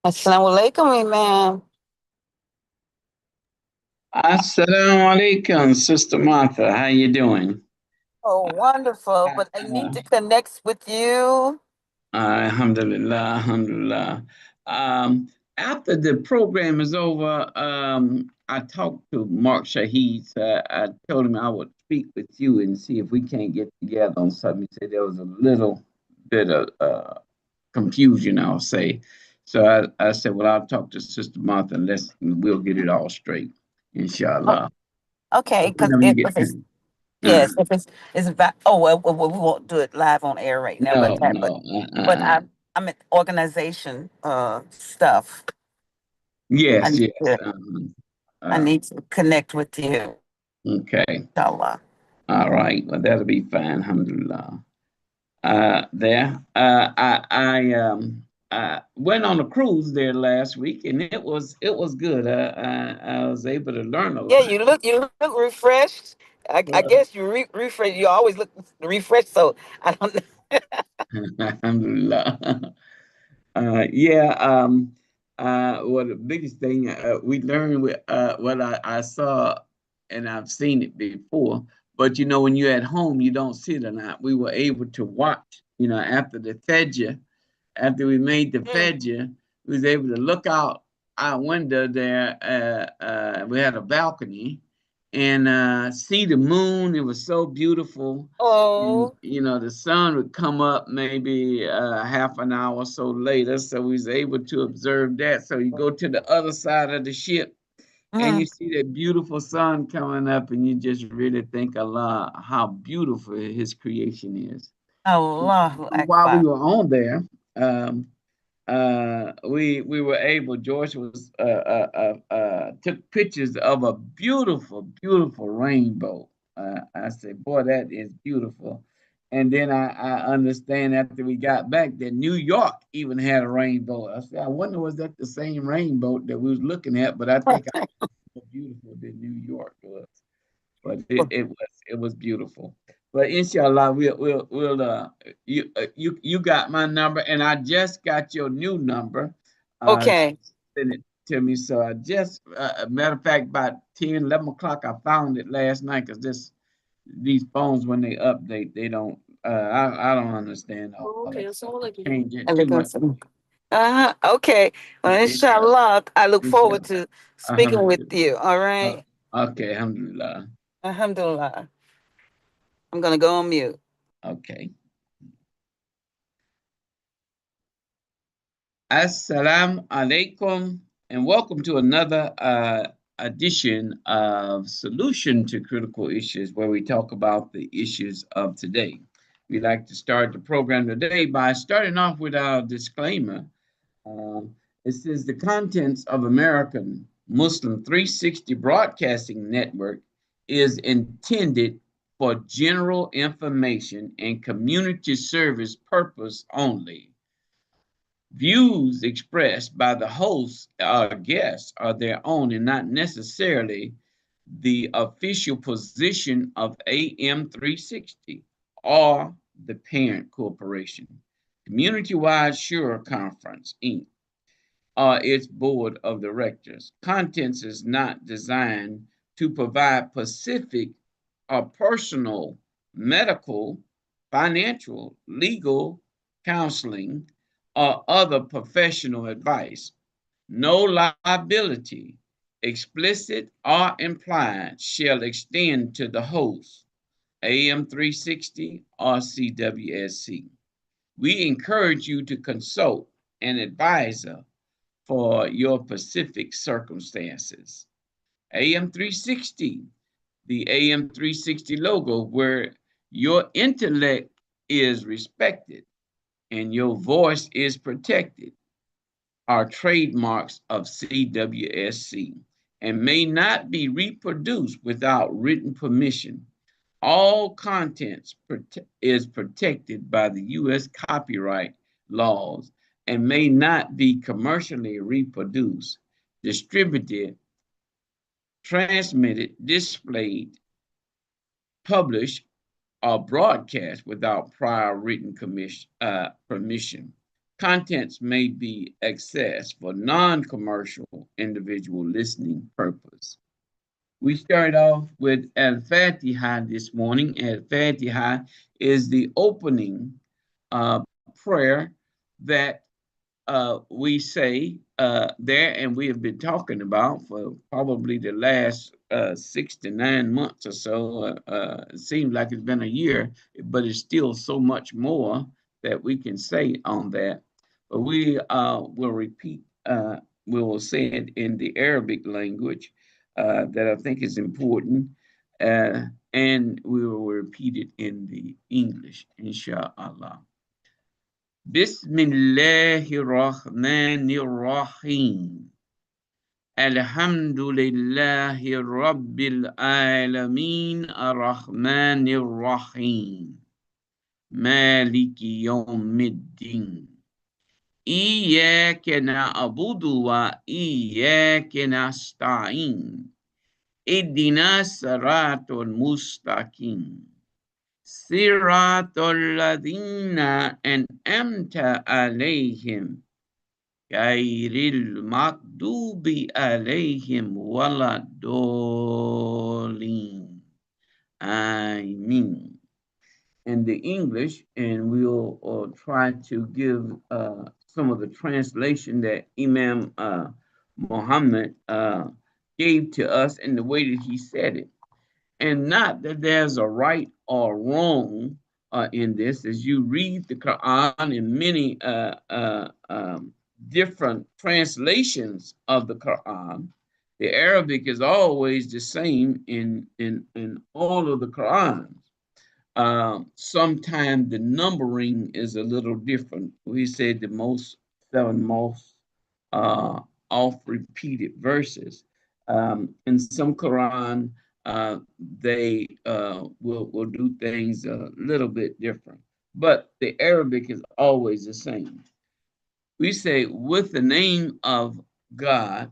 Assalamu alaikum, ma'am. Assalamu alaikum, Sister Martha. How you doing? Oh, wonderful. But I need Uh, to connect with you. Alhamdulillah, alhamdulillah. After the program is over, I talked to Mark Shahid. I told him I would speak with you and see if we can't get together on something. He said there was a little bit of confusion, I'll say. So I said, well, I'll talk to Sister Martha and we'll get it all straight, Oh, inshallah. okay, So because whenever you if it's uh, yes, if it's about we won't do it live on air right now. no, no. But I'm at organization stuff. I Yes, need yes. to I Uh, need to connect with you, okay. inshallah. All right. Well, that'll be fine. Alhamdulillah. There. I went on a cruise there last week, and it was good. I was able to learn a Yeah, lot. you look refreshed. I Well, guess you refresh. You always look refreshed. So I don't know. Alhamdulillah. Yeah. Well, the biggest thing we learned with what I saw, and I've seen it before, but when you're at home, you don't see it or not. We were able to watch, after the Fajr, after we made the Mm. Fajr, we was able to look out our window there. We had a balcony and see the moon. It was so beautiful. And, Oh. the sun would come up maybe half an hour or so later. So we was able to observe that. So you go to the other side of the ship and you Mm. see that beautiful sun coming up and you just really think Allah, how beautiful his creation is. Allahu While we Akbar. were on there, um, we were able. George was took pictures of a beautiful rainbow. I said, "Boy, that is beautiful." And then I understand after we got back that New York even had a rainbow. I said, "I wonder was that the same rainbow that we was looking at?" But I think I more beautiful than New York was. But it was beautiful. But inshallah, we'll you got my number, and I just got your new number. Okay. Send it to me. So I just, matter of fact, about 10, 11 o'clock, I found it last night because these phones when they update, they don't. I don't understand all that stuff. They change it too much. Okay. Well, It, inshallah, I look forward inshallah. to speaking with Alhamdulillah. you. All Uh, right. okay, alhamdulillah. Alhamdulillah. I'm gonna go on mute. Okay. Assalamu alaikum and welcome to another edition of Solution to Critical Issues, where we talk about the issues of today. We'd like to start the program today by starting off with our disclaimer. It says the contents of American Muslim 360 Broadcasting Network is intended for general information and community service purpose only. Views expressed by the hosts or guests are their own and not necessarily the official position of AM 360 or the parent corporation. Community-wide Sure Conference, Inc., or its board of directors. Contents is not designed to provide specific or personal medical, financial, legal, counseling, or other professional advice. No liability, explicit or implied, shall extend to the host, AM 360 or CWSC. We encourage you to consult an advisor for your specific circumstances. AM 360, the AM 360 logo, where your intellect is respected and your voice is protected, are trademarks of CWSC and may not be reproduced without written permission. All contents is protected by the U.S. copyright laws and may not be commercially reproduced, distributed, transmitted, displayed, published, or broadcast without prior written permission. Contents may be accessed for non-commercial individual listening purpose. We start off with Al-Fatiha this morning. Al-Fatiha is the opening prayer that we say there, and we have been talking about for probably the last 6 to 9 months or so. It seems like it's been a year, but it's still so much more that we can say on that. But we will repeat, we will say it in the Arabic language that I think is important, and we will repeat it in the English, inshallah. Bismillahir Rahmanir Rahim. Alhamdulillahi Rabbil Alameen Ar-Rahmanir Rahim. Maliki Yawmiddin. Iyaka na'budu wa iyaka nasta'in. Ihdina siratal mustaqim. Siratal ladhina an'amta alayhim. Ghairil maghdubi alayhim waladdallin. Amen. In the English, and we'll try to give some of the translation that Imam Muhammad gave to us in the way that he said it. And not that there's a right or wrong in this. As you read the Quran in many different translations of the Quran, the Arabic is always the same in all of the Qurans. Sometimes the numbering is a little different. We said the seven most oft repeated verses. In some Quran, they will do things a little bit different, but the Arabic is always the same. We say, with the name of God,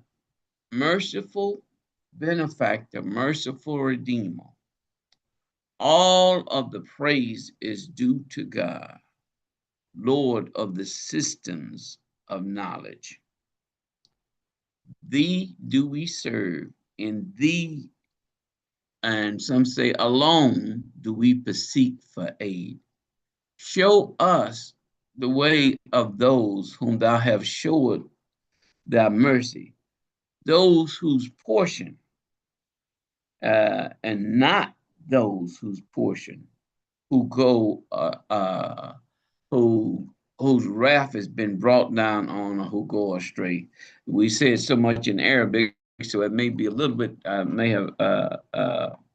merciful benefactor, merciful redeemer. All of the praise is due to God, Lord of the systems of knowledge. Thee do we serve, in thee, and some say alone, do we seek for aid. Show us the way of those whom thou hast showed thy mercy, those whose portion, and not those whose portion, who go, whose wrath has been brought down on, or who go astray. We say it so much in Arabic, so it may be a little bit, may have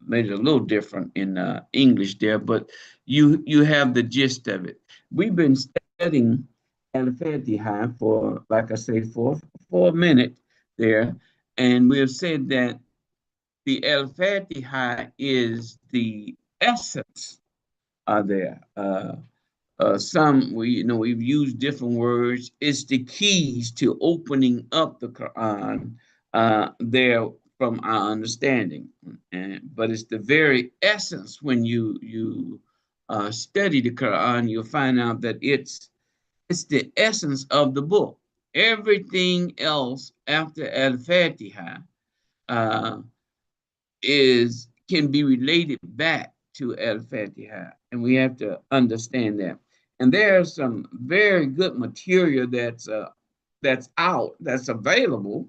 made it a little different in English there, but you have the gist of it. We've been studying Al-Fatiha for, like I say, for a minute there, and we have said that the Al-Fatiha is the essence of there. Some we've used different words. It's the keys to opening up the Quran there from our understanding, but it's the very essence. When you study the Quran, you'll find out that it's the essence of the book. Everything else after Al-Fatiha uh, is can be related back to Al-Fatiha, and we have to understand that. And there's some very good material that's out, that's available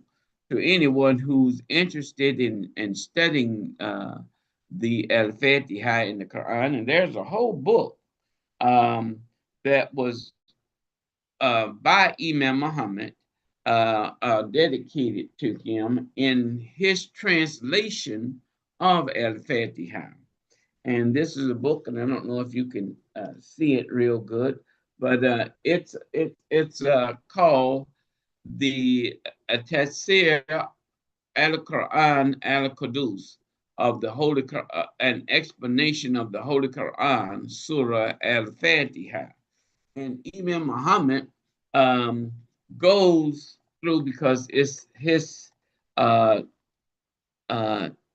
to anyone who's interested in studying the Al-Fatiha in the Quran. And there's a whole book um, that was by Imam Muhammad, dedicated to him in his translation of Al-Fatiha. And this is a book, and I don't know if you can see it real good, but it's called the Tafsir al-Quran al-Qudus of the Holy Quran, an explanation of the Holy Quran, Surah Al-Fatiha. And Imam Muhammad um, goes through, because it's his uh,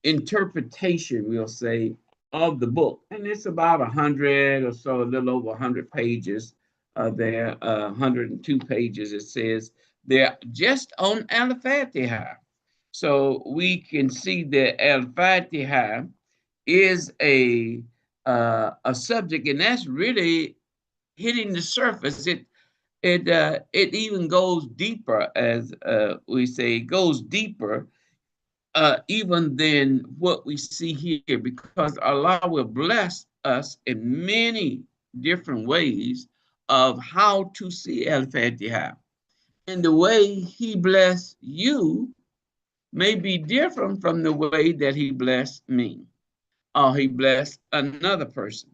interpretation, we'll say, of the book, and it's about 100 or so, a little over 100 pages. There, 102 pages. It says they're just on Al-Fatiha, so we can see that Al-Fatiha is a subject, and that's really hitting the surface. It even goes deeper, as we say, it goes deeper even than what we see here, because Allah will bless us in many different ways of how to see Al-Fatiha. And the way He blessed you may be different from the way that He blessed me, or He blessed another person.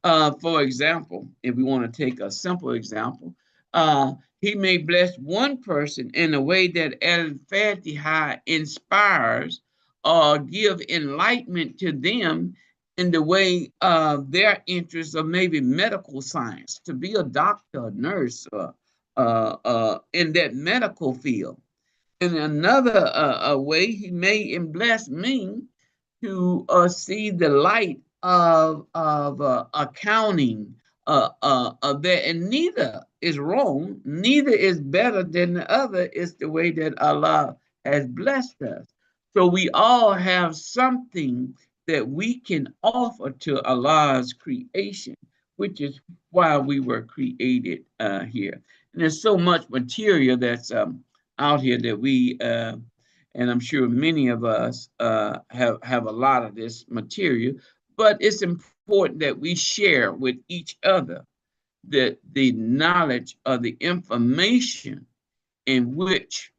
For example, if we want to take a simple example, He may bless one person in a way that Al-Fatiha inspires or give enlightenment to them in the way of their interests of maybe medical science, to be a doctor, a nurse, in that medical field. In another way, He may bless me to see the light of accounting there, and neither is wrong, neither is better than the other. It's the way that Allah has blessed us. So we all have something that we can offer to Allah's creation, which is why we were created here. And there's so much material that's out here that we and I'm sure many of us have a lot of this material, but it's important that we share with each other the knowledge or the information in which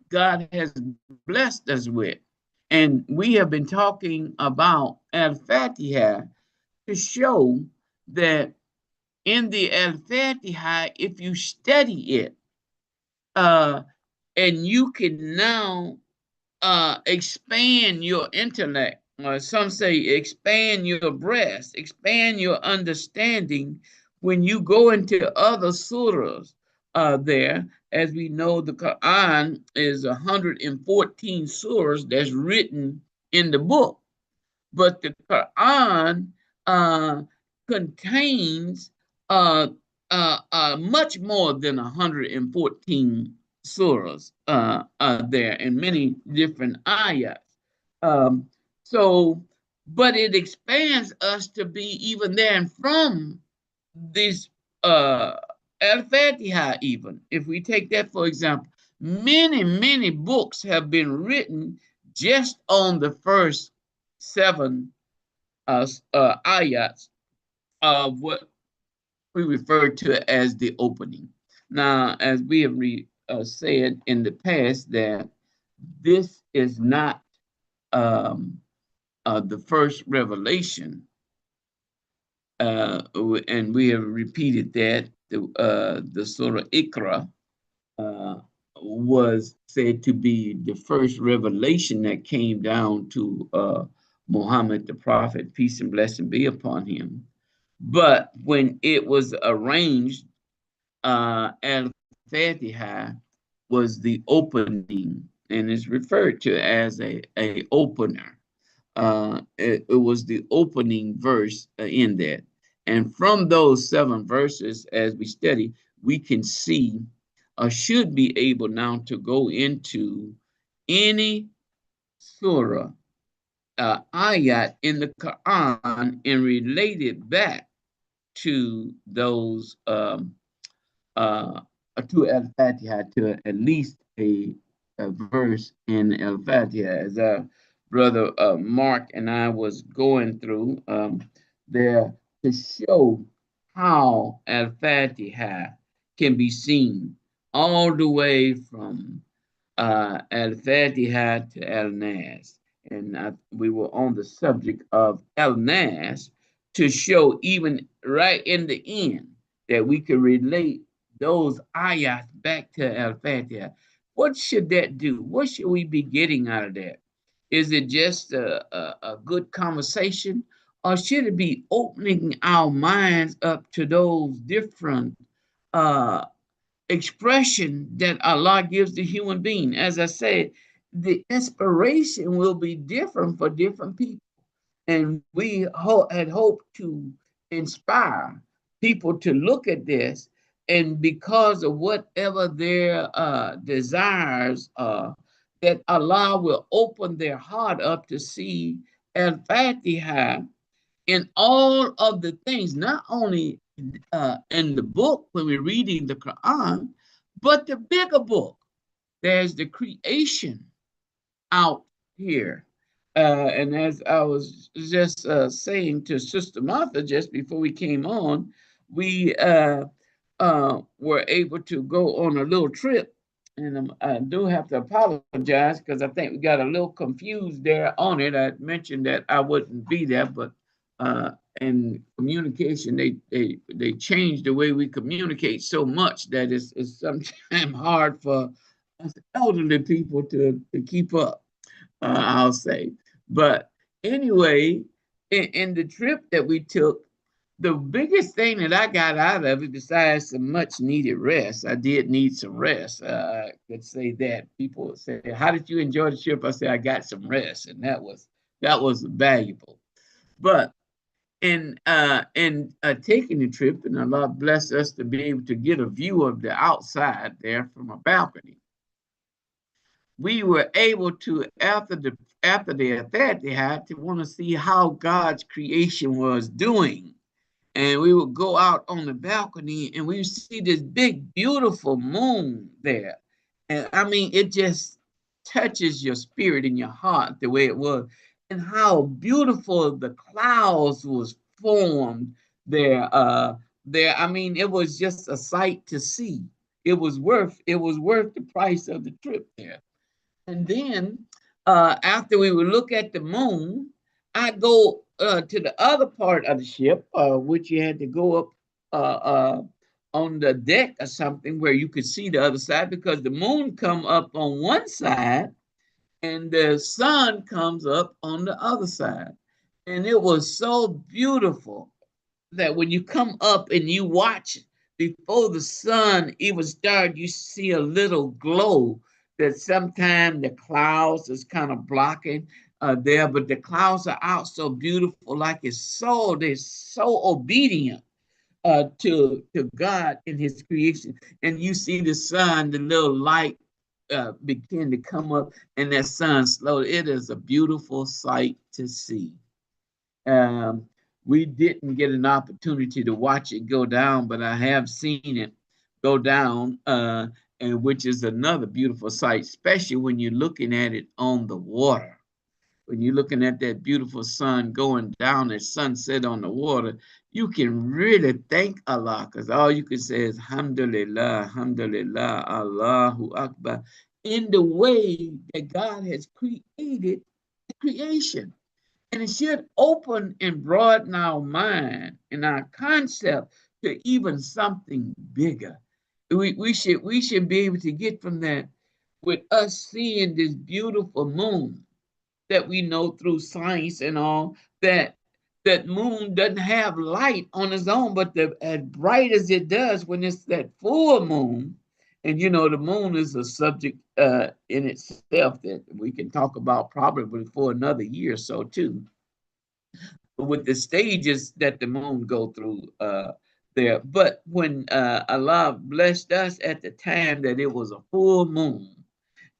God has blessed us with. And we have been talking about Al-Fatiha to show that in the Al-Fatiha, if you study it, and you can now expand your intellect, or some say expand your breast, expand your understanding when you go into other surahs there. As we know, the Quran is 114 surahs that's written in the book, but the Quran uh, contains much more than 114 surahs there, and many different ayats. Um, so, but it expands us to be even there and from this Al-Fatiha. Even if we take that for example, many books have been written just on the first seven ayats of what we refer to as the opening. Now, as we have said in the past, that this is not um, the first revelation, and we have repeated that the Surah Ikra uh, was said to be the first revelation that came down to Muhammad the Prophet, peace and blessing be upon him. But when it was arranged, Al Fatiha was the opening and is referred to as a opener. It was the opening verse in that. And from those 7 verses, as we study, we can see or should be able now to go into any surah, ayat in the Quran and relate it back to those uh, to Al Fatiha, to at least a verse in Al Fatiha. As our brother Mark and I was going through there to show how Al Fatiha can be seen all the way from Al Fatiha to Al Nas. And we were on the subject of Al Nas to show, even right in the end, that we could relate those ayats back to Al Fatiha. What should that do? What should we be getting out of that? Is it just a good conversation, or should it be opening our minds up to those different uh, expression that Allah gives the human being? As I said, the inspiration will be different for different people. And we had hoped to inspire people to look at this, and because of whatever their desires are, that Allah will open their heart up to see Al Fatiha in all of the things, not only in the book when we're reading the Quran, but the bigger book. There's the creation out here. And as I was just saying to Sister Martha just before we came on, we were able to go on a little trip. And I do have to apologize because I think we got a little confused there on it. I mentioned that I wouldn't be there, but uh, in communication, they changed the way we communicate so much that it's sometimes hard for us elderly people to keep up, I'll say. But anyway, in the trip that we took, the biggest thing that I got out of it, besides some much needed rest, I did need some rest. I could say that. People would say, "How did you enjoy the trip?" I said, "I got some rest," and that was valuable. But in taking the trip, and Allah blessed us to be able to get a view of the outside there from a balcony, we were able to, after the Fatiha, to want to see how God's creation was doing. And we would go out on the balcony and we would see this big, beautiful moon there. And I mean, it just touches your spirit and your heart the way it was. And how beautiful the clouds was formed there. There, I mean, it was just a sight to see. It was worth the price of the trip there. And then after we would look at the moon, I go to the other part of the ship, which you had to go up on the deck or something where you could see the other side, because the moon come up on one side and the sun comes up on the other side. And it was so beautiful that when you come up and you watch before the sun even start, you see a little glow that sometimes the clouds is kind of blocking there, but the clouds are out so beautiful, like they're so obedient to God in His creation. And you see the sun, the little light begin to come up, and that sun slowly. It is a beautiful sight to see. Um, we didn't get an opportunity to watch it go down, but I have seen it go down, and which is another beautiful sight, especially when you're looking at it on the water. When you're looking at that beautiful sun going down at sunset on the water, you can really thank Allah, because all you can say is Alhamdulillah, Alhamdulillah, Allahu Akbar. in the way that God has created creation. And it should open and broaden our mind and our concept to even something bigger. We should be able to get from that with us seeing this beautiful moon that we know through science and all that that moon doesn't have light on its own, but as bright as it does when it's that full moon. And you know, the moon is a subject in itself that we can talk about probably for another year or so too, with the stages that the moon go through there. But when Allah blessed us at the time that it was a full moon,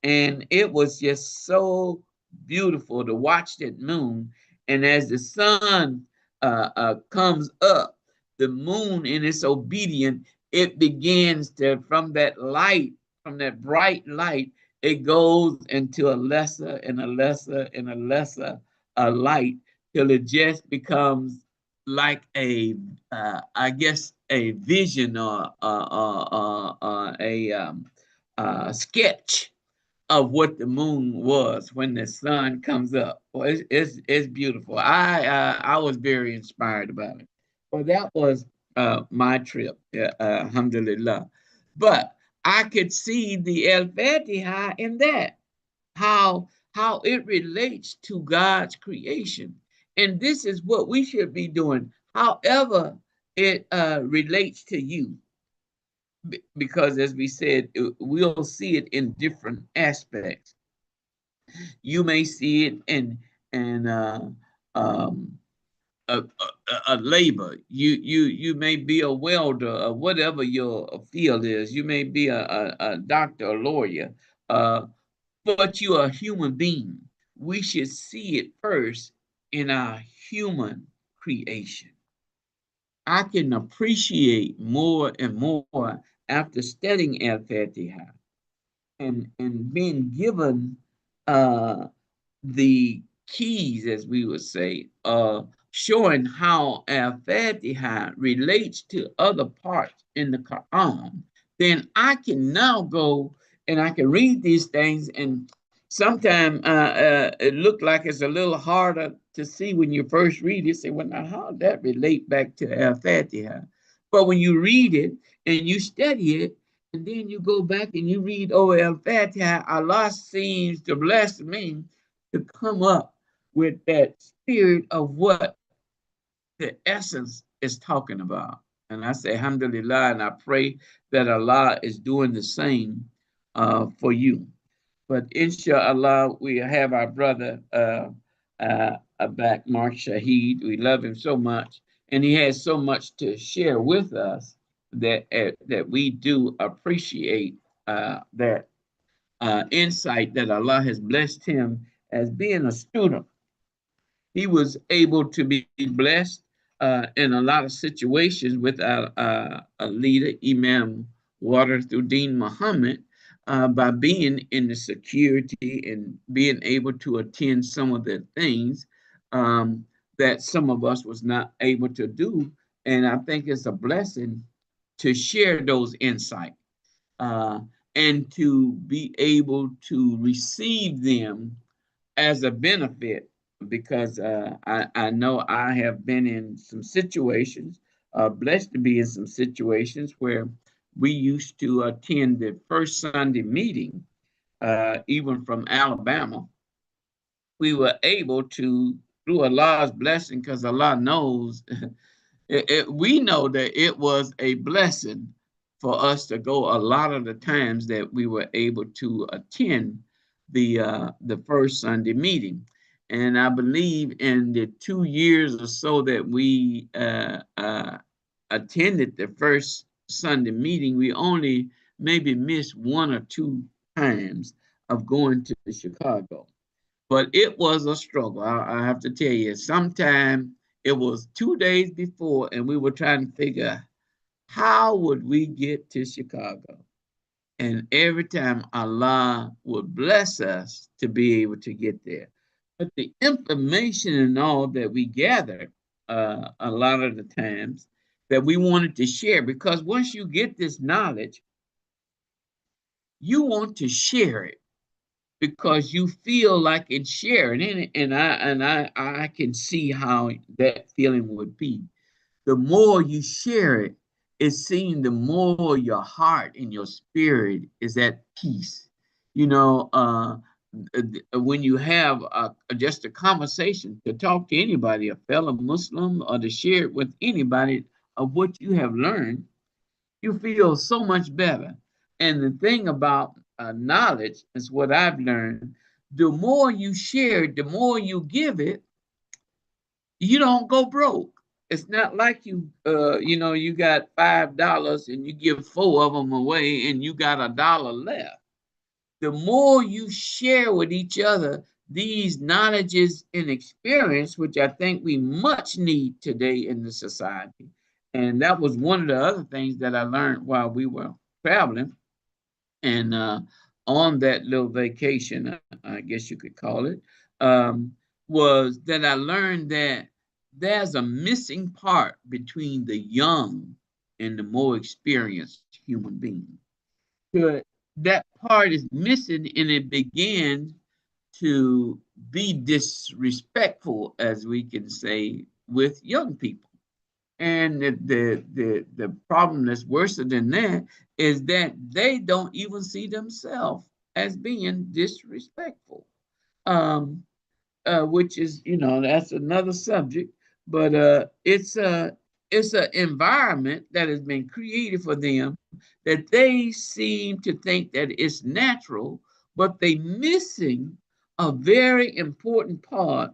and it was just so beautiful to watch that moon. And as the sun comes up, the moon in its obedience, it begins to, from that light, from that bright light, it goes into a lesser and a lesser and a lesser light till it just becomes like I guess, a vision or a sketch of what the moon was when the sun comes up. Well, it's beautiful. I was very inspired about it. Well, that was my trip, alhamdulillah. But I could see the El Fatiha in that, how it relates to God's creation. And this is what we should be doing, however it relates to you, because as we said, we'll see it in different aspects. You may see it in um, a labor. You may be a welder or whatever your field is. You may be a doctor, a lawyer, uh, but you are a human being. We should see it first in our human creation. I can appreciate more and more after studying Al Fatiha and being given uh, the keys, as we would say, showing how Al Fatiha relates to other parts in the Quran, then I can now go and I can read these things, and sometimes it look like it's a little harder to see when you first read it. Say, well, now how does that relate back to Al Fatiha? But when you read it and you study it, and then you go back and you read over Al Fatiha, Allah seems to bless me to come up with that spirit of what the essence is talking about. And I say, Alhamdulillah, and I pray that Allah is doing the same for you. But inshallah, we have our brother back, Mark Shaheed. We love him so much, and he has so much to share with us that we do appreciate that insight that Allah has blessed him as being a student. He was able to be blessed in a lot of situations with a leader, Imam Warithuddin Muhammad, by being in the security and being able to attend some of the things that some of us was not able to do. And I think it's a blessing to share those insights uh, and to be able to receive them as a benefit, because I know I have been in some situations, blessed to be in some situations where we used to attend the first Sunday meeting, even from Alabama. We were able to, through Allah's blessing, because Allah knows, we know that it was a blessing for us to go a lot of the times that we were able to attend the first Sunday meeting. And I believe in the 2 years or so that we attended the first Sunday meeting, we only maybe missed one or two times of going to Chicago. But it was a struggle. I have to tell you, sometime it was 2 days before, and we were trying to figure how would we get to Chicago. And every time Allah would bless us to be able to get there. But the information and all that we gathered a lot of the times that we wanted to share, because once you get this knowledge, you want to share it because you feel like it's sharing it. And I can see how that feeling would be. The more you share it, it seems the more your heart and your spirit is at peace. You know, when you have just a conversation to talk to anybody, a fellow Muslim, or to share it with anybody of what you have learned, you feel so much better. And the thing about knowledge is what I've learned: the more you share it, the more you give it, you don't go broke. It's not like you got $5 and you give four of them away and you got $1 left. The more you share with each other these knowledges and experience, which I think we much need today in the society. And that was one of the other things that I learned while we were traveling and on that little vacation, I guess you could call it, um, was that I learned that there's a missing part between the young and the more experienced human being. So that part is missing, and it begins to be disrespectful, as we can say, with young people. And the problem that's worse than that is that they don't even see themselves as being disrespectful. Um, which is, that's another subject, but it's an environment that has been created for them that they seem to think that it's natural, but they missing a very important part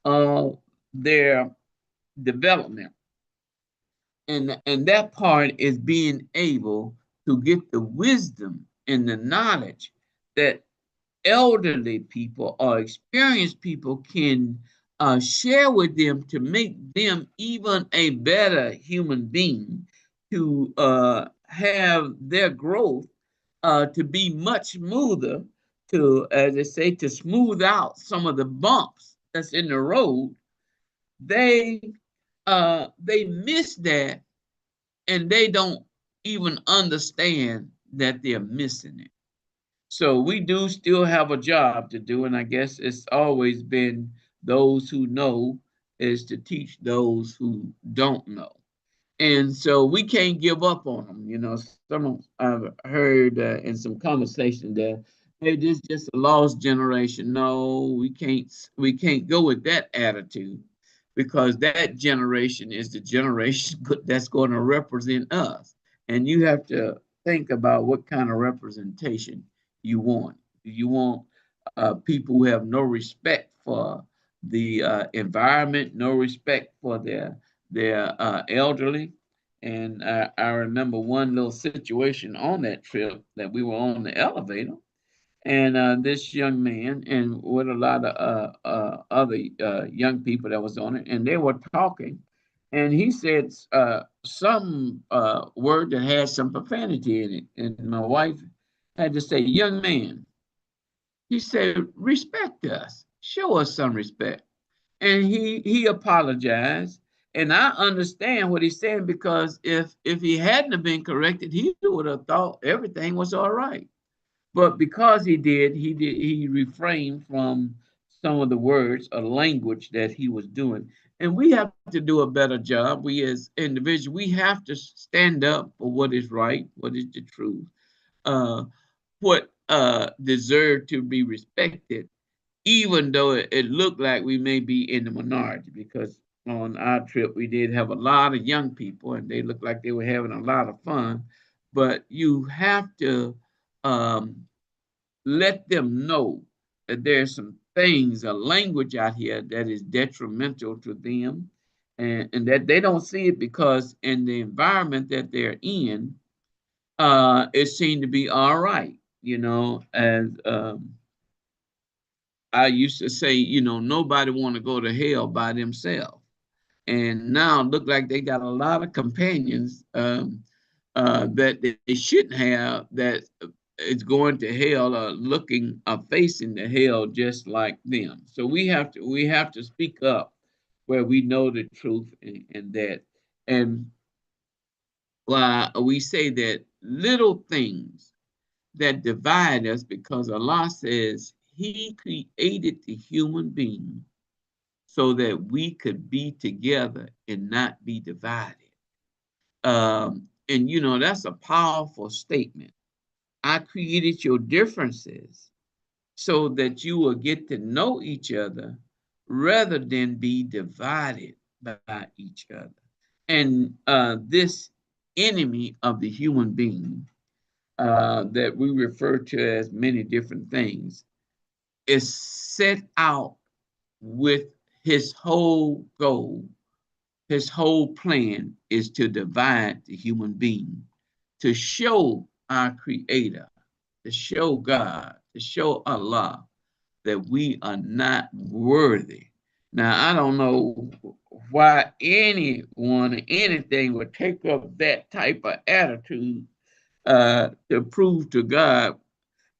of their development. And that part is being able to get the wisdom and the knowledge that elderly people or experienced people can share with them to make them even a better human being, to have their growth to be much smoother, to, as they say, to smooth out some of the bumps that's in the road. They miss that, and they don't even understand that they're missing it. So we do still have a job to do, and I guess it's always been those who know is to teach those who don't know. And so we can't give up on them. Some I've heard in some conversation that, hey, this is just a lost generation. No, we can't go with that attitude, because that generation is the generation that's going to represent us. And you have to think about what kind of representation you want. You want people who have no respect for the environment, no respect for their elderly. And I remember one little situation on that trip that we were on the elevator, and this young man and with a lot of other young people that was on it, and they were talking, and he said some word that had some profanity in it, and my wife had to say, "Young man," he said, "respect us, show us some respect." And he apologized, and I understand what he's saying, because if he hadn't have been corrected, he would have thought everything was all right. But because he refrained from some of the words or language that he was doing. And we have to do a better job. We as individuals, we have to stand up for what is right, what is the truth, uh, what deserve to be respected, even though it looked like we may be in the minority. Because on our trip, we did have a lot of young people, and they looked like they were having a lot of fun. But you have to um, let them know that there's some things, a language out here that is detrimental to them, and that they don't see it, because in the environment that they're in, it seemed to be all right. As I used to say, nobody want to go to hell by themselves. And now look like they got a lot of companions that they shouldn't have, that is going to hell, looking, facing the hell just like them. So we have to speak up where we know the truth, and that. And we say that little things that divide us, because Allah says He created the human being so that we could be together and not be divided. And that's a powerful statement. I created your differences so that you will get to know each other rather than be divided by each other. And this enemy of the human being that we refer to as many different things is set out with his whole goal. His whole plan is to divide the human being, to show our Creator, to show God, to show Allah that we are not worthy. Now, I don't know why anyone or anything would take up that type of attitude to prove to God,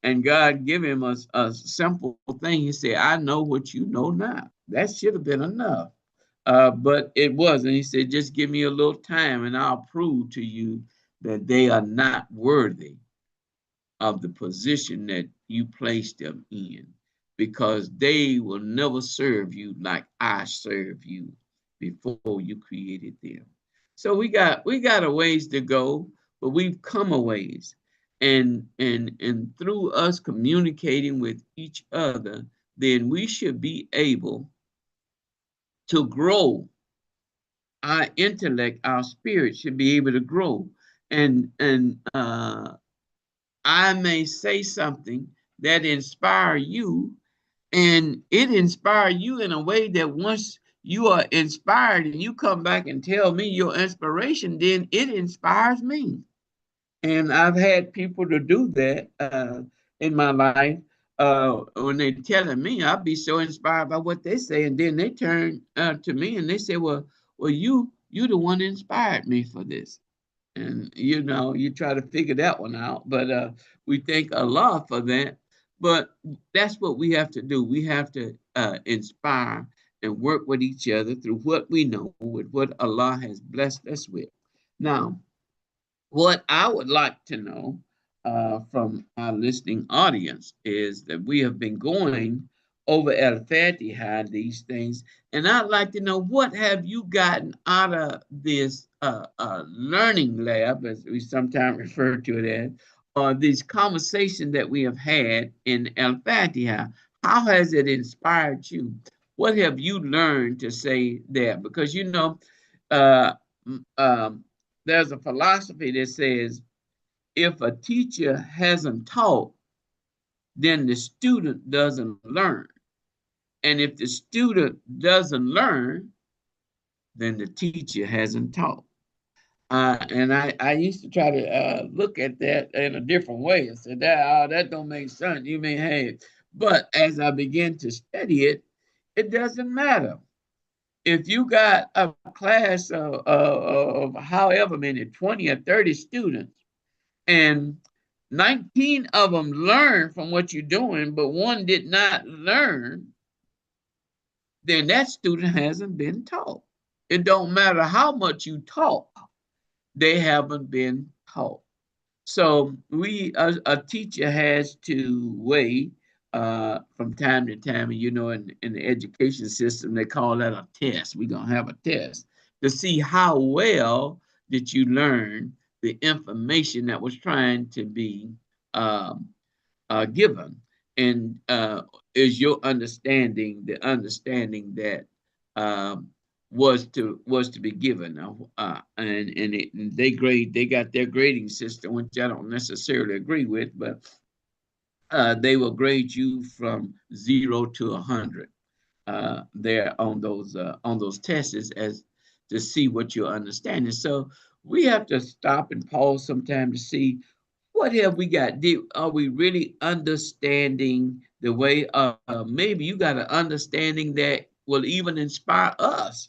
and God give him a simple thing. He said, I know what you know now. That should have been enough. But it wasn't. He said, just give me a little time and I'll prove to you that they are not worthy of the position that you placed them in, because they will never serve you like I serve you before you created them. So we got a ways to go, but we've come a ways. And through us communicating with each other, then we should be able to grow. Our intellect, our spirit should be able to grow. And I may say something that inspire you, and it inspire you in a way that once you are inspired and you come back and tell me your inspiration, then it inspires me. And I've had people to do that in my life. When they're telling me, I'll be so inspired by what they say, and then they turn to me and they say, "Well, you the one that inspired me for this." And you try to figure that one out. But we thank Allah for that. But that's what we have to do. We have to inspire and work with each other through what we know, with what Allah has blessed us with. Now, what I would like to know from our listening audience is that we have been going over Al-Fatiha, these things, and I'd like to know, what have you gotten out of this learning lab, as we sometimes refer to it as, or these conversations that we have had in Al-Fatiha? How has it inspired you? What have you learned to say there? Because uh, um, there's a philosophy that says if a teacher hasn't taught, then the student doesn't learn. And if the student doesn't learn, then the teacher hasn't taught. And I used to try to look at that in a different way and say, that don't make sense. You mean, hey, but as I began to study it, it doesn't matter. If you got a class of however many, 20 or 30 students, and 19 of them learn from what you're doing, but one did not learn, then that student hasn't been taught. It don't matter how much you taught, they haven't been taught. So a teacher has to weigh from time to time, and in the education system, they call that a test. We're gonna have a test to see how well did you learn the information that was trying to be um, given, and is your understanding the understanding that um, was to be given. And they got their grading system, which I don't necessarily agree with, but they will grade you from 0 to 100 there on those tests as to see what you're understanding. So we have to stop and pause sometime to see what have we got. Are we really understanding the way? Maybe you got an understanding that will even inspire us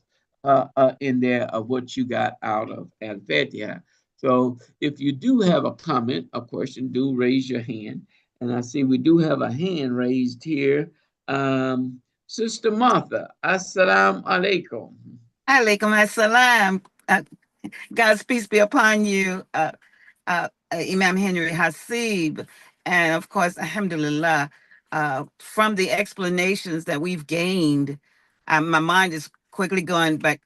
in there of what you got out of Al-Fatiha. So if you do have a comment, a question, do raise your hand. And I see we do have a hand raised here. Sister Martha, Assalamu alaikum. Alaikum assalam. God's peace be upon you, Imam Henry Hasib. And of course, alhamdulillah, from the explanations that we've gained, my mind is quickly going back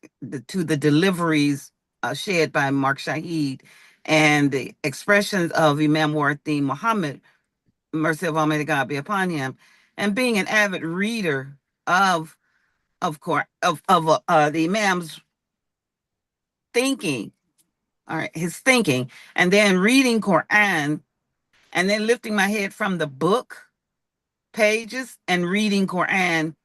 to the deliveries shared by Mark Shahid and the expressions of Imam Warthi Muhammad, mercy of Almighty God be upon him, and being an avid reader of course of the Imam's thinking, all right, his thinking, and then reading Quran, and then lifting my head from the book pages and reading Quran,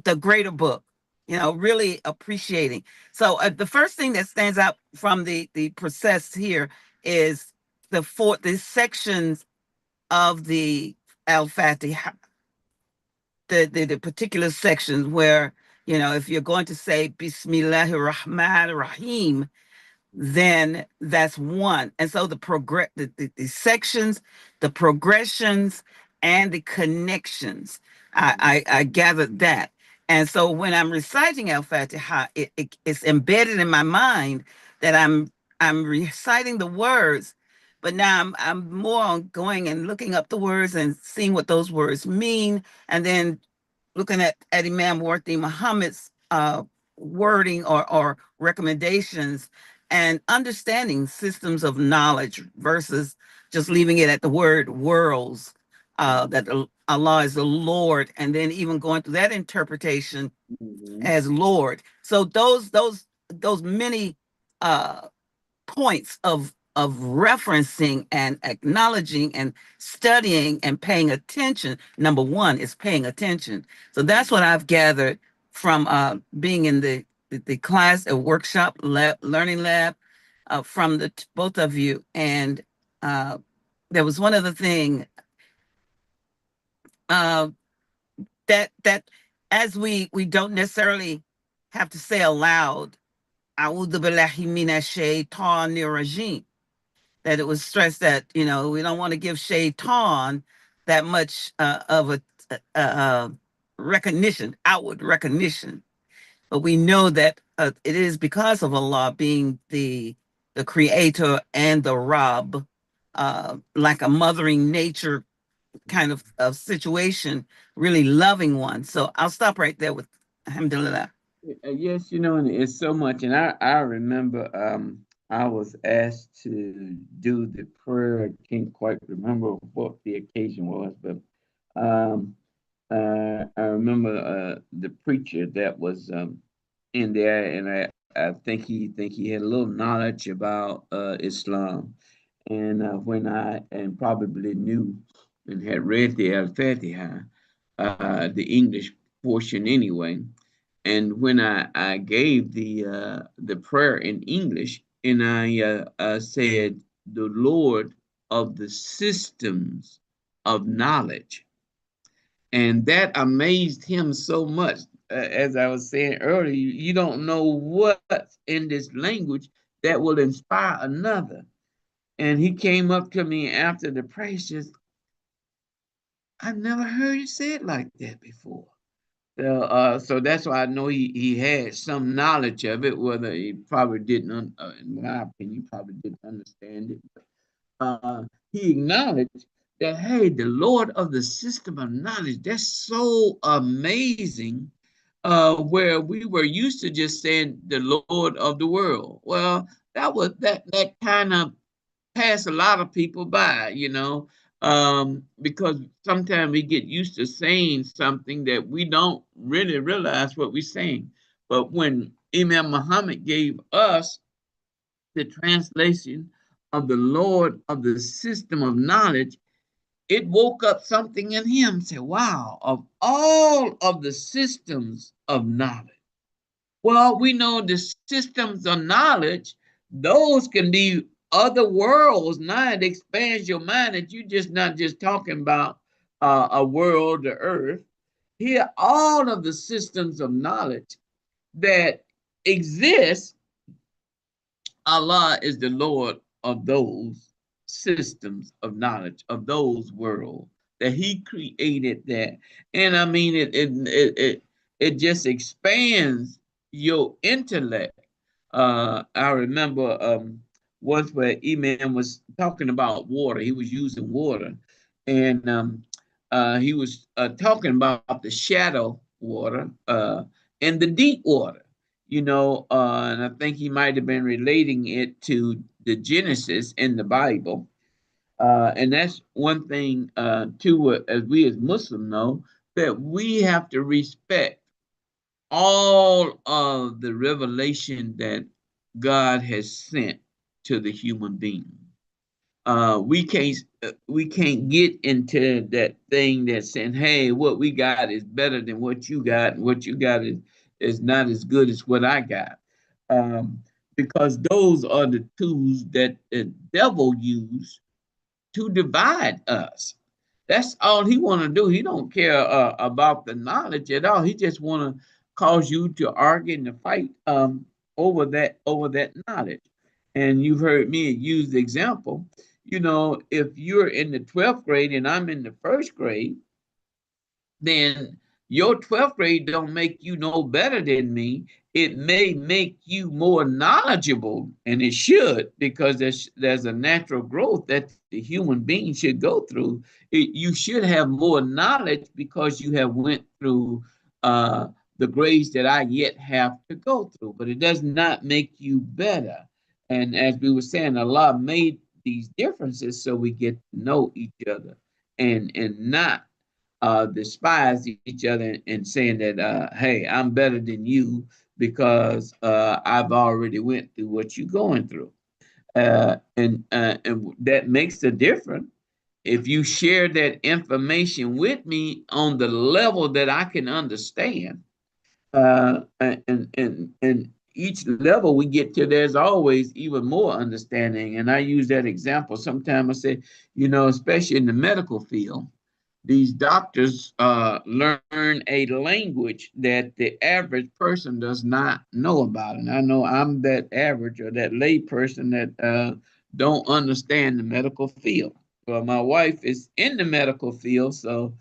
the greater book, really appreciating. So the first thing that stands out from the process here is the sections of the Al-Fatiha, the particular sections where, if you're going to say Bismillahir Rahmanir Rahim, then that's one. And so the sections, the progressions, and the connections, I gathered that. And so when I'm reciting Al Fatiha, it's embedded in my mind that I'm reciting the words, but now I'm more on going and looking up the words and seeing what those words mean, and then looking at Imam Warthi Muhammad's wording or recommendations, and understanding systems of knowledge versus just leaving it at the word worlds, that Allah is the Lord, and then even going through that interpretation as Lord. So those many points of referencing and acknowledging and studying and paying attention. Number one is paying attention. So that's what I've gathered from being in the class, a workshop, learning lab, from the both of you. And there was one other thing, uh, that as we don't necessarily have to say aloud, "A'udhu billahi minash shaitanir rajim," that it was stressed that we don't want to give shaitan that much of a recognition, outward recognition, but we know that it is because of Allah being the creator and the Rabb, like a mothering nature kind of situation, really loving one. So I'll stop right there with alhamdulillah. Yes, and it's so much. And I remember I was asked to do the prayer. I can't quite remember what the occasion was, but um, I remember the preacher that was in there, and I think he had a little knowledge about Islam. And when I and probably knew and had read the Al-Fatiha, the English portion anyway, and when I gave the prayer in English, and I said, "The Lord of the systems of knowledge," and that amazed him so much. As I was saying earlier, you don't know what's in this language that will inspire another. And he came up to me after the prayer, says, "I've never heard you say it like that before." So that's why I know he had some knowledge of it, whether he probably didn't, in my opinion, probably didn't understand it. But, he acknowledged that, hey, the Lord of the system of knowledge, that's so amazing. Where we were used to just saying the Lord of the world. Well, that kind of pass a lot of people by, because sometimes we get used to saying something that we don't really realize what we're saying. But when Imam Muhammad gave us the translation of the Lord of the system of knowledge, it woke up something in him. Say, wow, of all of the systems of knowledge. Well, we know the systems of knowledge, those can be other worlds. Now it expands your mind that you're just not just talking about a world, the earth. Here, all of the systems of knowledge that exist, Allah is the Lord of those systems of knowledge, of those worlds, that He created that. And I mean, it just expands your intellect. I remember once where Imam was talking about water. He was using water, and he was talking about the shadow water and the deep water, and I think he might have been relating it to the Genesis in the Bible. And that's one thing, too, as we as Muslims know, that we have to respect all of the revelation that God has sent to the human being. We can't get into that thing that's saying, "Hey, what we got is better than what you got, and what you got is not as good as what I got," um, because those are the tools that the devil used to divide us. That's all he want to do. He don't care about the knowledge at all. He just want to cause you to argue and to fight over that knowledge. And you've heard me use the example. If you're in the 12th grade and I'm in the first grade, then your 12th grade don't make you no better than me. It may make you more knowledgeable, and it should, because there's a natural growth that the human being should go through. You should have more knowledge because you have went through uh, the grades that I yet have to go through, but it does not make you better. And as we were saying, Allah made these differences so we get to know each other and not despise each other and saying that, hey, I'm better than you because I've already went through what you're going through. And that makes a difference. If you share that information with me on the level that I can understand, and each level we get to, there's always even more understanding. And I use that example. Sometimes I say, especially in the medical field, these doctors learn a language that the average person does not know about. And I know I'm that average or that lay person that don't understand the medical field. Well, my wife is in the medical field, so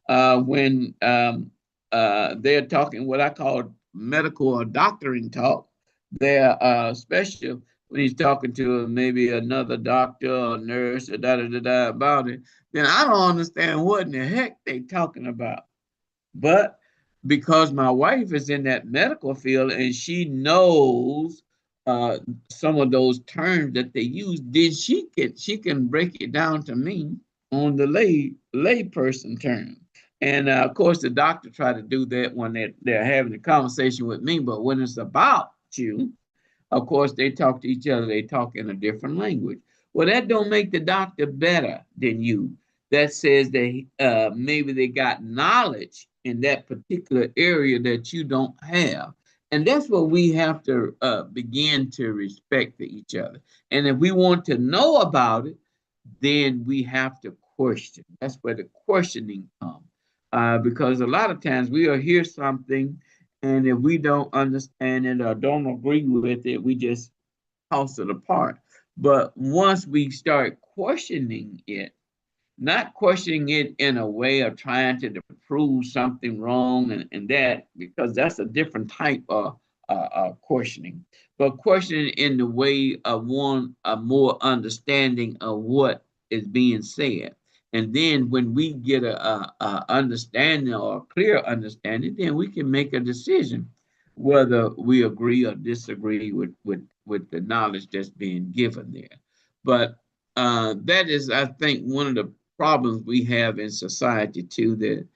when they're talking what I call medical or doctoring talk, they're special when he's talking to maybe another doctor or nurse or da da da da about it, then I don't understand what in the heck they talking about. But because my wife is in that medical field and she knows uh, some of those terms that they use, then she can break it down to me on the lay person term. And of course, the doctor try to do that when they're having a conversation with me. But when it's about you, of course, they talk to each other. They talk in a different language. Well, that don't make the doctor better than you. That says that maybe they got knowledge in that particular area that you don't have. And that's what we have to begin to respect each other. And if we want to know about it, then we have to question. That's where the questioning comes. Because a lot of times we'll hear something, and if we don't understand it or don't agree with it, we just toss it apart. But once we start questioning it, not questioning it in a way of trying to prove something wrong and that, because that's a different type of questioning, but questioning in the way of one a more understanding of what is being said. And then when we get a understanding or a clear understanding, then we can make a decision whether we agree or disagree with the knowledge that's being given there. But that is, I think, one of the problems we have in society too, that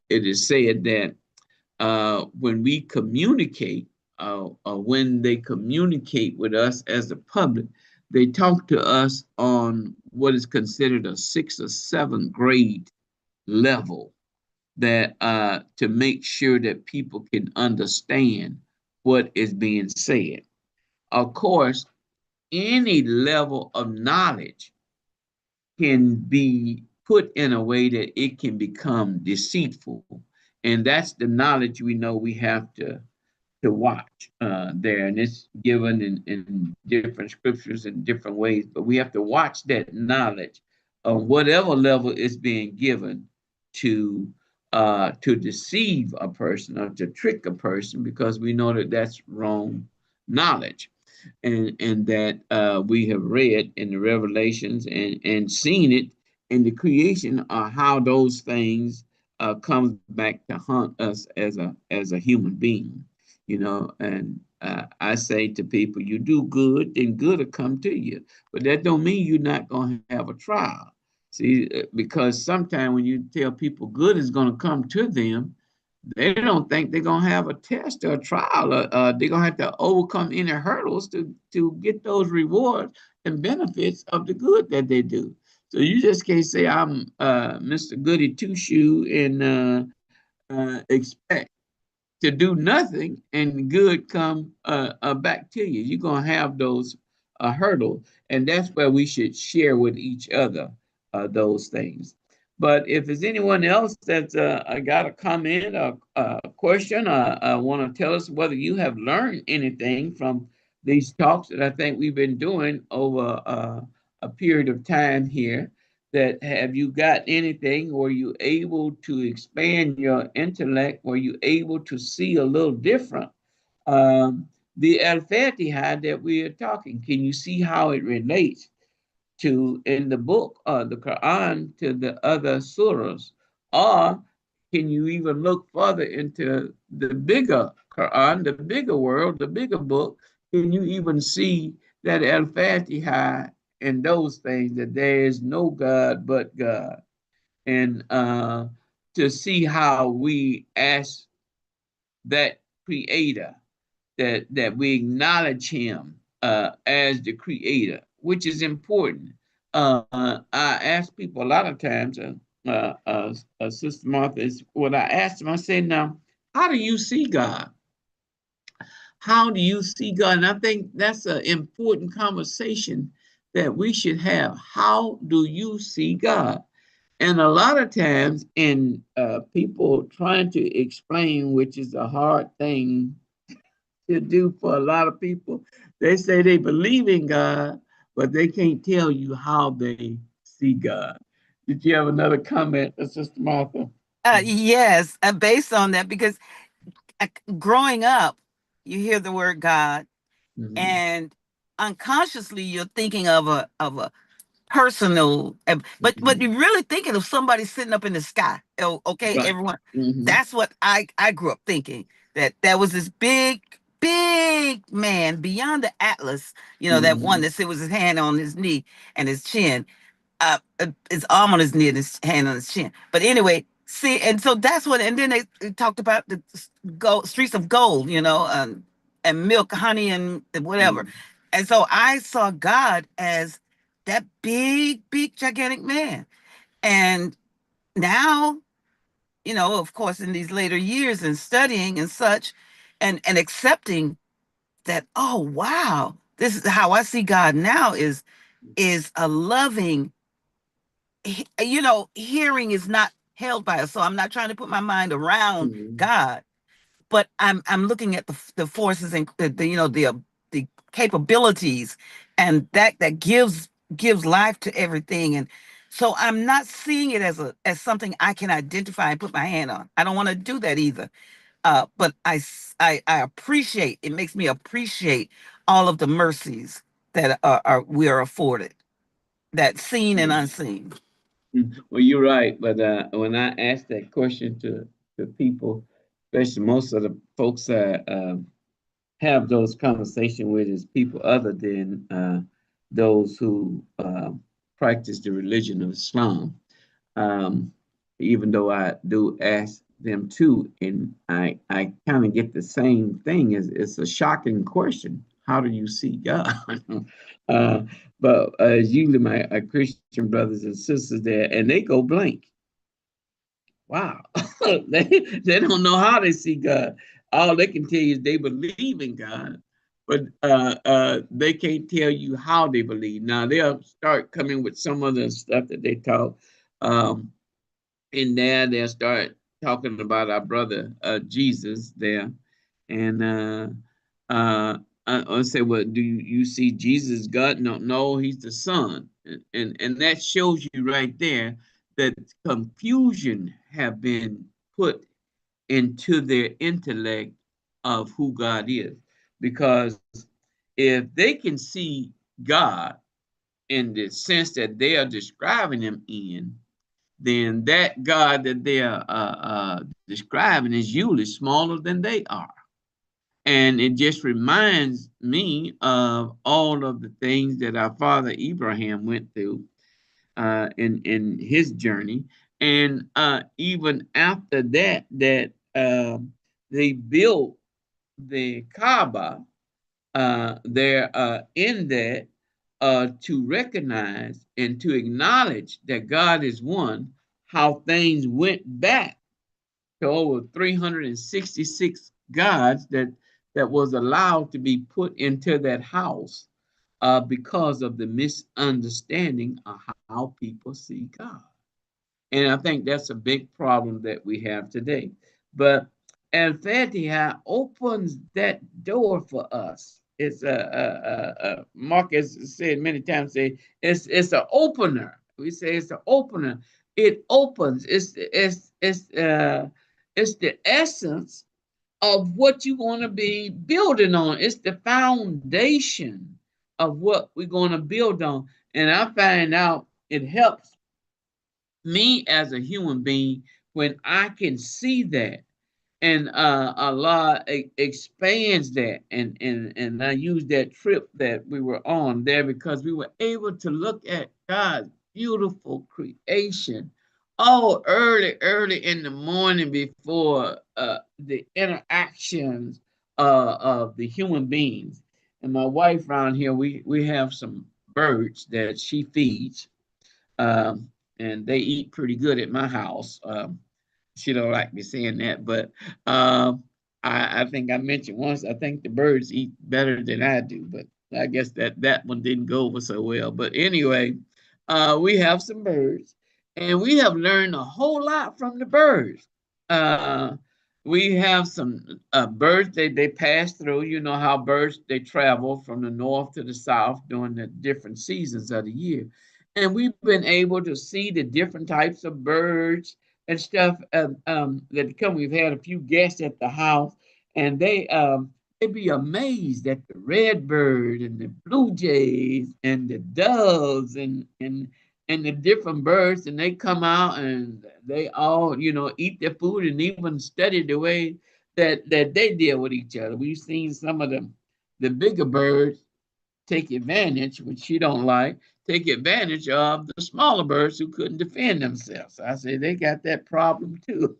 it is said that when we communicate, when they communicate with us as the public, they talk to us on what is considered a 6th or 7th grade level, that to make sure that people can understand what is being said. Of course, any level of knowledge can be put in a way that it can become deceitful. And that's the knowledge we know we have to watch there. And it's given in different scriptures in different ways, but we have to watch that knowledge of whatever level is being given to deceive a person or to trick a person, because we know that that's wrong knowledge. And that we have read in the Revelations and seen it and the creation are how those things comes back to haunt us as a human being, you know. And I say to people, you do good, then good will come to you. But that don't mean you're not gonna have a trial. See, because sometimes when you tell people good is gonna come to them, they don't think they're gonna have a test or a trial. They're gonna have to overcome any hurdles to get those rewards and benefits of the good that they do. So you just can't say I'm Mr. Goody Two Shoe and expect to do nothing and good come back to you. You're gonna have those hurdles, and that's where we should share with each other those things. But if there's anyone else that's got a comment or a question, want to tell us whether you have learned anything from these talks that I think we've been doing over a period of time here, that have you got anything? Were you able to expand your intellect? Were you able to see a little different? The Al-Fatiha that we are talking, can you see how it relates to in the book, the Quran, to the other surahs? Or can you even look further into the bigger Quran, the bigger world, the bigger book? Can you even see that Al-Fatiha and those things, that there is no God but God? And to see how we ask that creator, that we acknowledge him as the creator, which is important. I ask people a lot of times, Sister Martha, is what I asked them. I said, now, how do you see God? How do you see God? And I think that's an important conversation that we should have. How do you see God? And a lot of times, in people trying to explain, which is a hard thing to do for a lot of people, they say they believe in God, but they can't tell you how they see God. Did you have another comment, Sister Martha? Yes, based on that, because uh, growing up, you hear the word God, Mm-hmm. and unconsciously you're thinking of a personal, but Mm-hmm. you're really thinking of somebody sitting up in the sky. Oh, okay, Right. everyone. Mm-hmm. That's what I grew up thinking, that there was this big man beyond the Atlas. You know, that one Mm-hmm. that said was his hand on his knee and his chin, his arm on his knee and his hand on his chin. But anyway, see, and so that's what. And then they talked about the gold, streets of gold, and milk, honey, and whatever. Mm-hmm. And so I saw God as that big, gigantic man. And now, of course, in these later years and studying and such, and accepting that, oh wow, this is how I see God now, is a loving, hearing is not held by us. So I'm not trying to put my mind around Mm-hmm. God, but I'm looking at the forces and the capabilities, and that gives life to everything. And so I'm not seeing it as something I can identify and put my hand on. I don't want to do that either. But I appreciate, it makes me appreciate all of the mercies that we are afforded, that seen and unseen. Well, you're right, but when I ask that question to people, especially most of the folks that have those conversations with, is people other than those who practice the religion of Islam. Um, Even though I do ask them too, and I kind of get the same thing. It's a shocking question. How do you see God? uh, but usually my Christian brothers and sisters there, and they go blank. Wow, they don't know how they see God. All they can tell you is they believe in God, but they can't tell you how they believe. Now they'll start coming with some of the stuff that they taught. Um, in there, they'll start talking about our brother Jesus there, and uh, I say, well, do you see Jesus God? No, no, he's the Son, and that shows you right there that confusion have been put into their intellect of who God is, because if they can see God, in the sense that they are describing him in, then that God that they are describing is usually smaller than they are. And it just reminds me of all of the things that our father Abraham went through in his journey. And even after that, they built the Kaaba there in that to recognize and to acknowledge that God is one, how things went back to over 366 gods that was allowed to be put into that house because of the misunderstanding of how people see God. And I think that's a big problem that we have today. But Al-Fatiha opens that door for us. It's Marcus said many times, say it's an opener. We say it's an opener. It opens. It's the essence of what you're going to be building on. It's the foundation of what we're going to build on. And I find out it helps me as a human being when I can see that. And Allah expands that, and I used that trip that we were on there because we were able to look at God's beautiful creation all early in the morning before the interactions of the human beings. And my wife around here, we have some birds that she feeds, um, and they eat pretty good at my house. She don't like me saying that, but I think I mentioned once. I think the birds eat better than I do, but I guess that one didn't go over so well. But anyway, we have some birds, and we have learned a whole lot from the birds. Uh, we have some birds they pass through. You know how birds they travel from the north to the south during the different seasons of the year, and we've been able to see the different types of birds and stuff that come. We've had a few guests at the house, and they be amazed at the red bird and the blue jays and the doves and the different birds, and they come out and they all eat their food and even study the way that they deal with each other. We've seen some of the bigger birds take advantage, which you don't like, take advantage of the smaller birds who couldn't defend themselves. I say they got that problem too,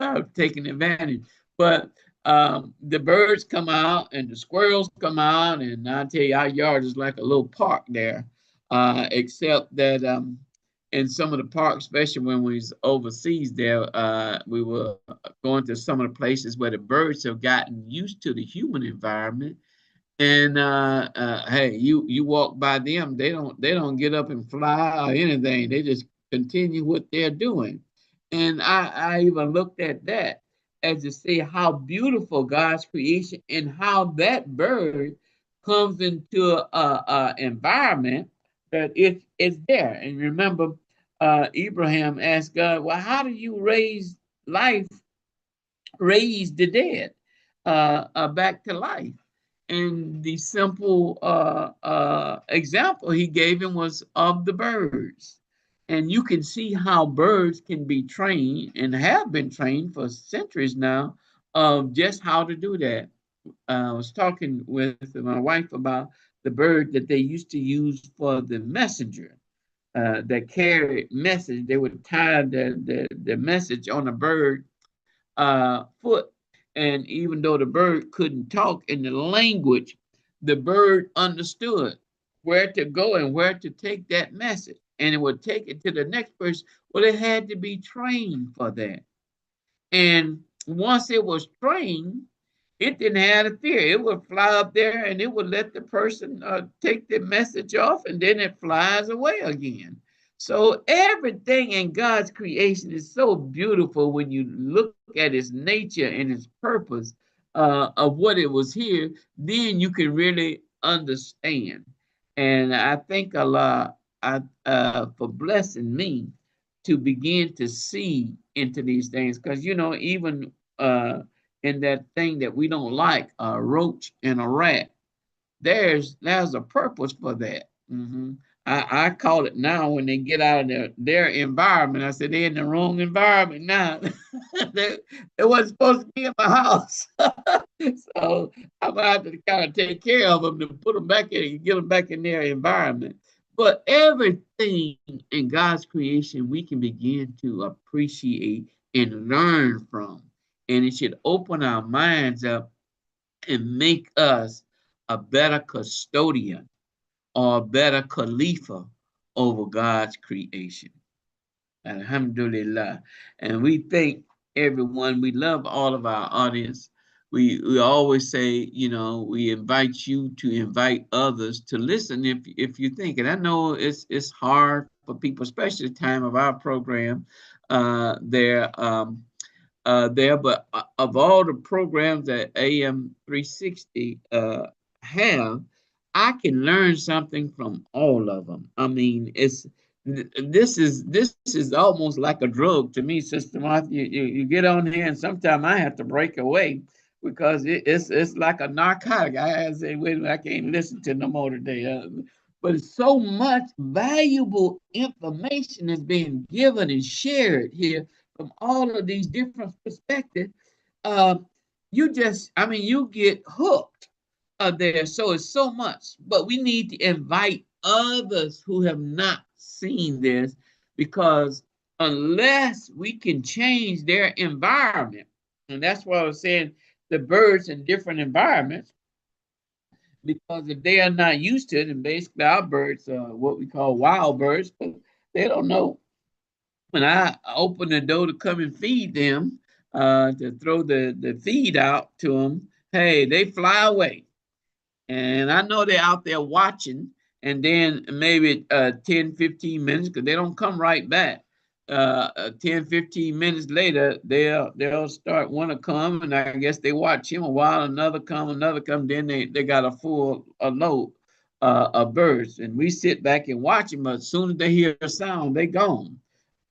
of taking advantage. But the birds come out and the squirrels come out, and I tell you, our yard is like a little park there, except that in some of the parks, especially when we was overseas there, we were going to some of the places where the birds have gotten used to the human environment, and hey, you walk by them, they don't get up and fly or anything. They just continue what they're doing. And I even looked at that as to see how beautiful God's creation and how that bird comes into a environment that it's there. And remember, Abraham asked God, "Well, how do you life, raise the dead back to life?" And the simple example he gave him was of the birds. And you can see how birds can be trained and have been trained for centuries now of just how to do that. I was talking with my wife about the bird that they used to use for the messenger that carried message. They would tie the message on a bird foot. And even though the bird couldn't talk in the language, the bird understood where to go and where to take that message. And it would take it to the next person. Well, it had to be trained for that. And once it was trained, it didn't have to fear. It would fly up there and it would let the person take the message off, and then it flies away again. So everything in God's creation is so beautiful when you look at its nature and its purpose of what it was here. Then you can really understand. And I thank Allah for blessing me to begin to see into these things, because even in that thing that we don't like, a roach and a rat, there's a purpose for that. I call it now when they get out of their environment. I said they're in the wrong environment now. They wasn't supposed to be in my house. So I'm gonna have to kind of take care of them to put them back in and get them back in their environment. But everything in God's creation we can begin to appreciate and learn from. And it should open our minds up and make us a better custodian or a better Khalifa over God's creation. Alhamdulillah. And we thank everyone. We love all of our audience. We always say, you know, we invite you to invite others to listen if you think. And I know it's hard for people, especially the time of our program. There, but of all the programs that AM 360 have, I can learn something from all of them. I mean, this is almost like a drug to me, Sister Martha. You get on here, and sometimes I have to break away because it's like a narcotic. I say, wait a minute, I can't listen to no more today. But so much valuable information is being given and shared here from all of these different perspectives. Uh, I mean, you get hooked there. So it's so much, but we need to invite others who have not seen this because unless we can change their environment, and that's why I was saying the birds in different environments, because if they are not used to it, and basically our birds are what we call wild birds, but they don't know when I open the door to come and feed them, to throw the feed out to them, hey, they fly away. And I know they're out there watching, and then maybe 10, 15 minutes, because they don't come right back. 10, 15 minutes later, they'll start want to come, and I guess they watch him a while, another come, then they got a load of birds. And we sit back and watch them, but as soon as they hear a sound, they gone.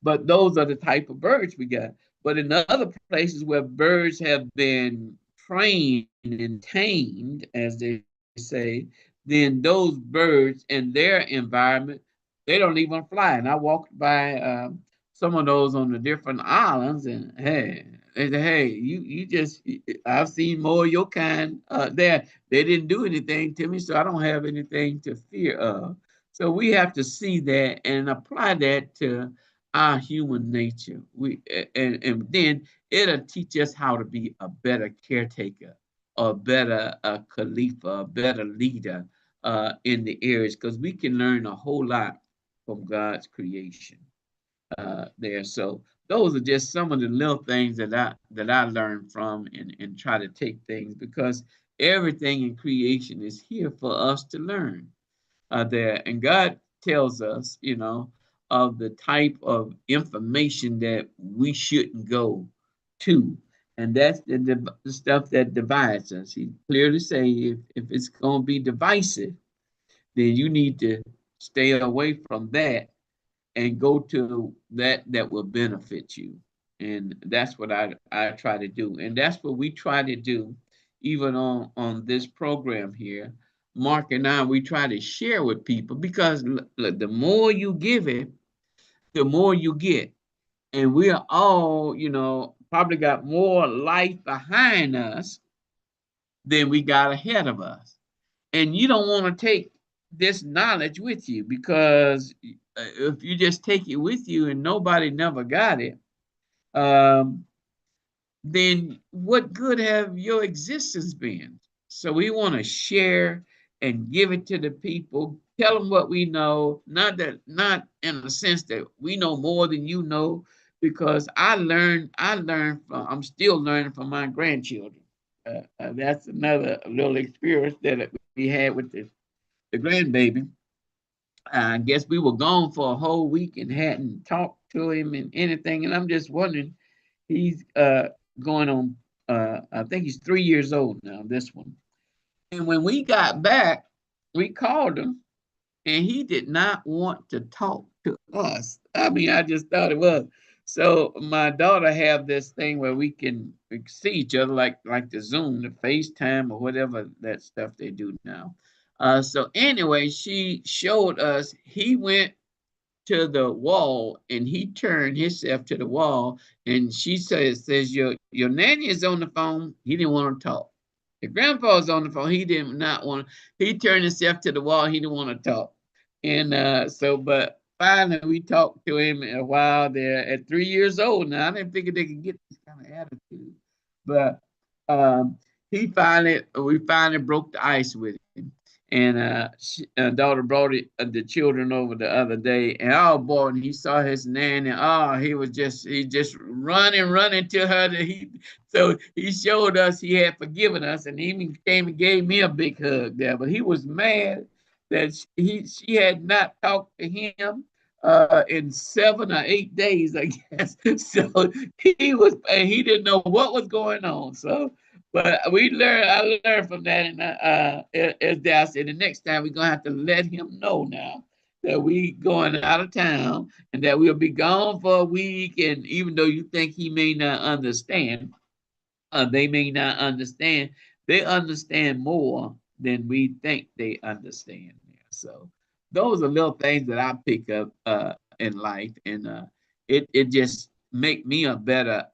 But those are the type of birds we got. But in other places where birds have been trained and tamed, as they say, then those birds in their environment, they don't even fly. And I walked by some of those on the different islands, and hey, they say, hey, you just, I've seen more of your kind there. They didn't do anything to me, so I don't have anything to fear of. So we have to see that and apply that to our human nature. And then it'll teach us how to be a better caretaker, a better Khalifa, a better leader in the areas, because we can learn a whole lot from God's creation there. So those are just some of the little things that I learned from and try to take things, because everything in creation is here for us to learn there. And God tells us, you know, of the type of information that we shouldn't go to. And that's the stuff that divides us. He clearly say if it's going to be divisive, then you need to stay away from that and go to that will benefit you. And that's what I try to do. And that's what we try to do even on this program here. Mark and I, we try to share with people because look, the more you give it, the more you get. And we are all, you know, probably got more life behind us than we got ahead of us. And you don't want to take this knowledge with you, because if you just take it with you and nobody never got it, um, then what good have your existence been? So we want to share and give it to the people, tell them what we know, not in the sense that we know more than you know, because I learned from, I'm still learning from my grandchildren. That's another little experience that we had with the grandbaby. I guess we were gone for a whole week and hadn't talked to him and anything. And I'm just wondering, he's going on, I think he's 3 years old now, this one. And when we got back, we called him and he did not want to talk to us. I mean, I just thought it was. So my daughter have this thing where we can see each other like the Zoom, the FaceTime or whatever that stuff they do now. So anyway, she showed us, he went to the wall and he turned himself to the wall, and she says your nanny is on the phone. He didn't want to talk. Your grandpa's on the phone. He did not want to. He turned himself to the wall. He didn't want to talk. And but finally we talked to him a while there at 3 years old. Now I didn't think they could get this kind of attitude, but um, we finally broke the ice with him. And daughter brought the children over the other day, and oh boy, and he saw his nanny. Oh, he just running to her. So he showed us he had forgiven us, and even came and gave me a big hug there. But he was mad that she had not talked to him in 7 or 8 days, I guess. So he didn't know what was going on. So but I learned from that, and as Dal said, the next time we're gonna have to let him know now that we going out of town and that we'll be gone for a week. And even though you think he may not understand, they may not understand. They understand more than we think they understand. So those are little things that I pick up in life, and it just make me a better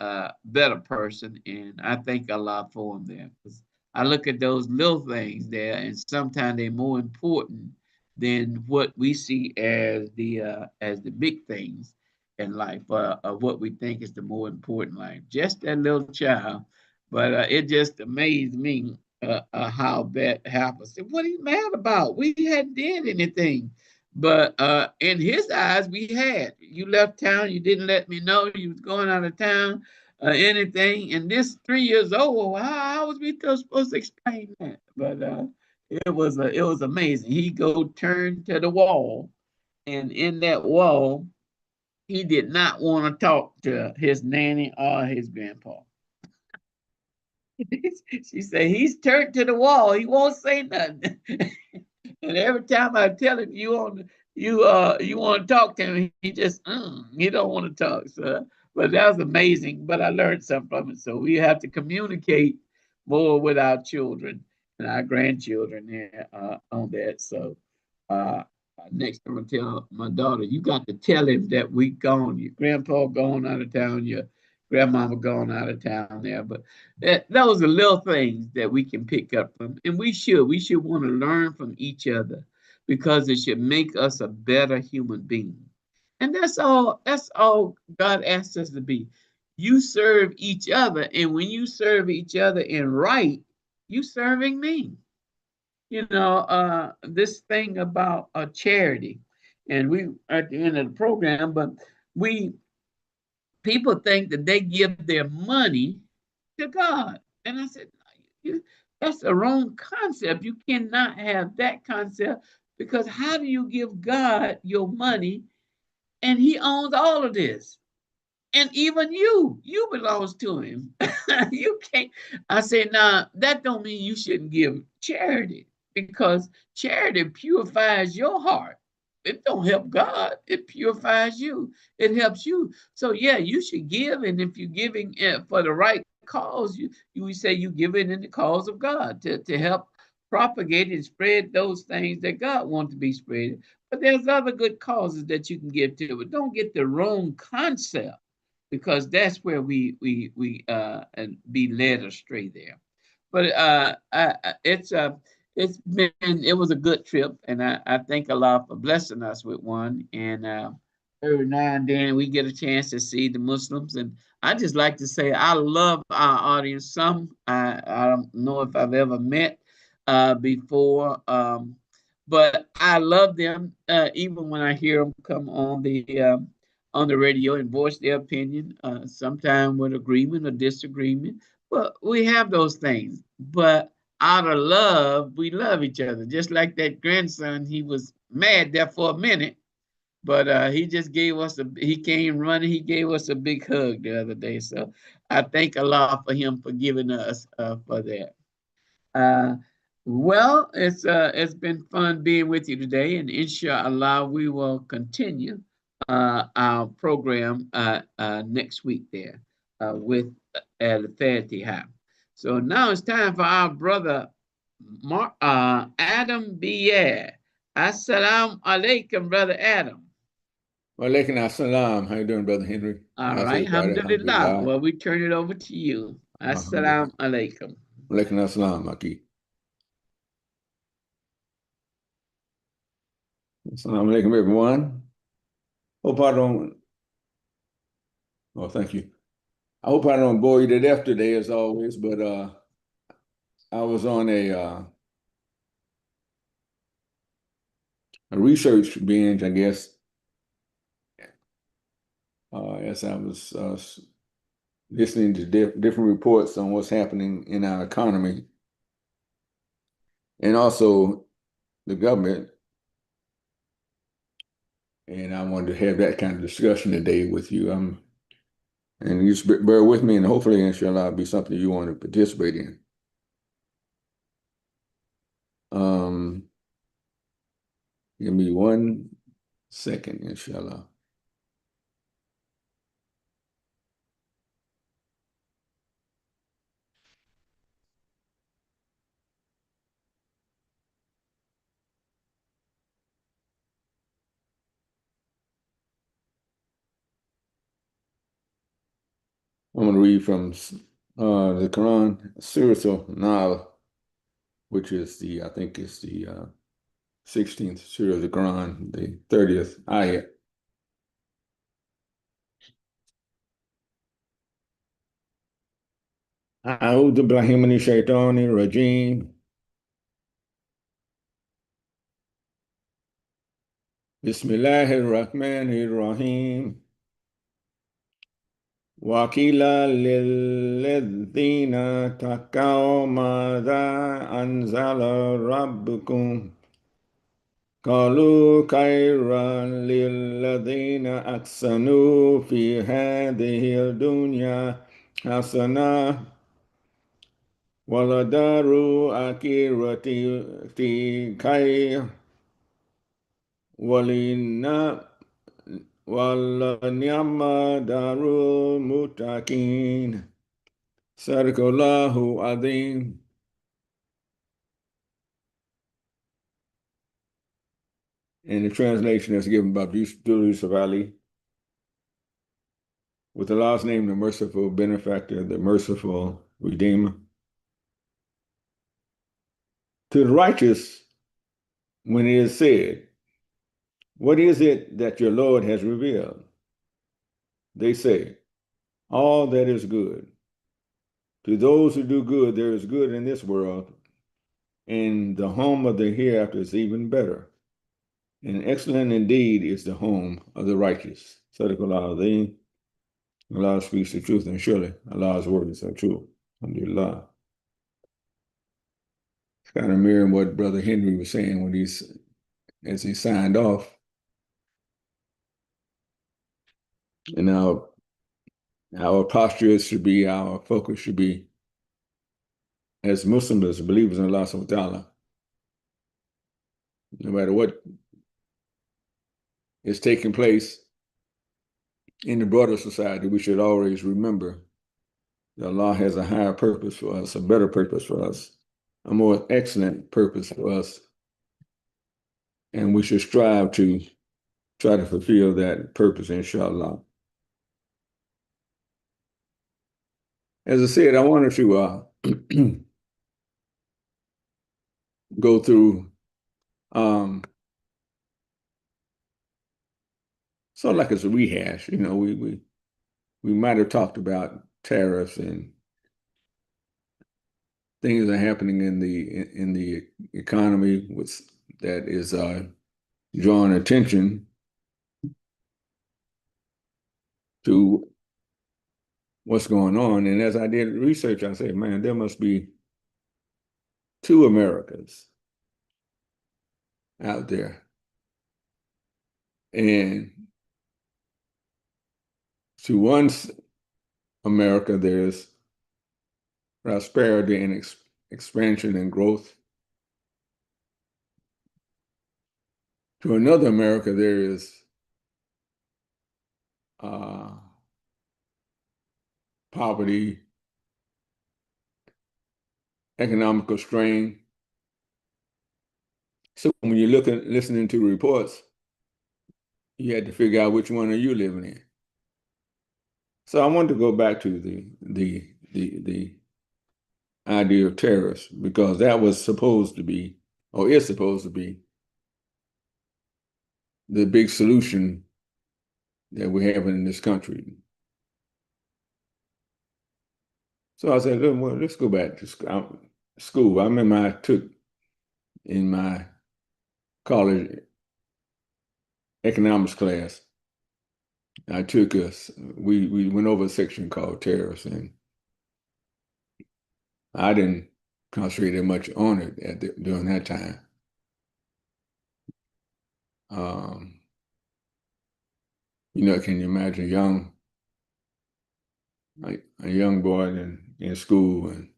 person. And I thank Allah for them there. 'Cause I look at those little things there, and sometimes they're more important than what we see as the big things in life, of what we think is the more important life. Just that little child, but it just amazed me how that happened. I said, what are you mad about? We hadn't did anything. But in his eyes, we had. You left town. You didn't let me know you was going out of town. Anything. And this 3 years old. Well, how was we supposed to explain that? But it was amazing. He go turn to the wall, and in that wall, he did not want to talk to his nanny or his grandpa. She said he's turned to the wall. He won't say nothing. And every time I tell him you want to talk to him, he just he don't want to talk. So, but that was amazing. But I learned something from it. So we have to communicate more with our children and our grandchildren here on that. So uh, next time I tell my daughter, you got to tell him that we gone. Your grandpa gone out of town. Your grandmama gone out of town there. But those are little things that we can pick up from, and we should want to learn from each other because it should make us a better human being. And that's all God asks us to be. You serve each other, and when you serve each other in right, you serving me. This thing about a charity, and we at the end of the program, but we people think that they give their money to God. And I said, that's the wrong concept. You cannot have that concept, because how do you give God your money and he owns all of this? And even you belongs to him. You can't. I said, now that don't mean you shouldn't give charity, because charity purifies your heart. It don't help God. It purifies you. It helps you. So yeah, you should give, and if you're giving for the right cause, you would say you give it in the cause of God to help propagate and spread those things that God wants to be spread. But there's other good causes that you can give to, but don't get the wrong concept, because that's where we be led astray there. But it was a good trip, and I thank Allah for blessing us with one. And every now and then we get a chance to see the Muslims, and I just like to say I love our audience. Some I don't know if I've ever met before, but I love them even when I hear them come on the radio and voice their opinion, sometimes with agreement or disagreement. But we have those things. But out of love, we love each other. Just like that grandson, he was mad there for a minute, but he came running, he gave us a big hug the other day. So I thank Allah for him forgiving us for that. Uh, well, it's been fun being with you today, and inshallah, we will continue our program next week there with the Fatiha. So now it's time for our brother Adam Bier. Assalamu alaikum, Brother Adam. Walaikum assalam. How you doing, Brother Henry? All How's right, everybody? alhamdulillah. Alhamdulillah. Well, we turn it over to you. Alhamdulillah. Assalamu alaikum. Walaikum assalam, Maki. Assalamu alaikum, everyone. Hope I don't, oh, thank you. I hope I don't bore you to death today, as always, but I was on a research binge, I guess, as I was listening to different reports on what's happening in our economy and also the government. And I wanted to have that kind of discussion today with you. And you just bear with me, and hopefully, inshallah, it'll be something you want to participate in. Give me 1 second, inshallah. I'm going to read from the Quran, Surah Al-Nahl, which is I think it's the 16th Surah of the Quran, the 30th ayat. أعوذ بالله من الشيطان الرجيم. بسم الله الرحمن الرحيم. وقيل للذين اتقوا ماذا أنزل ربكم قالوا خيرا للذين أحسنوا في هذه الدنيا حسنة ولدار الآخرة خير ولنعم دار المتقين. صدق الله العظيم. In the translation that's given by Abdul Yusuf Ali, with Allah's name, the merciful benefactor, the merciful redeemer. To the righteous, when it is said, what is it that your Lord has revealed? They say, all that is good. To those who do good, there is good in this world, and the home of the hereafter is even better. And excellent indeed is the home of the righteous. Sadaqallah. Allah speaks the truth, and surely Allah's words are true. Alhamdulillah. It's kind of mirroring what Brother Henry was saying as he signed off. And our posture should be, our focus should be, as Muslims, as believers in Allah subhanahu wa ta'ala, no matter what is taking place in the broader society, we should always remember that Allah has a higher purpose for us, a better purpose for us, a more excellent purpose for us. And we should strive to try to fulfill that purpose, inshallah. As I said, I wanted to go through sort of like it's a rehash. You know, we might have talked about tariffs and things that are happening in the economy that is drawing attention to what's going on. And as I did research, I said, man, there must be two Americas out there. And to one America, there's prosperity and expansion and growth. To another America, there is poverty, economical strain, So when you're listening to reports, you had to figure out which one are you living in. So I wanted to go back to the idea of terrorists, because that was supposed to be, or is supposed to be, the big solution that we have in this country. So I said, well, let's go back to school. I remember I took in my college economics class, we went over a section called terrorists, and I didn't concentrate that much on it during that time. Can you imagine a young boy in school and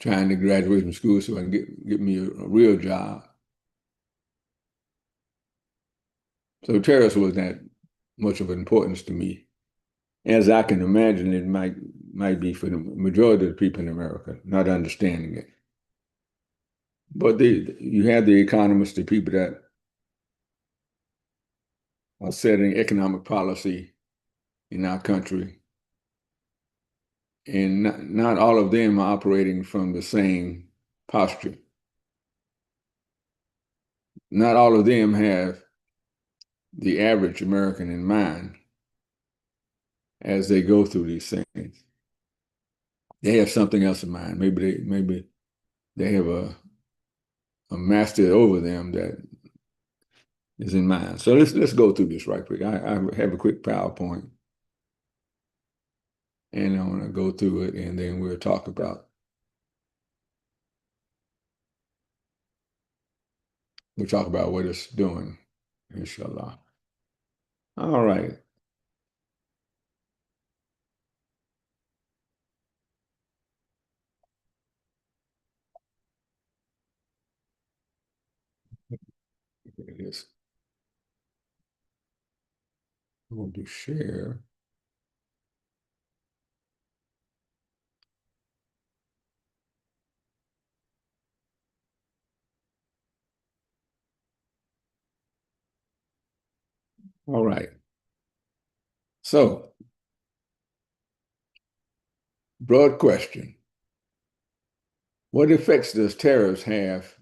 trying to graduate from school so I can get me a real job? So terrorists was not much of an importance to me, as I can imagine it might be for the majority of the people in America, not understanding it. But you have the economists, the people that are setting economic policy in our country, and not all of them are operating from the same posture. Not all of them have the average American in mind as they go through these things. They have something else in mind. Maybe they have a master over them that is in mind. So let's go through this right quick. I have a quick PowerPoint, and I want to go through it, and then we'll talk about. We'll talk about what it's doing, inshallah. All right. Here it is. I'm going to share. All right. So, broad question. What effects does tariffs have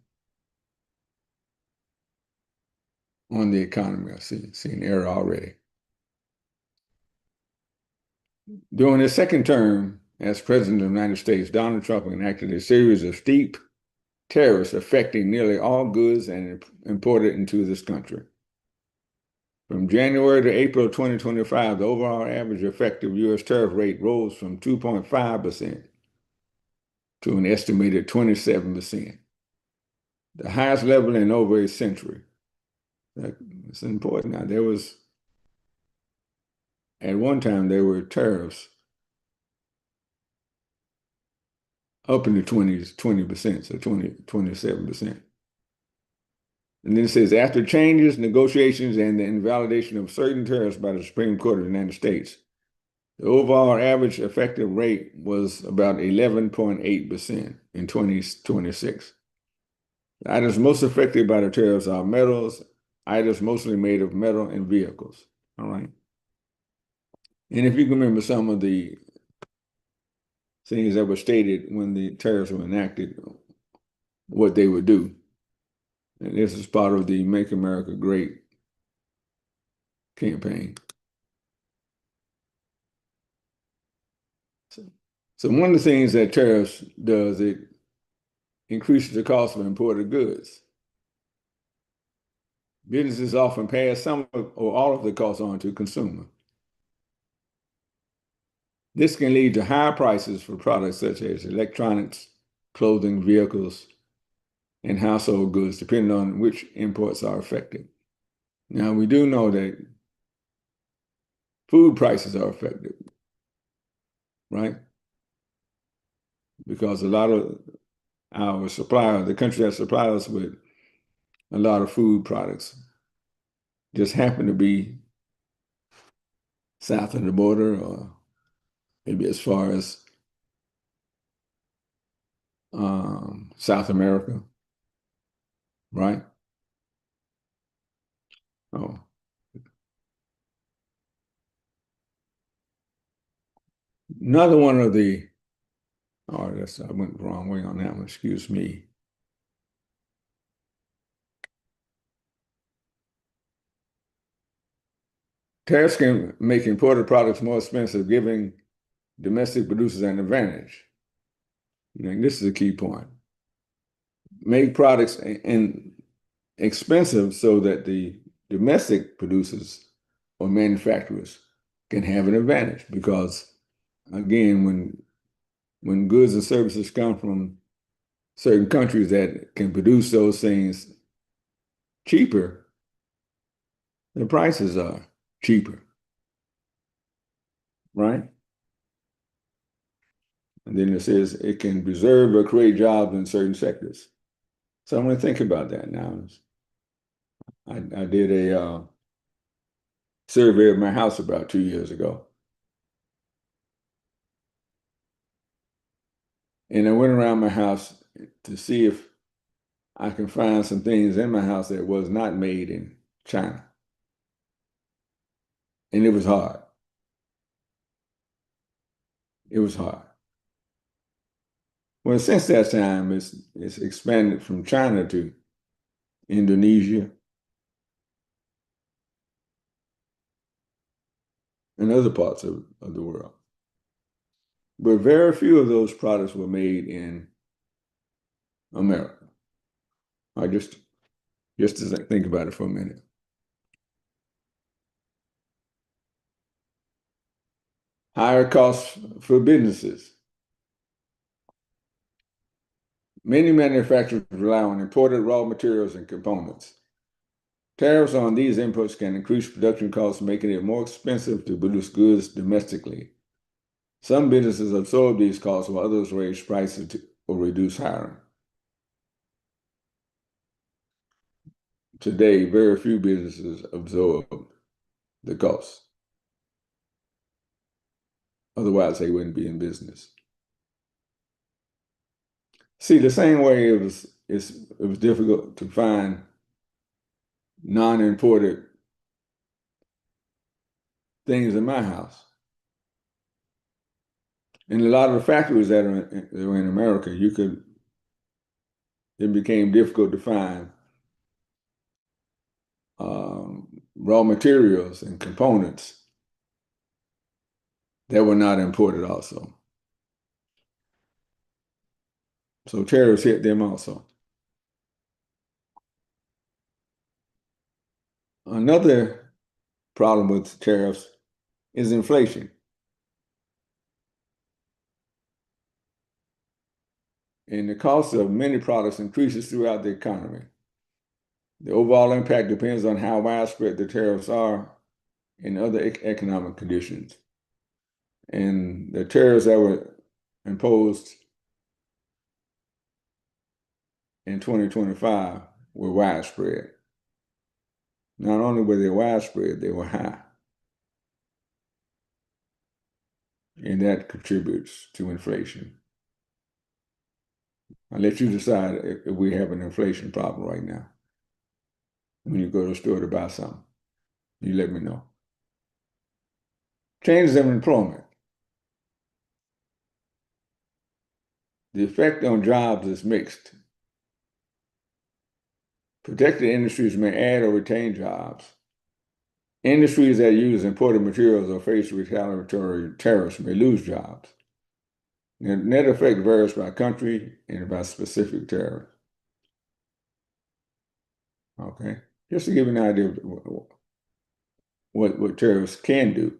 on the economy? I've seen error already. During his second term as President of the United States, Donald Trump enacted a series of steep tariffs affecting nearly all goods imported into this country. From January to April 2025, the overall average effective U.S. tariff rate rose from 2.5% to an estimated 27%, the highest level in over a century. It's important. Now, at one time, there were tariffs up in the 20%, so 27%. And then it says, after changes, negotiations, and the invalidation of certain tariffs by the Supreme Court of the United States, the overall average effective rate was about 11.8% in 2026. The items most affected by the tariffs are metals, items mostly made of metal, and vehicles. All right. And if you can remember some of the things that were stated when the tariffs were enacted, what they would do. And this is part of the Make America Great campaign. So one of the things that tariffs does, it increases the cost of imported goods. Businesses often pass some or all of the costs on to consumer. This can lead to higher prices for products such as electronics, clothing, vehicles, and household goods, depending on which imports are affected. Now, we do know that food prices are affected, right? Because a lot of our suppliers, the country that supplies us with a lot of food products, just happen to be south of the border, or maybe as far as South America, right? Oh, another one of the, oh, that's, I went the wrong way on that one, excuse me. Tariffs can make imported products more expensive, giving domestic producers an advantage. And this is a key point. Make products expensive so that the domestic producers or manufacturers can have an advantage, because again, when goods and services come from certain countries that can produce those things cheaper, the prices are cheaper, right? And then it says it can preserve or create jobs in certain sectors. So I'm going to think about that now. I did a survey of my house about 2 years ago. And I went around my house to see if I can find some things in my house that was not made in China. And it was hard. It was hard. Well, since that time, it's expanded from China to Indonesia and other parts of the world. But very few of those products were made in America. I just to think about it for a minute. Higher costs for businesses. Many manufacturers rely on imported raw materials and components. Tariffs on these inputs can increase production costs, making it more expensive to produce goods domestically. Some businesses absorb these costs while others raise prices or reduce hiring. Today, very few businesses absorb the costs. Otherwise, they wouldn't be in business. See, the same way it was difficult to find non-imported things in my house. In a lot of the factories that are in America, it became difficult to find raw materials and components that were not imported also. So tariffs hit them also. Another problem with tariffs is inflation. And the cost of many products increases throughout the economy. The overall impact depends on how widespread the tariffs are and other economic conditions. And the tariffs that were imposed in 2025 were widespread. Not only were they widespread, they were high. And that contributes to inflation. I'll let you decide if we have an inflation problem right now. When you go to the store to buy something, you let me know. Changes in employment. The effect on jobs is mixed. Protected industries may add or retain jobs. Industries that use imported materials or face retaliatory tariffs may lose jobs. The net effect varies by country and by specific tariff. Okay, just to give you an idea of what tariffs can do.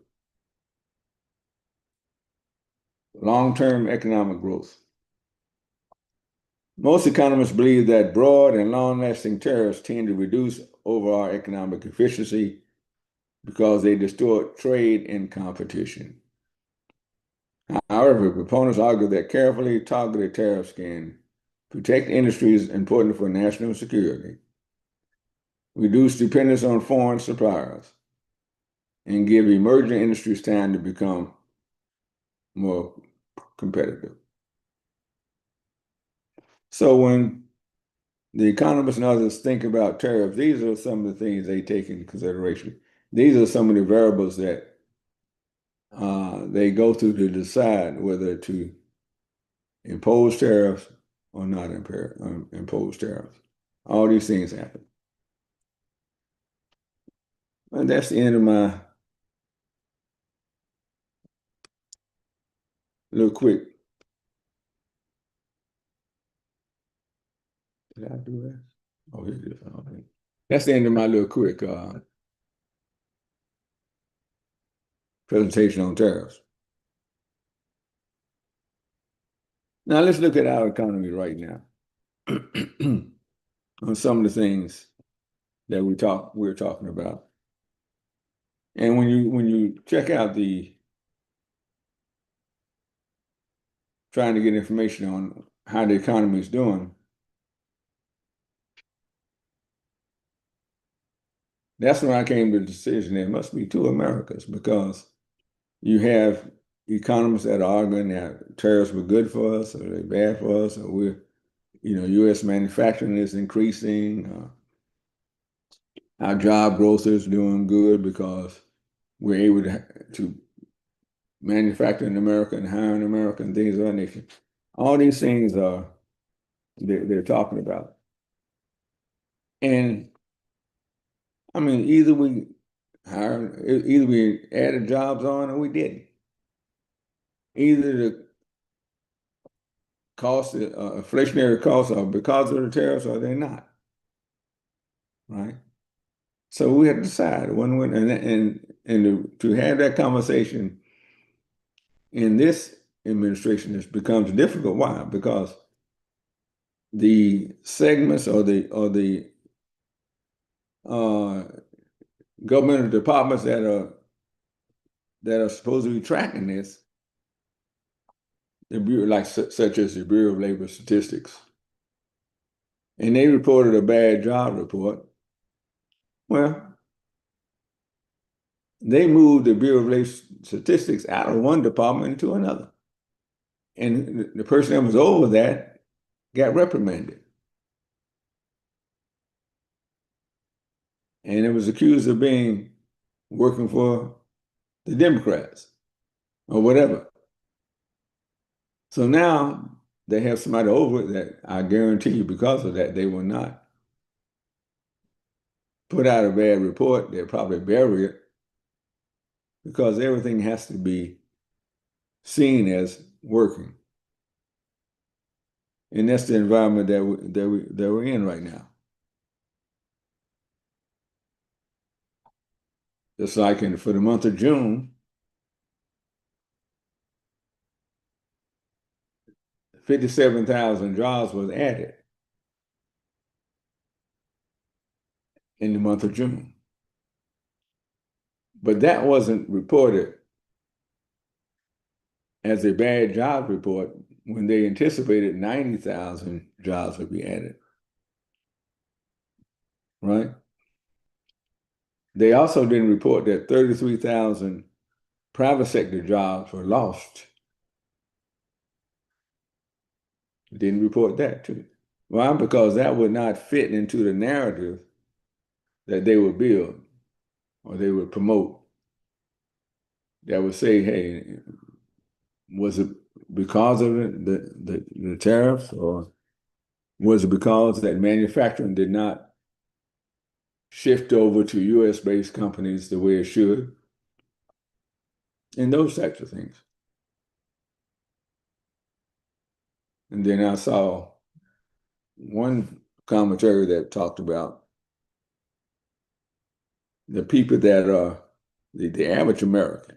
Long-term economic growth. Most economists believe that broad and long-lasting tariffs tend to reduce overall economic efficiency because they distort trade and competition. However, proponents argue that carefully targeted tariffs can protect industries important for national security, reduce dependence on foreign suppliers, and give emerging industries time to become more competitive. So when the economists and others think about tariffs, these are some of the things they take into consideration. These are some of the variables that they go through to decide whether to impose tariffs or not impose tariffs. All these things happen. And that's the end of my little quick. Did I do that? Oh, here it is. Okay. That's the end of my little quick presentation on tariffs. Now let's look at our economy right now on some of the things that we're talking about. And when you check out trying to get information on how the economy is doing, that's when I came to the decision there must be two Americas, because you have economists that are arguing that tariffs were good for us or they're bad for us, or U.S. manufacturing is increasing, our job growth is doing good because we're able to manufacture in America and hire in America and things of that nature. All these things they're talking about. And I mean, either we added jobs on or we didn't. Either the cost, inflationary costs are because of the tariffs or they're not. Right? So we had to decide and to have that conversation in this administration, it becomes difficult. Why? Because the segments or the governmental departments that are supposed to be tracking this, the Bureau, such as the Bureau of Labor Statistics, and they reported a bad job report. Well, they moved the Bureau of Labor Statistics out of one department into another, and the person that was over that got reprimanded, and it was accused of working for the Democrats or whatever. So now they have somebody over it that I guarantee you, because of that, they will not put out a bad report. They'll probably bury it, because everything has to be seen as working. And that's the environment that we're in right now. Just like for the month of June, 57,000 jobs was added in the month of June. But that wasn't reported as a bad job report when they anticipated 90,000 jobs would be added. Right? They also didn't report that 33,000 private sector jobs were lost. Didn't report that too. Why? Because that would not fit into the narrative that they would build or they would promote. That would say, hey, was it because of the tariffs, or was it because that manufacturing did not shift over to US-based companies the way it should? And those types of things. And then I saw one commentary that talked about the people that are the average American.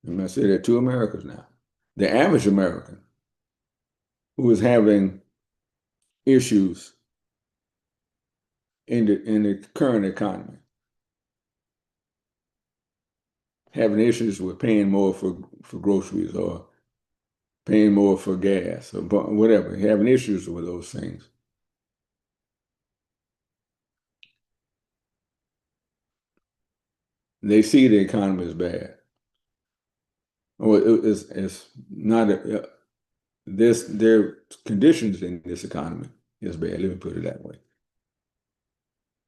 I'm going to say there are two Americas now. The average American who is having issues in the current economy, having issues with paying more for groceries or paying more for gas or whatever, having issues with those things. They see the economy as bad. Or it's not there are conditions in this economy is bad. Let me put it that way.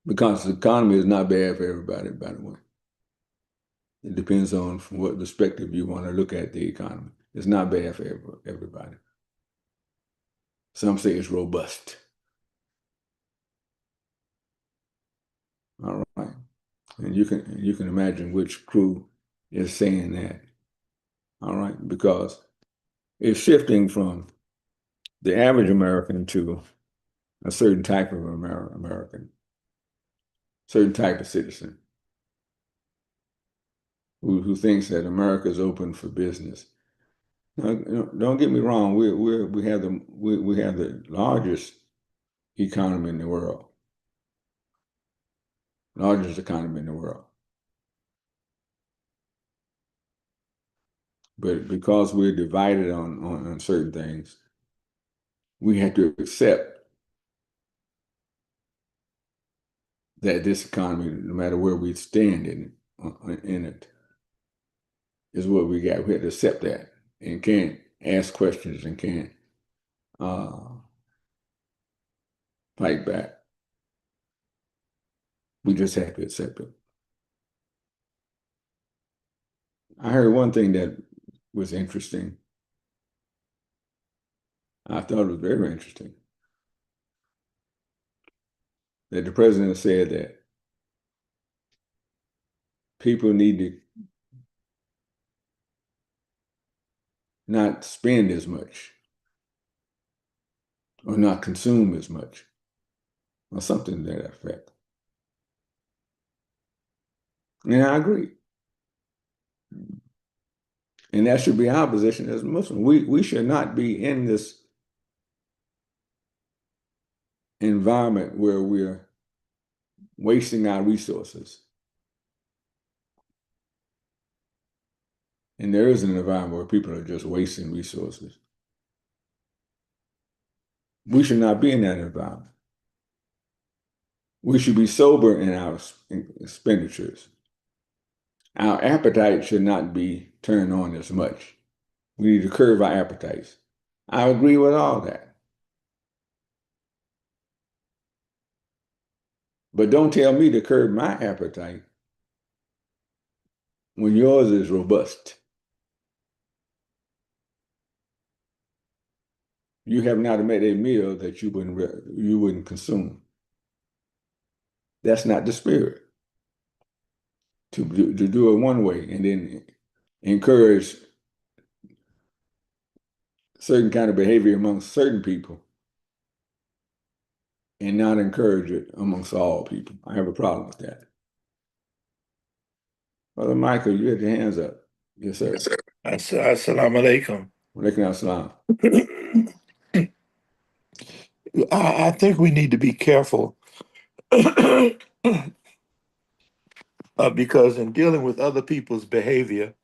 Because the economy is not bad for everybody, by the way. It depends on from what perspective you want to look at the economy. It's not bad for everybody. Some say it's robust. All right. And you can imagine which crew is saying that. All right, because it's shifting from the average American to a certain type of American, certain type of citizen who thinks that America is open for business. Now, don't get me wrong. We have the largest economy in the world, largest economy in the world. But because we're divided on certain things, we have to accept that this economy, no matter where we stand in it, is what we got. We have to accept that and can't ask questions and can't fight back. We just have to accept it. I heard one thing that was interesting. I thought it was very interesting that the president said that people need to not spend as much or not consume as much or something to that effect. And I agree. And that should be our position as Muslims. We should not be in this environment where we're wasting our resources. And there is an environment where people are just wasting resources. We should not be in that environment. We should be sober in our expenditures. Our appetite should not be turned on as much. We need to curb our appetites. I agree with all that. But don't tell me to curb my appetite when yours is robust. You have not made a meal that you wouldn't consume. That's not the spirit. To do it one way and then encourage certain kind of behavior amongst certain people and not encourage it amongst all people. I have a problem with that. Brother Michael, you had your hands up. Yes, sir. Assalamu alaikum. Walaikum assalam. I think we need to be careful because in dealing with other people's behavior,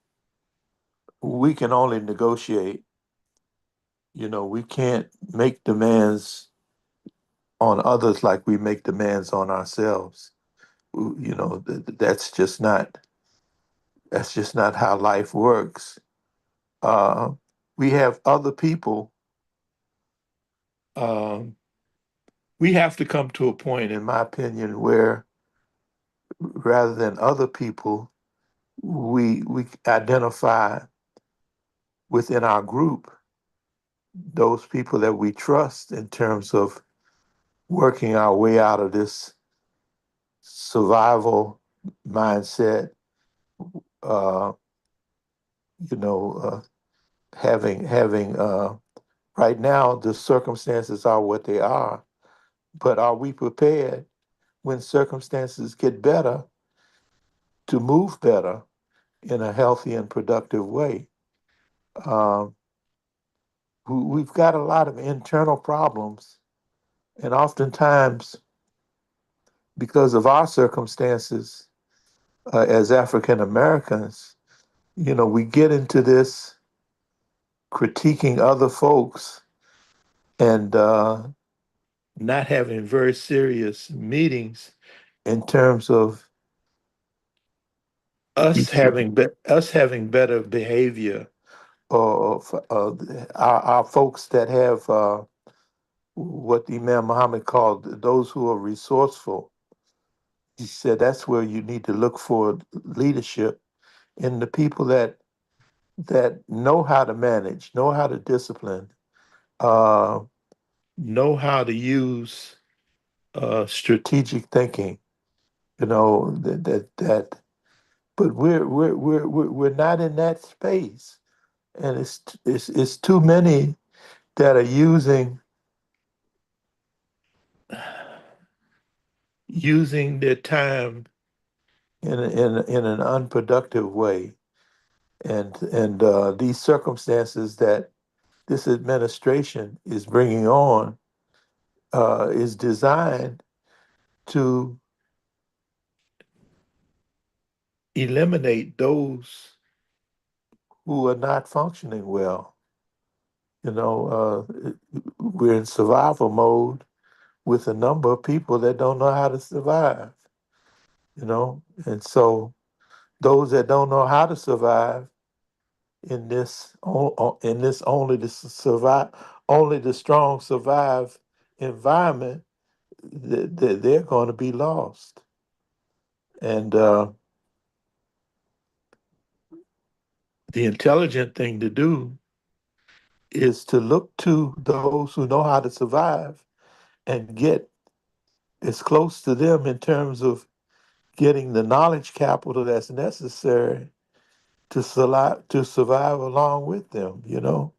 we can only negotiate. We can't make demands on others like we make demands on ourselves. That's just not how life works. We have other people. We have to come to a point, in my opinion, where rather than other people, we identify within our group those people that we trust in terms of working our way out of this survival mindset. Having right now the circumstances are what they are, but are we prepared when circumstances get better to move better in a healthy and productive way? We've got a lot of internal problems, and oftentimes, because of our circumstances as African Americans, we get into this critiquing other folks and not having very serious meetings in terms of us having better behavior our folks that have what Imam Muhammad called those who are resourceful. He said that's where you need to look for leadership in the people that know how to manage, know how to discipline, uh, know how to use strategic thinking. You know that. But we're not in that space, and it's too many that are using their time in an unproductive way, and these circumstances that this administration is bringing on is designed to eliminate those who are not functioning well. You know, we're in survival mode with a number of people that don't know how to survive. You know, and so those that don't know how to survive in this only the strong survive environment, they're going to be lost. And the intelligent thing to do is to look to those who know how to survive and get as close to them in terms of getting the knowledge capital that's necessary to survive along with them. You know,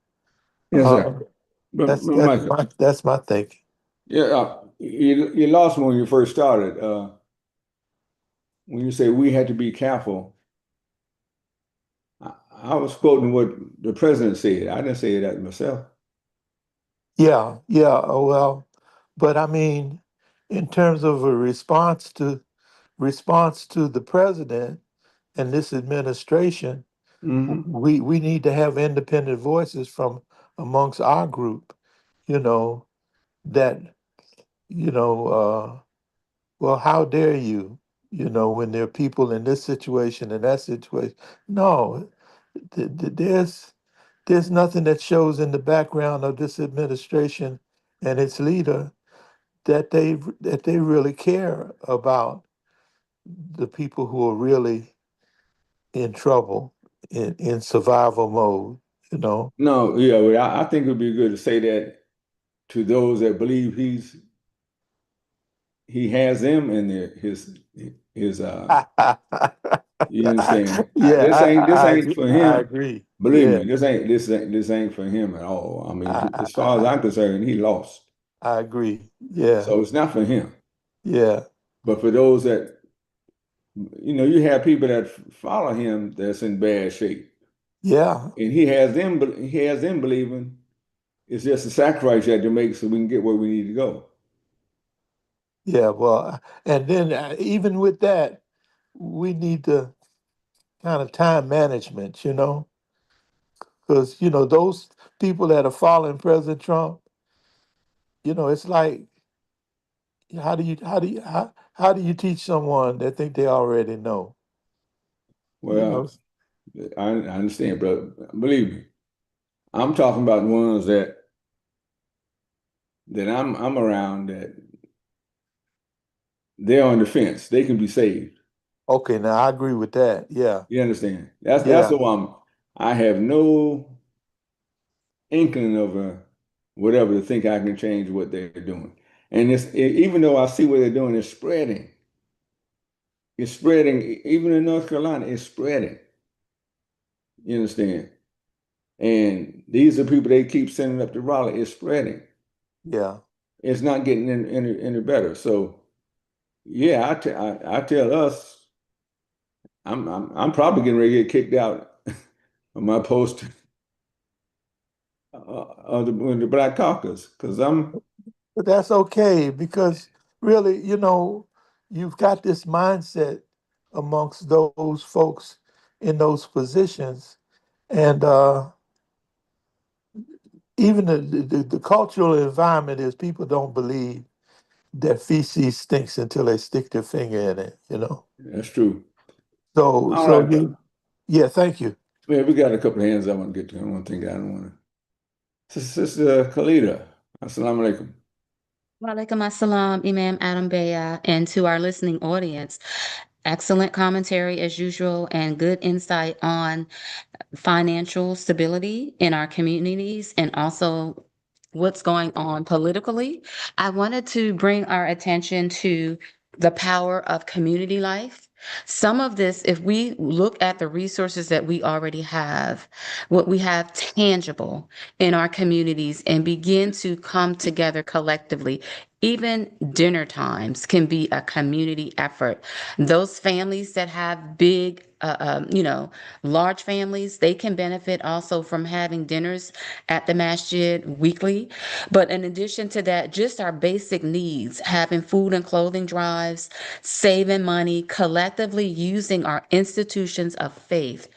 Yes, uh, sir. But Michael, that's my thinking. yeah, you lost me when you first started. When you say we had to be careful, I was quoting what the president said. I didn't say that myself. Yeah. Oh, well, but I mean, in terms of a response to the president and this administration, Hmm. we need to have independent voices from amongst our group. You know that well, how dare you? You know, when there are people in this situation and that situation. No, there's nothing that shows in the background of this administration and its leader that they really care about the people who are really in trouble in survival mode, you know. No, yeah, well, I think it would be good to say that to those that believe he has them in his you understand? This ain't for I him. agree. Believe Yeah, me, this ain't for him at all. I mean, as far as I I'm concerned, he lost. I agree. Yeah, So it's not for him. yeah, But for those that you have people that follow him that's in bad shape. yeah, And he has them believing it's just a sacrifice you have to make so we can get where we need to go. yeah. Well, and then even with that, we need to kind of time management, you know, because those people that are following President Trump, it's like how do you teach someone that think they already know? You know, Well, I understand, brother. Believe me, I'm talking about the ones that I'm around that they're on the fence. They can be saved. okay, now I agree with that. Yeah, You understand? That's yeah, what I have no inkling of whatever to think I can change what they're doing. And even though I see what they're doing, it's spreading. It's spreading. Even in North Carolina, it's spreading. You understand? And these are people they keep sending up to Raleigh. It's spreading. yeah, It's not getting any better. So yeah, I tell us, I'm probably getting ready to get kicked out of my post of the Black Caucus because I'm. but that's okay because really, you've got this mindset amongst those folks in those positions, and even the cultural environment is people don't believe that feces stinks until they stick their finger in it. That's true. So All so right, you, yeah, thank you. Man, we got a couple of hands I want to get to. One thing I don't want to. Sister Khalida, assalamu alaikum. Walaikum assalam, Imam Adam Baya, and to our listening audience. Excellent commentary as usual and good insight on financial stability in our communities and also what's going on politically. I wanted to bring our attention to the power of community life. Some of this, if we look at the resources that we already have, what we have tangible in our communities and begin to come together collectively, even dinner times can be a community effort. Those families that have big, large families, they can benefit also from having dinners at the masjid weekly. But in addition to that, just our basic needs, having food and clothing drives, saving money, collectively using our institutions of faith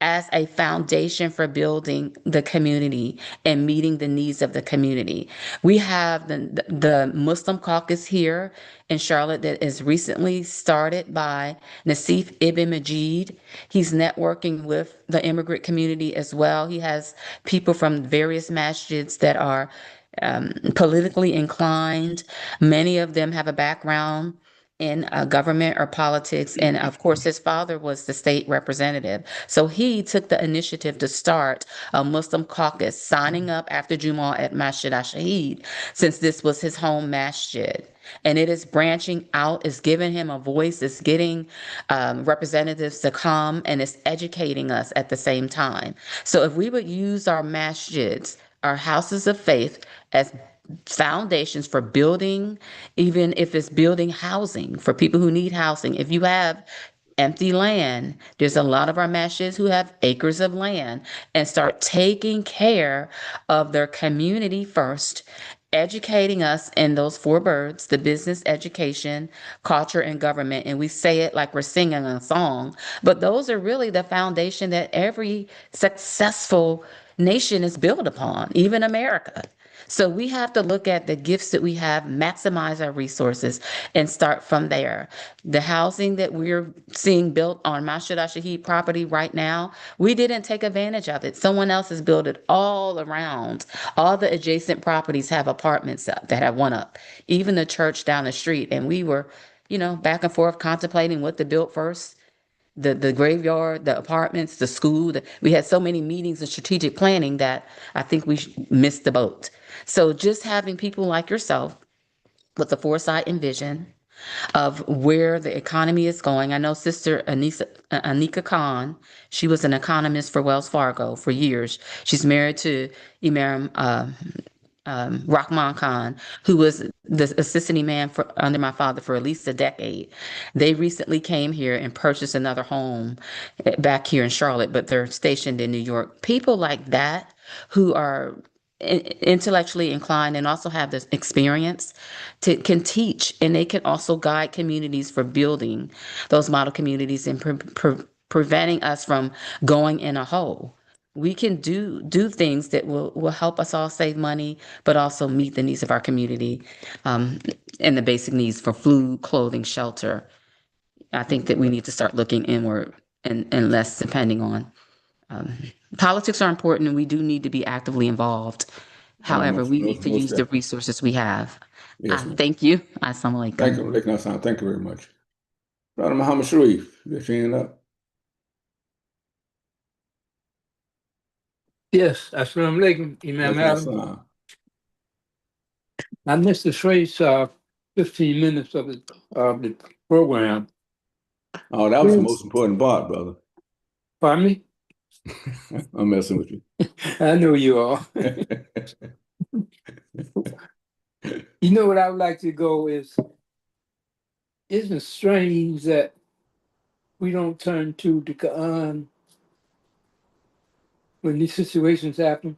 as a foundation for building the community and meeting the needs of the community. We have the Muslim caucus here in Charlotte that is recently started by Nassif Ibn Majid. He's networking with the immigrant community as well. He has people from various masjids that are politically inclined. Many of them have a background in government or politics. And of course, his father was the state representative. So he took the initiative to start a Muslim caucus, signing up after Jumu'ah at Masjid al-Shahid, since this was his home masjid. And it is branching out, it's giving him a voice, it's getting representatives to come, and it's educating us at the same time. So if we would use our masjids, our houses of faith, as foundations for building, even if it's building housing for people who need housing. If you have empty land, there's a lot of our masjids who have acres of land, and start taking care of their community first, educating us in those four birds: the business, education, culture, and government. And we say it like we're singing a song, but those are really the foundation that every successful nation is built upon, even America. So we have to look at the gifts that we have, maximize our resources, and start from there. The housing that we're seeing built on Masjid al-Shahid property right now, we didn't take advantage of it. Someone else has built it all around. All the adjacent properties have apartments up that have one up, even the church down the street. And we were, back and forth contemplating what to build first. The graveyard, the apartments, the school. We had so many meetings and strategic planning that I think we missed the boat. So just having people like yourself with the foresight and vision of where the economy is going. I know Sister Anika Khan, she was an economist for Wells Fargo for years. She's married to Imam Rahman Khan, who was the assistant imam under my father for at least a decade. They recently came here and purchased another home back here in Charlotte, but they're stationed in New York. People like that who are intellectually inclined and also have this experience can teach, and they can also guide communities for building those model communities and preventing us from going in a hole. We can do things that will help us all save money, but also meet the needs of our community, and the basic needs for food, clothing, shelter. I think that we need to start looking inward and less depending on politics are important, and we do need to be actively involved. However, we need to use the resources we have. Yes, Thank you. Assalamu thank alaikum. you, Alaikum. Thank you very much. Brother Muhammad Sharif, you got your hand up. Yes, assalamu alaikum, Imam Alaikum Adam. assalam. I missed the first 15 minutes of the program. Oh, that was the most important part, brother. Pardon me? I'm messing with you. I know you are. You know what I would like to go is, isn't it strange that we don't turn to the Quran when these situations happen?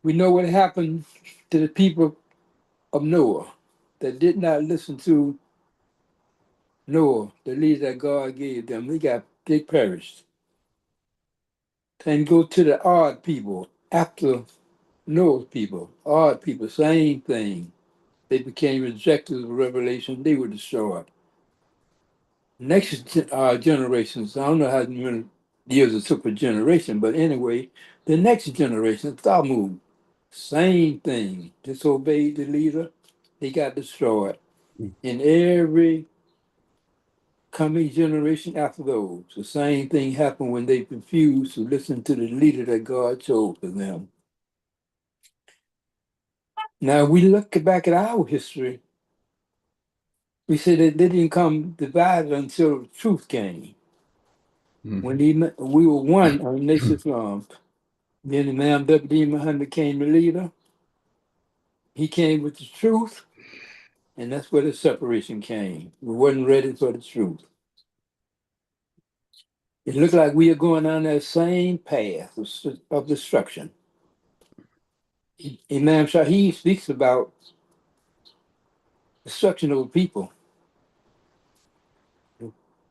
We know what happened to the people of Noah that did not listen to Noah, the leader that God gave them. They perished. And go to the odd people after Noah's people, odd people, same thing. They became rejectors of revelation. They were destroyed. generations, I don't know how many years it took for generation, but anyway, the next generation, Thamud, same thing, disobeyed the leader, he got destroyed. In every coming generation after those, the same thing happened when they refused to listen to the leader that God chose for them. Now we look back at our history, we say that they didn't come divided until the truth came. When we were one on the Nation of Islam, then Imam W.D. Muhammad became the leader. He came with the truth, and that's where the separation came. We wasn't ready for the truth. It looked like we are going down that same path of destruction. Imam Shahi speaks about destruction of people.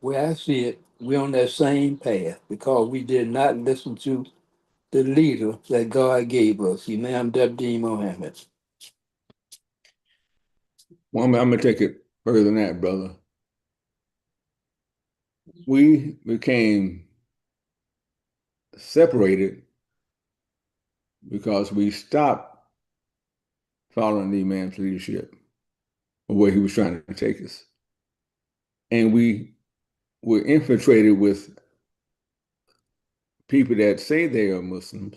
Where I see it, we're on that same path because we did not listen to the leader that God gave us, Imam W.D. Muhammad. Well, I'm gonna take it further than that, brother. We became separated because we stopped following the Imam's leadership of where he was trying to take us. And we were infiltrated with people that say they are Muslims,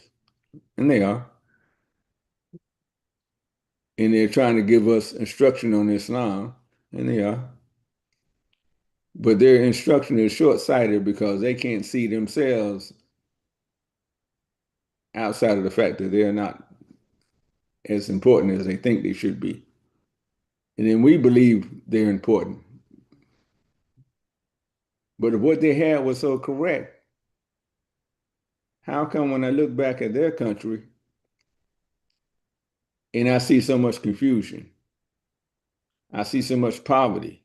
and they are. And they're trying to give us instruction on Islam, and they are. But their instruction is short-sighted because they can't see themselves outside of the fact that they're not as important as they think they should be. And then we believe they're important. But if what they had was so correct, how come when I look back at their country and I see so much confusion, I see so much poverty,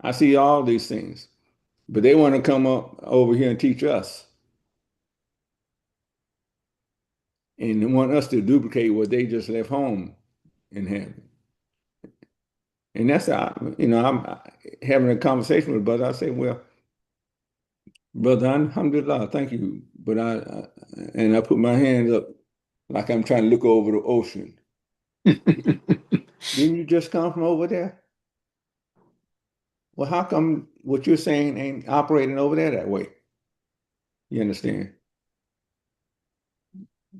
I see all these things, but they want to come up over here and teach us and want us to duplicate what they just left home in heaven. And that's how, I'm having a conversation with brother. I say, well, brother, alhamdulillah, thank you. But I put my hands up like I'm trying to look over the ocean. Didn't you just come from over there? Well, how come what you're saying ain't operating over there that way? You understand?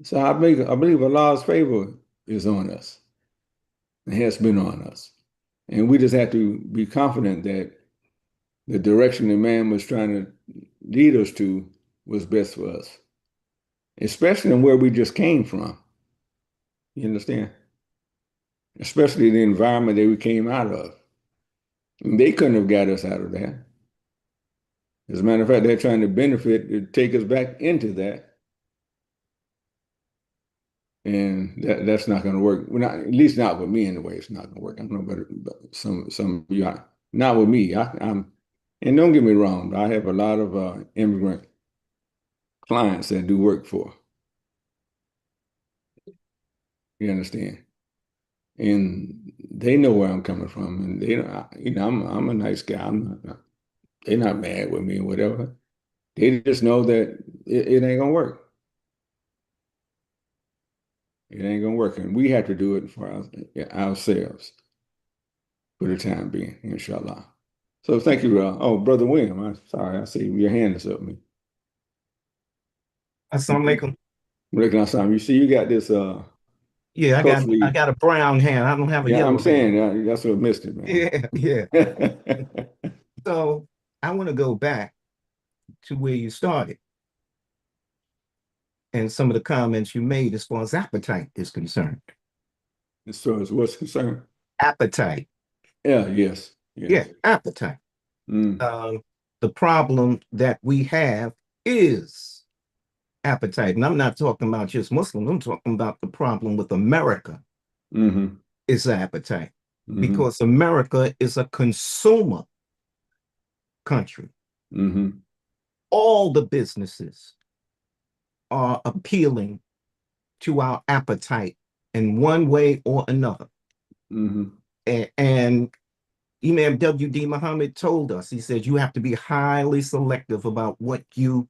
So I believe Allah's favor is on us. It has been on us. And we just have to be confident that the direction the man was trying to lead us to was best for us, especially in where we just came from. You understand? Especially the environment that we came out of. And they couldn't have got us out of that. As a matter of fact, they're trying to benefit to take us back into that. And that's not going to work. We're not, at least not with me anyway. It's not going to work. I don't know about some of you. Not with me. And don't get me wrong. I have a lot of immigrant clients that I do work for. You understand? And they know where I'm coming from, and they, I'm a nice guy. They're not mad with me or whatever. They just know that it ain't gonna work. It ain't gonna work, and we have to do it for ourselves for the time being, inshallah. So thank you, Brother William. I'm sorry, I see your hand is up. Me. Assalamu alaikum. You see, you got this. Yeah, I got a brown hand. I don't have a yellow. I'm saying that's what I missed it, man. Yeah. So I want to go back to where you started and some of the comments you made as far as appetite is concerned. As far as what's concerned? Appetite. Yeah, yes. Yeah, appetite. The problem that we have is appetite. And I'm not talking about just Muslims. I'm talking about the problem with America is appetite. Because America is a consumer country. All the businesses are appealing to our appetite in one way or another. And Imam W.D. Muhammad told us, he said, you have to be highly selective about what you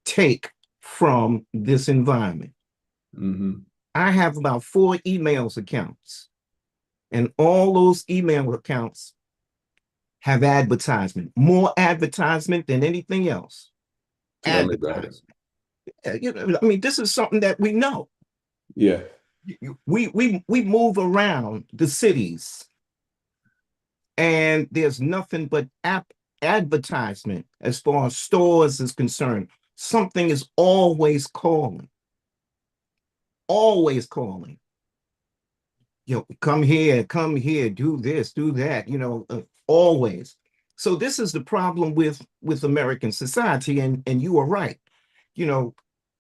take from this environment. Mm-hmm. I have about 4 emails accounts, and all those email accounts have advertisement, more advertisement than anything else. Tell me about it. You know, I mean, this is something that we know. Yeah. We move around the cities, and there's nothing but advertisement as far as stores is concerned. Something is always calling. Always calling. You know, come here, do this, do that, you know, always. So this is the problem with American society, and you are right. You know,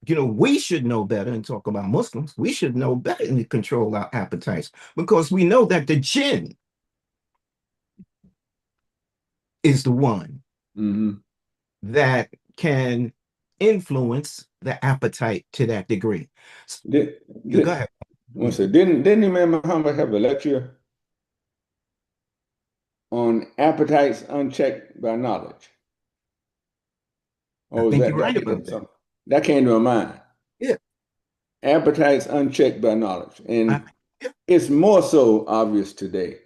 we should know better and talk about Muslims. We should know better and control our appetites, because we know that the jinn is the one that can influence the appetite to that degree. Go ahead. Didn't Imam Muhammad have a lecture on appetites unchecked by knowledge? I think you're right about that. That came to my mind. Yeah. Appetites unchecked by knowledge. And it's more so obvious today.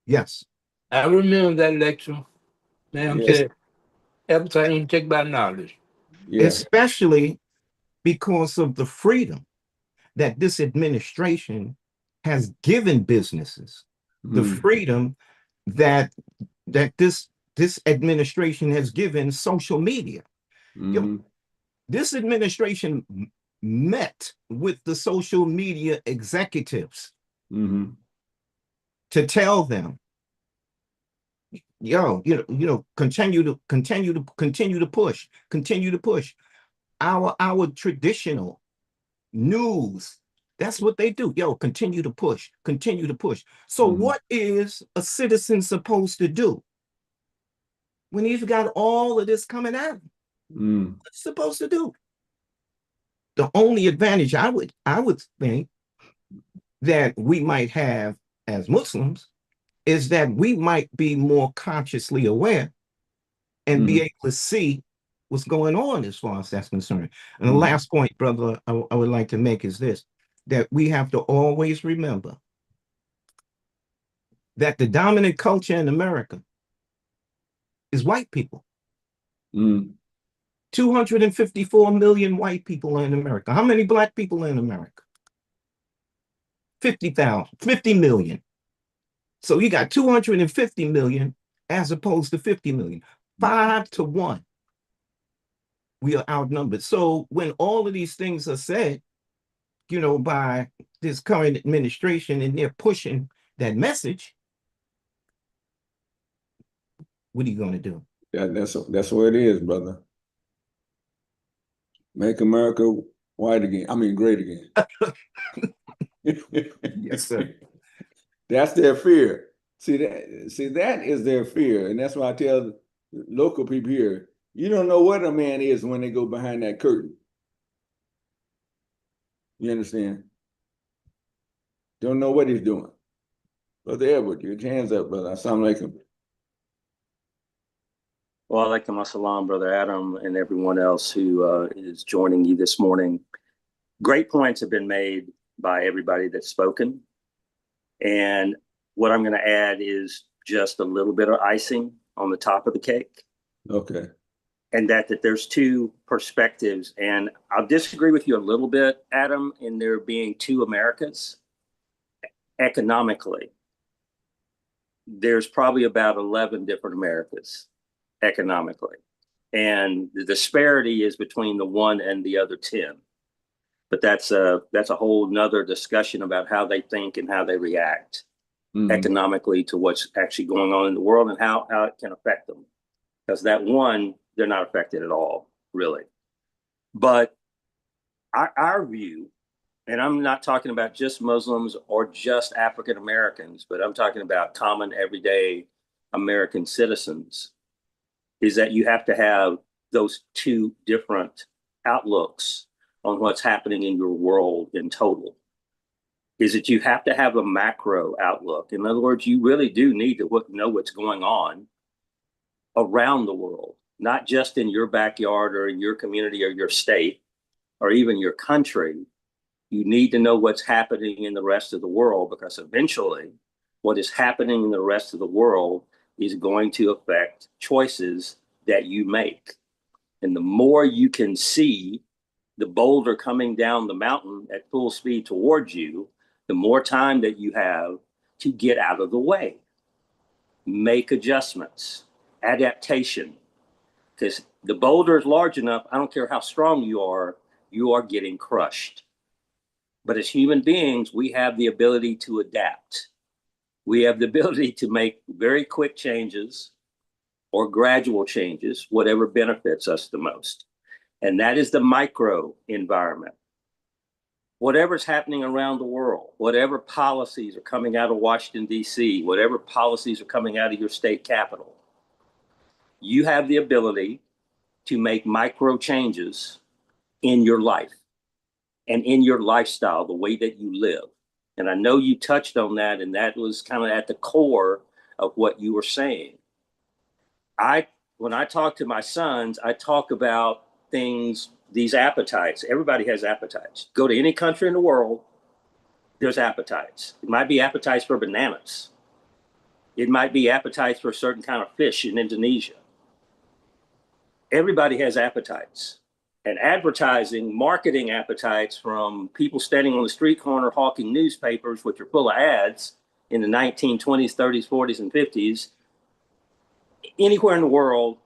Yes. I remember that lecture. Ma'am said, appetite unchecked by knowledge. Yeah. Especially because of the freedom that this administration has given businesses, the freedom that this administration has given social media. You know, this administration met with the social media executives to tell them, yo, continue to push our traditional news. That's what they do. Yo, continue to push. So what is a citizen supposed to do when he's got all of this coming at him? What's he supposed to do? The only advantage I would think that we might have as Muslims is that we might be more consciously aware and be able to see what's going on as far as that's concerned. And the last point, brother, I would like to make is this, that we have to always remember that the dominant culture in America is white people. 254 million white people in America. How many black people in America? 50 million. So you got 250 million as opposed to 50 million. 5 to 1. We are outnumbered. So when all of these things are said, you know, by this current administration, and they're pushing that message, what are you going to do? That's what it is, brother. Make America white again. I mean, great again. Yes, sir. That's their fear. See, that is their fear. And that's why I tell local people here, you don't know what a man is when they go behind that curtain. You understand? Don't know what he's doing. Brother Edward, your hands up, brother. Assalamu alaikum. Wa alaikum assalam, Brother Adam, and everyone else who is joining you this morning. Great points have been made by everybody that's spoken. And what I'm going to add is just a little bit of icing on the top of the cake. Okay. And that there's 2 perspectives. And I'll disagree with you a little bit, Adam, in there being 2 Americas. Economically, there's probably about 11 different Americas economically. And the disparity is between the one and the other 10. But that's a whole nother discussion about how they think and how they react economically to what's actually going on in the world and how it can affect them. Because that one, they're not affected at all, really. But our view, and I'm not talking about just Muslims or just African Americans, but I'm talking about common everyday American citizens, is that you have to have those 2 different outlooks on what's happening in your world in total. is that you have to have a macro outlook. In other words, you really do need to know what's going on around the world, not just in your backyard or in your community or your state or even your country. You need to know what's happening in the rest of the world, because eventually what is happening in the rest of the world is going to affect choices that you make. And the more you can see the boulder coming down the mountain at full speed towards you, the more time that you have to get out of the way, make adjustments, adaptation. Because the boulder is large enough, I don't care how strong you are getting crushed. But as human beings, we have the ability to adapt. We have the ability to make very quick changes or gradual changes, whatever benefits us the most. And that is the micro environment. Whatever's happening around the world, whatever policies are coming out of Washington, D.C., whatever policies are coming out of your state capital, you have the ability to make micro changes in your life and in your lifestyle, the way that you live. And I know you touched on that, and that was kind of at the core of what you were saying. When I talk to my sons, I talk about things, these appetites. Everybody has appetites. Go to any country in the world, there's appetites. It might be appetites for bananas. It might be appetites for a certain kind of fish in Indonesia. Everybody has appetites. And advertising, marketing appetites from people standing on the street corner hawking newspapers, which are full of ads in the 1920s, 30s, 40s, and 50s. Anywhere in the world,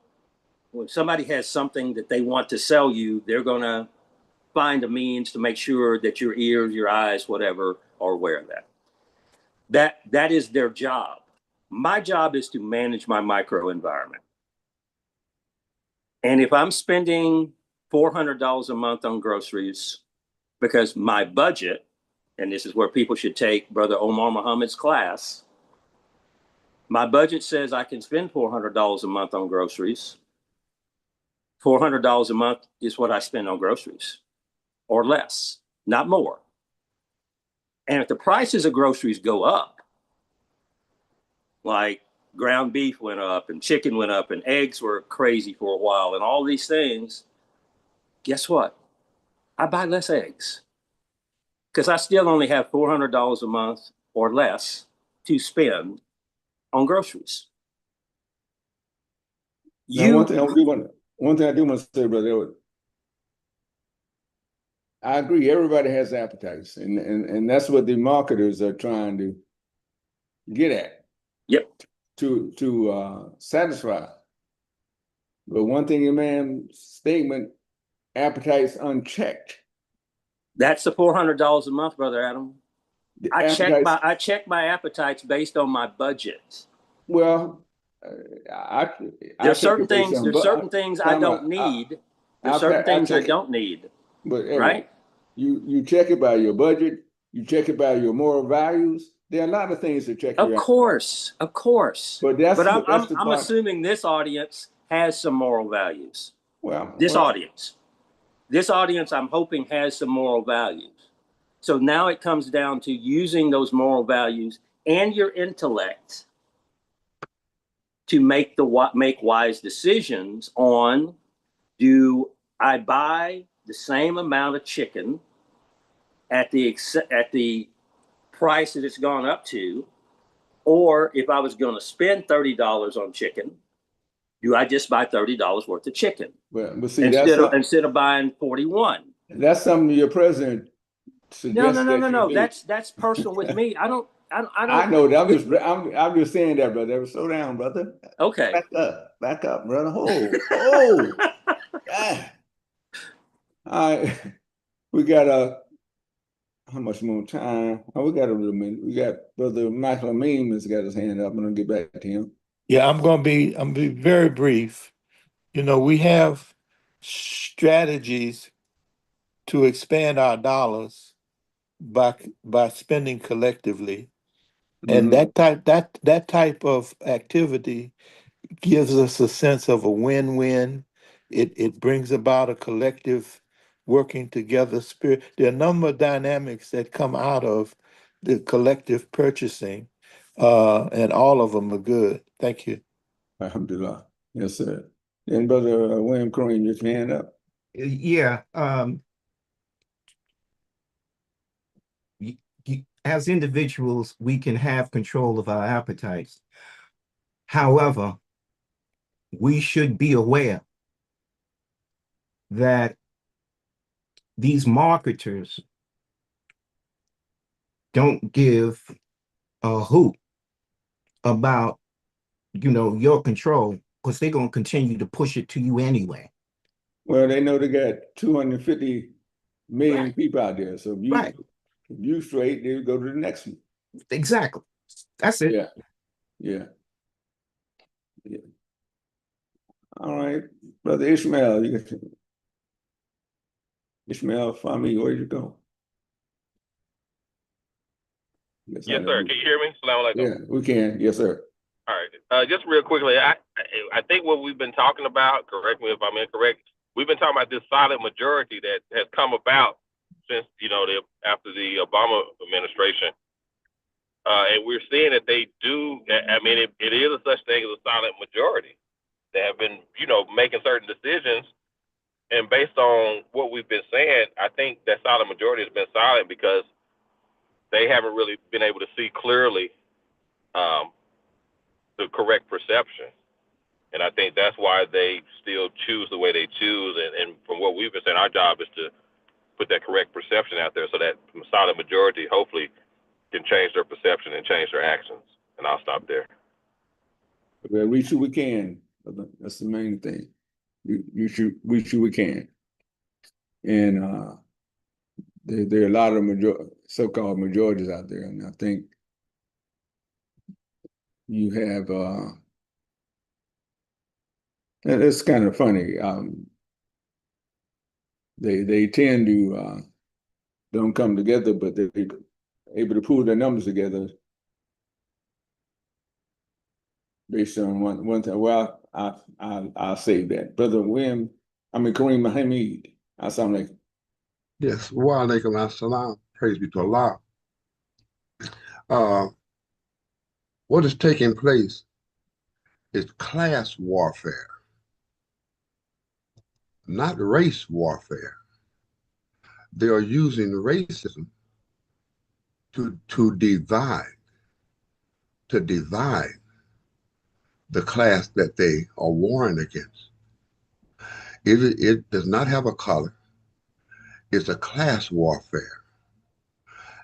when somebody has something that they want to sell you, they're going to find a means to make sure that your ears, your eyes, whatever, are aware of that. That is their job. My job is to manage my micro environment. And if I'm spending $400 a month on groceries, because my budget, and this is where people should take Brother Omar Muhammad's class, my budget says I can spend $400 a month on groceries. $400 a month is what I spend on groceries, or less, not more. And if the prices of groceries go up, like ground beef went up and chicken went up and eggs were crazy for a while and all these things, guess what? I buy less eggs because I still only have $400 a month or less to spend on groceries. Now, one thing I do want to say, Brother, I agree. Everybody has appetites, and that's what the marketers are trying to get at. Yep. To satisfy. But one thing in man's statement, appetites unchecked. That's the $400 a month, Brother Adam. I check my appetites based on my budget. Well, there's certain things I don't need. There's certain things I don't need. But right? You check it by your budget. You check it by your moral values. There are a lot of things to check. Of course. But I'm assuming this audience has some moral values. This audience, I'm hoping has some moral values. So now it comes down to using those moral values and your intellect to make wise decisions on, do I buy the same amount of chicken at the price that it's gone up to, or if I was going to spend $30 on chicken, do I just buy $30 worth of chicken? But see, instead of buying 41. That's something your president suggests. No. That's personal with me. I don't. I know that. I'm just saying that, brother. Slow down, brother. Okay. Back up, brother. Oh. God. All right. We got how much more time? Oh, we got a little minute. We got Brother Michael Amin has got his hand up. I'm gonna get back to him. Yeah, I'm gonna be very brief. We have strategies to expand our dollars by spending collectively. And that type of activity gives us a sense of a win-win. It brings about a collective working together spirit. There are a number of dynamics that come out of the collective purchasing, and all of them are good. Thank you. Alhamdulillah. Yes, sir. And Brother William Kareem, just hand up. Yeah. As individuals, we can have control of our appetites. However, we should be aware that these marketers don't give a hoot about, your control, because they're going to continue to push it to you anyway. Well, they know they got 250 million Right. people out there. So if you straight, they go to the next one. Exactly. That's it. Yeah. All right, Brother Ishmael, Ishmael Fahmy, where'd you go? Yes, sir. Can you hear me? Salaam alaikum. Yeah, we can. Yes, sir. All right. Just real quickly, I think what we've been talking about, correct me if I'm incorrect, we've been talking about this solid majority that has come about since, after the Obama administration. And we're seeing that they do, it is a such thing as a solid majority. They have been, making certain decisions. And based on what we've been saying, I think that solid majority has been solid because they haven't really been able to see clearly the correct perception. And I think that's why they still choose the way they choose. And from what we've been saying, our job is to put that correct perception out there so that solid majority hopefully can change their perception and change their actions. And I'll stop there. We'll reach who we can. That's the main thing. We should reach who we can. And there are a lot of so-called majorities out there. And I think you have, and it's kind of funny. They tend to don't come together, but they're able to pull their numbers together based on one thing. Well, I'll say that. Brother Kareem Muhammad, assalamu alaikum. Yes, wa alaikum assalam. Praise be to Allah. What is taking place is class warfare, not race warfare. They are using racism to divide the class that they are warring against. It does not have a color. It's a class warfare.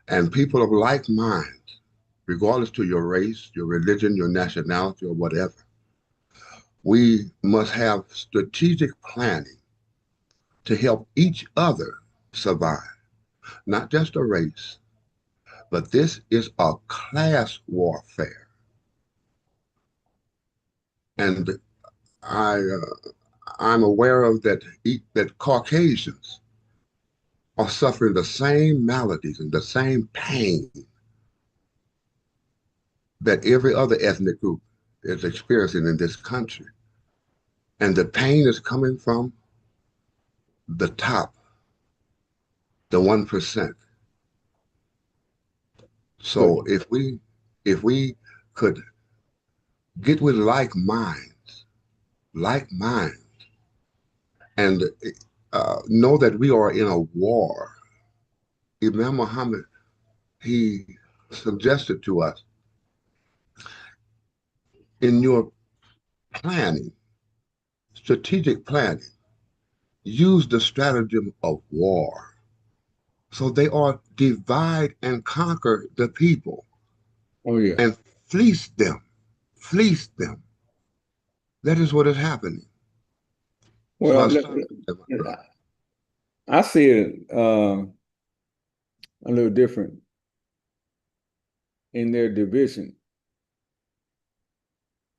And people of like mind, regardless to your race, your religion, your nationality, or whatever, we must have strategic planning to help each other survive. Not just a race, but this is a class warfare. And I'm aware of that Caucasians are suffering the same maladies and the same pain that every other ethnic group is experiencing in this country. And the pain is coming from the top, the 1%. So if we could get with like minds, and know that we are in a war. Imam Muhammad, he suggested to us, in your planning, strategic planning, use the stratagem of war. So they are divide and conquer the people. Oh, yeah. And fleece them. That is what is happening. Well, I see it a little different in their division.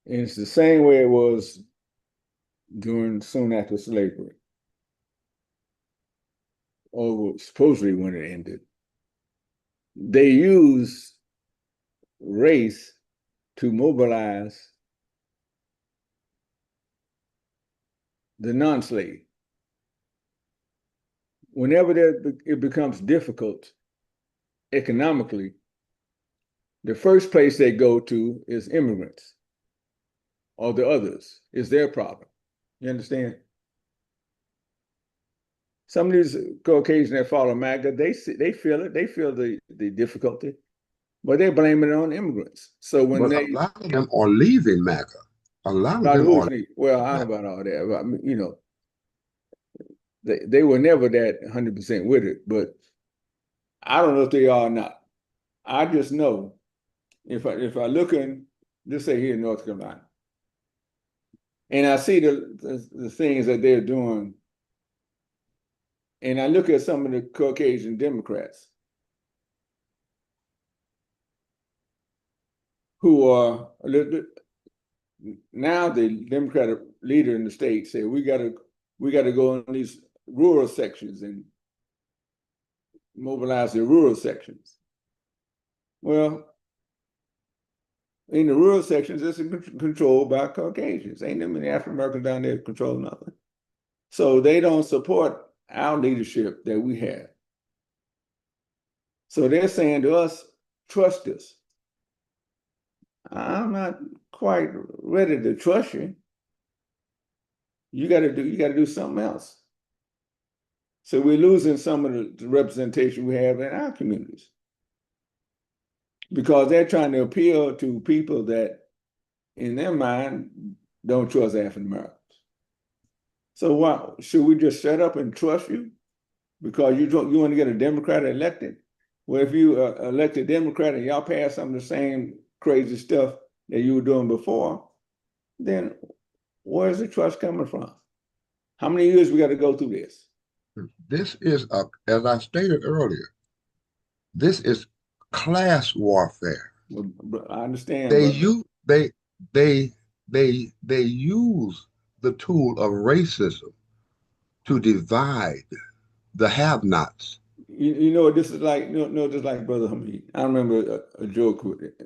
And it's the same way it was soon after slavery, or supposedly when it ended. They used race to mobilize the non-slave. Whenever it becomes difficult economically, the first place they go to is immigrants or the others. It's their problem. You understand? Some of these Caucasians that follow MAGA, they feel it. They feel the difficulty, but they're blaming it on immigrants. So when But a lot of them are leaving MAGA. A lot of them are. Well, I don't know about all that. But, I mean, you know, they were never that 100% with it, but I don't know if they are or not. I just know if I look in, just say here in North Carolina, and I see the things that they're doing, and I look at some of the Caucasian Democrats who are now the Democratic leader in the state say we got to go in these rural sections and mobilize the rural sections. Well, in the rural sections, it's controlled by Caucasians. Ain't that many African Americans down there controlling nothing. So they don't support our leadership that we have. So they're saying to us, trust us. I'm not quite ready to trust you. You got to do something else. So we're losing some of the representation we have in our communities because they're trying to appeal to people that, in their mind, don't trust African Americans. So why should we just shut up and trust you because you want to get a Democrat elected? Well, if you elect a Democrat and y'all pass some of the same crazy stuff that you were doing before, then where's the trust coming from? How many years we got to go through this? This is as I stated earlier, this is class warfare. Well, I understand. They use the tool of racism to divide the have-nots. You know what this is like? Just like Brother Hamid. I remember a joke with it.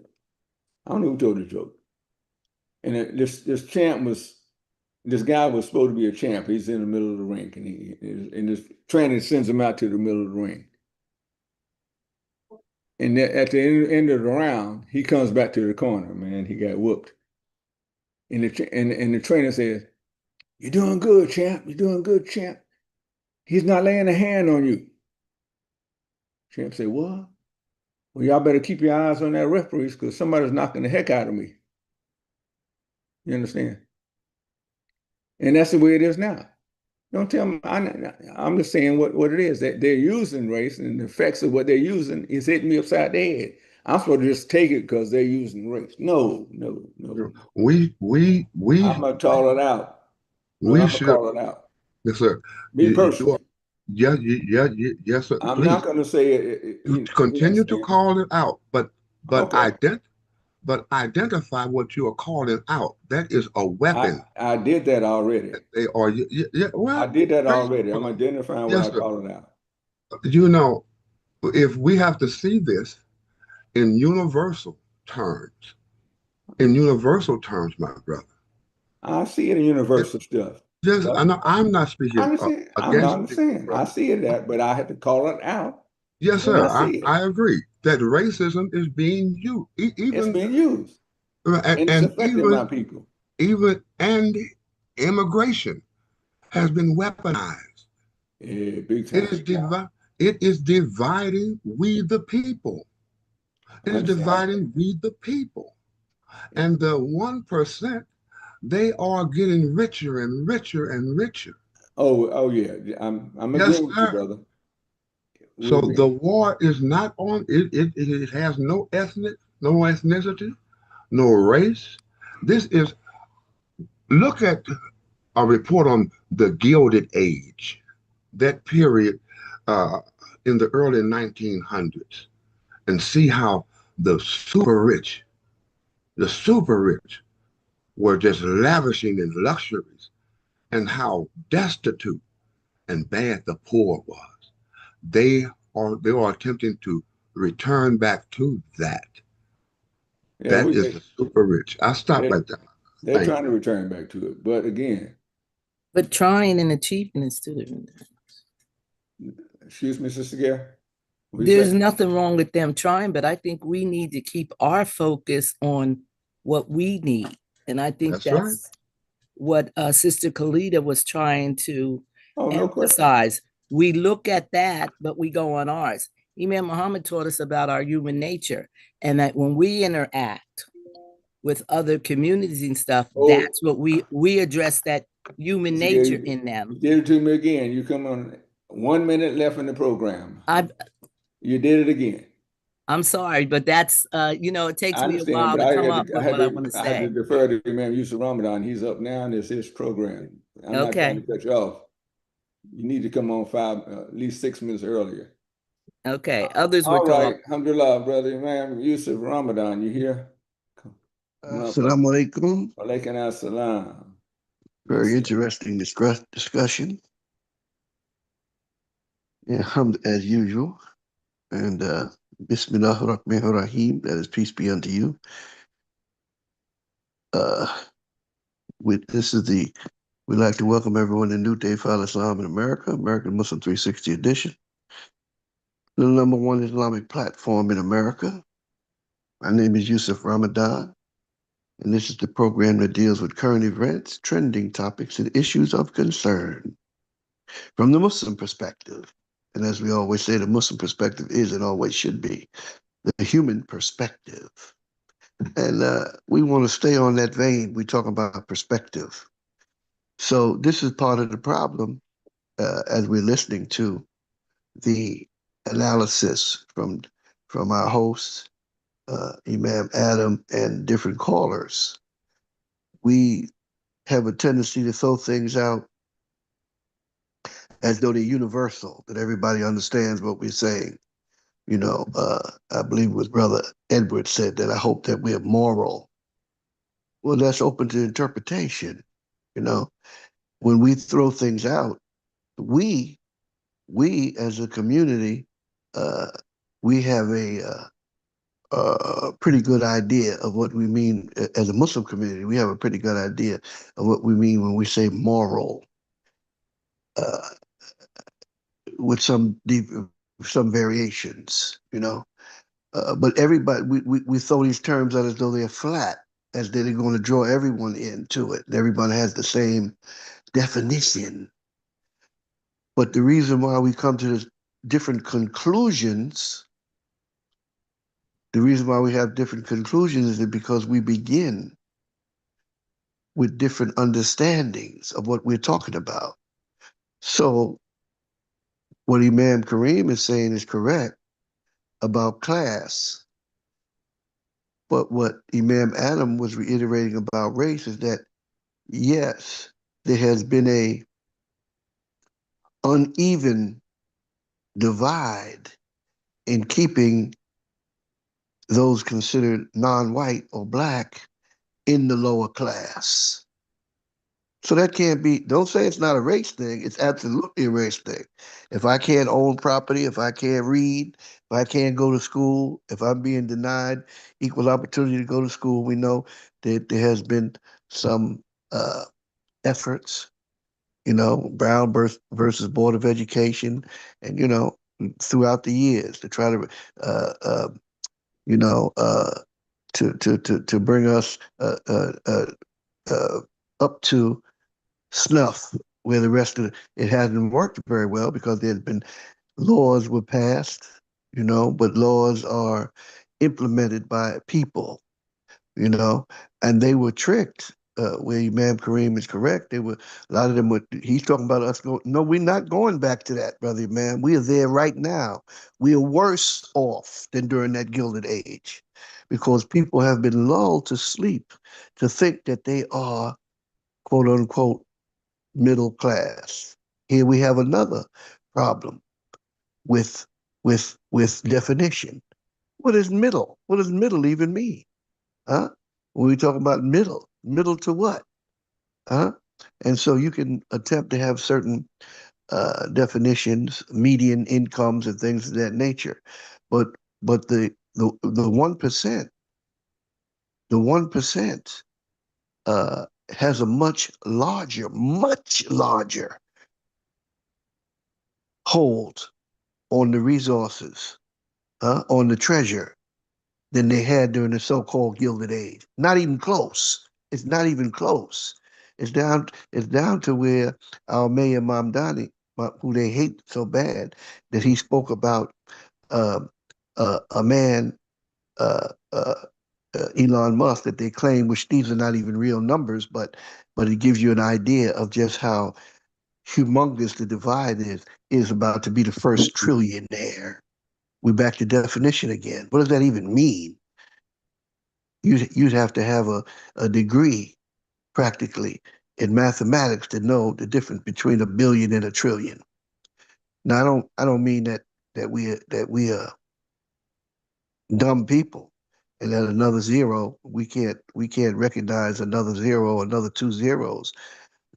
I don't know who told the joke. And this guy was supposed to be a champ. He's in the middle of the ring, and this trainer sends him out to the middle of the ring. And at the end of the round, he comes back to the corner. Man, he got whooped. And the trainer says, "You're doing good, champ. You're doing good, champ. He's not laying a hand on you." Champ said, "What? Well, y'all better keep your eyes on that referees because somebody's knocking the heck out of me." You understand? And that's the way it is now. Don't tell me. I'm just saying what it is. That they're using race, and the effects of what they're using is hitting me upside the head. I'm supposed to just take it because they're using race. No. We I'm gonna call it out. We should call it out. Yes, sir. Me personally. Yes, sir. I'm Please. not gonna say it. Continue to call it out, but Okay. identify what you are calling out. That is a weapon. I did that already. They are. Well, I did that already. I'm identifying what Yes, I sir. call it out. You know, if we have to see this in universal terms, my brother. I see it in universal stuff. Just, I'm not speaking I understand. I see it that, but I had to call it out. Yes, sir. I agree that racism is being used. It's being used. And it's affecting my people. And immigration has been weaponized. Yeah, big time. It is dividing we the people. It is dividing we the people. And the 1%, they are getting richer and richer and richer. Oh yeah. I'm agreeing with you, brother. So the war is not on it has no ethnicity, no race. This is, look at a report on the Gilded Age, that period in the early 1900s, and see how the super rich were just lavishing in luxuries, and how destitute and bad the poor was. They are attempting to return back to that. Yeah, that is the super rich. I stop right there. They're trying to return back to it, but again. But trying and achieving is two different things. Excuse me, Sister Gare? There's nothing wrong with them trying, but I think we need to keep our focus on what we need. And I think That's right. what Sister Kalida was trying to No question. emphasize. We look at that, but we go on ours. Imam Muhammad taught us about our human nature, and that when we interact with other communities and stuff, that's what we address, that human nature in them. You did it to me again. You come on 1 minute left in the program. You did it again. I'm sorry, but that's it takes me a while to come up with what I want to say. I had to defer to Imam Yusuf Ramadan. He's up now, and it's his program. I'm not trying to cut you off. You need to come on at least 6 minutes earlier. Okay, others were all right. Alhamdulillah, brother Imam Yusuf Ramadan, you here? Assalamu alaikum. Walaikum assalam. Very interesting discussion. Yeah, as usual. And Bismillah ar-Rahman ar-Rahim, that is peace be unto you. We'd like to welcome everyone to New Day for Islam in America, American Muslim 360 edition, the #1 Islamic platform in America. My name is Yusuf Ramadan, and this is the program that deals with current events, trending topics, and issues of concern from the Muslim perspective. And as we always say, the Muslim perspective is and always should be the human perspective. And we want to stay on that vein. We talk about perspective. So this is part of the problem as we're listening to the analysis from our hosts, Imam Adam, and different callers. We have a tendency to throw things out as though they're universal, that everybody understands what we're saying. I believe it was Brother Edward said that I hope that we're moral. Well, that's open to interpretation. When we throw things out, we as a community, we have a pretty good idea of what we mean as a Muslim community. We have a pretty good idea of what we mean when we say moral. With some variations, but everybody, we throw these terms out as though they're flat, as though they're going to draw everyone into it. Everyone has the same definition. But the reason why we come to different conclusions, the reason why we have different conclusions is because we begin with different understandings of what we're talking about. So what Imam Kareem is saying is correct about class. But what Imam Adam was reiterating about race is that, yes, there has been a uneven divide in keeping those considered non-white or black in the lower class. So that can't be, don't say it's not a race thing. It's absolutely a race thing. If I can't own property, if I can't read, if I can't go to school, if I'm being denied equal opportunity to go to school, we know that there has been some efforts, Brown versus Board of Education, and, throughout the years to try to, to bring us up to snuff, where the rest of it hasn't worked very well because there had been laws were passed, but laws are implemented by people, and they were tricked. Where Imam Kareem is correct, a lot of them he's talking about us no, we're not going back to that, brother Imam. We are there right now. We are worse off than during that Gilded Age because people have been lulled to sleep to think that they are, quote unquote, middle class. Here we have another problem with definition. What is middle? What does middle even mean? Huh? When we talk about middle to what? Huh? And so you can attempt to have certain definitions, median incomes and things of that nature. But the 1%, the 1% has a much larger hold on the resources on the treasure than they had during the so-called Gilded Age. Not even close. It's not even close. It's down to where our Mayor Mamdani, who they hate so bad, that he spoke about a man, uh, uh, Elon Musk, that they claim, which these are not even real numbers, but it gives you an idea of just how humongous the divide is about to be the first trillionaire. We're back to definition again. What does that even mean? You'd have to have a degree practically in mathematics to know the difference between a billion and a trillion. Now I don't mean that we are dumb people and that another zero we can't recognize another zero, another two zeros.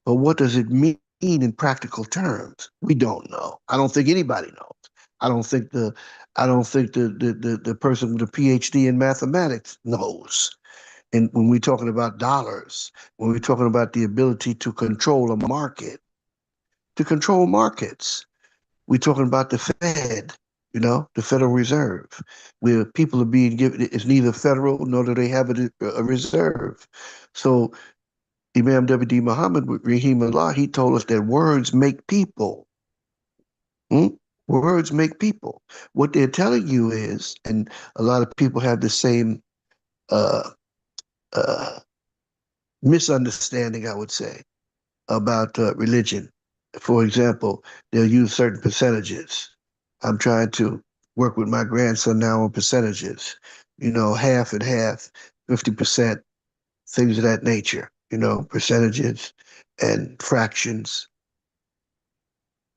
But what does it mean in practical terms? We don't know. I don't think anybody knows. I don't think the person with a PhD in mathematics knows. And when we're talking about dollars, when we're talking about the ability to control a market, to control markets, we're talking about the Fed, the Federal Reserve, where people are being given, it's neither federal nor do they have a reserve. So Imam W.D. Muhammad, rahimahullah, he told us that words make people. Words make people. What they're telling you is, and a lot of people have the same misunderstanding, I would say, about religion. For example, they'll use certain percentages. I'm trying to work with my grandson now on percentages, half and half, 50%, things of that nature, percentages and fractions.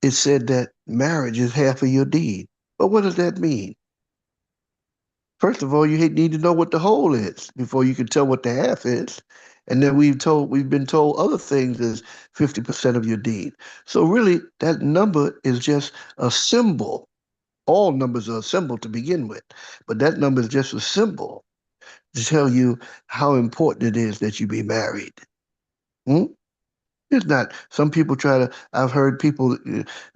It said that marriage is half of your deed. But what does that mean? First of all, you need to know what the whole is before you can tell what the half is. And then we've been told other things as 50% of your deed. So really, that number is just a symbol. All numbers are a symbol to begin with, but that number is just a symbol to tell you how important it is that you be married. It's not. Some people I've heard people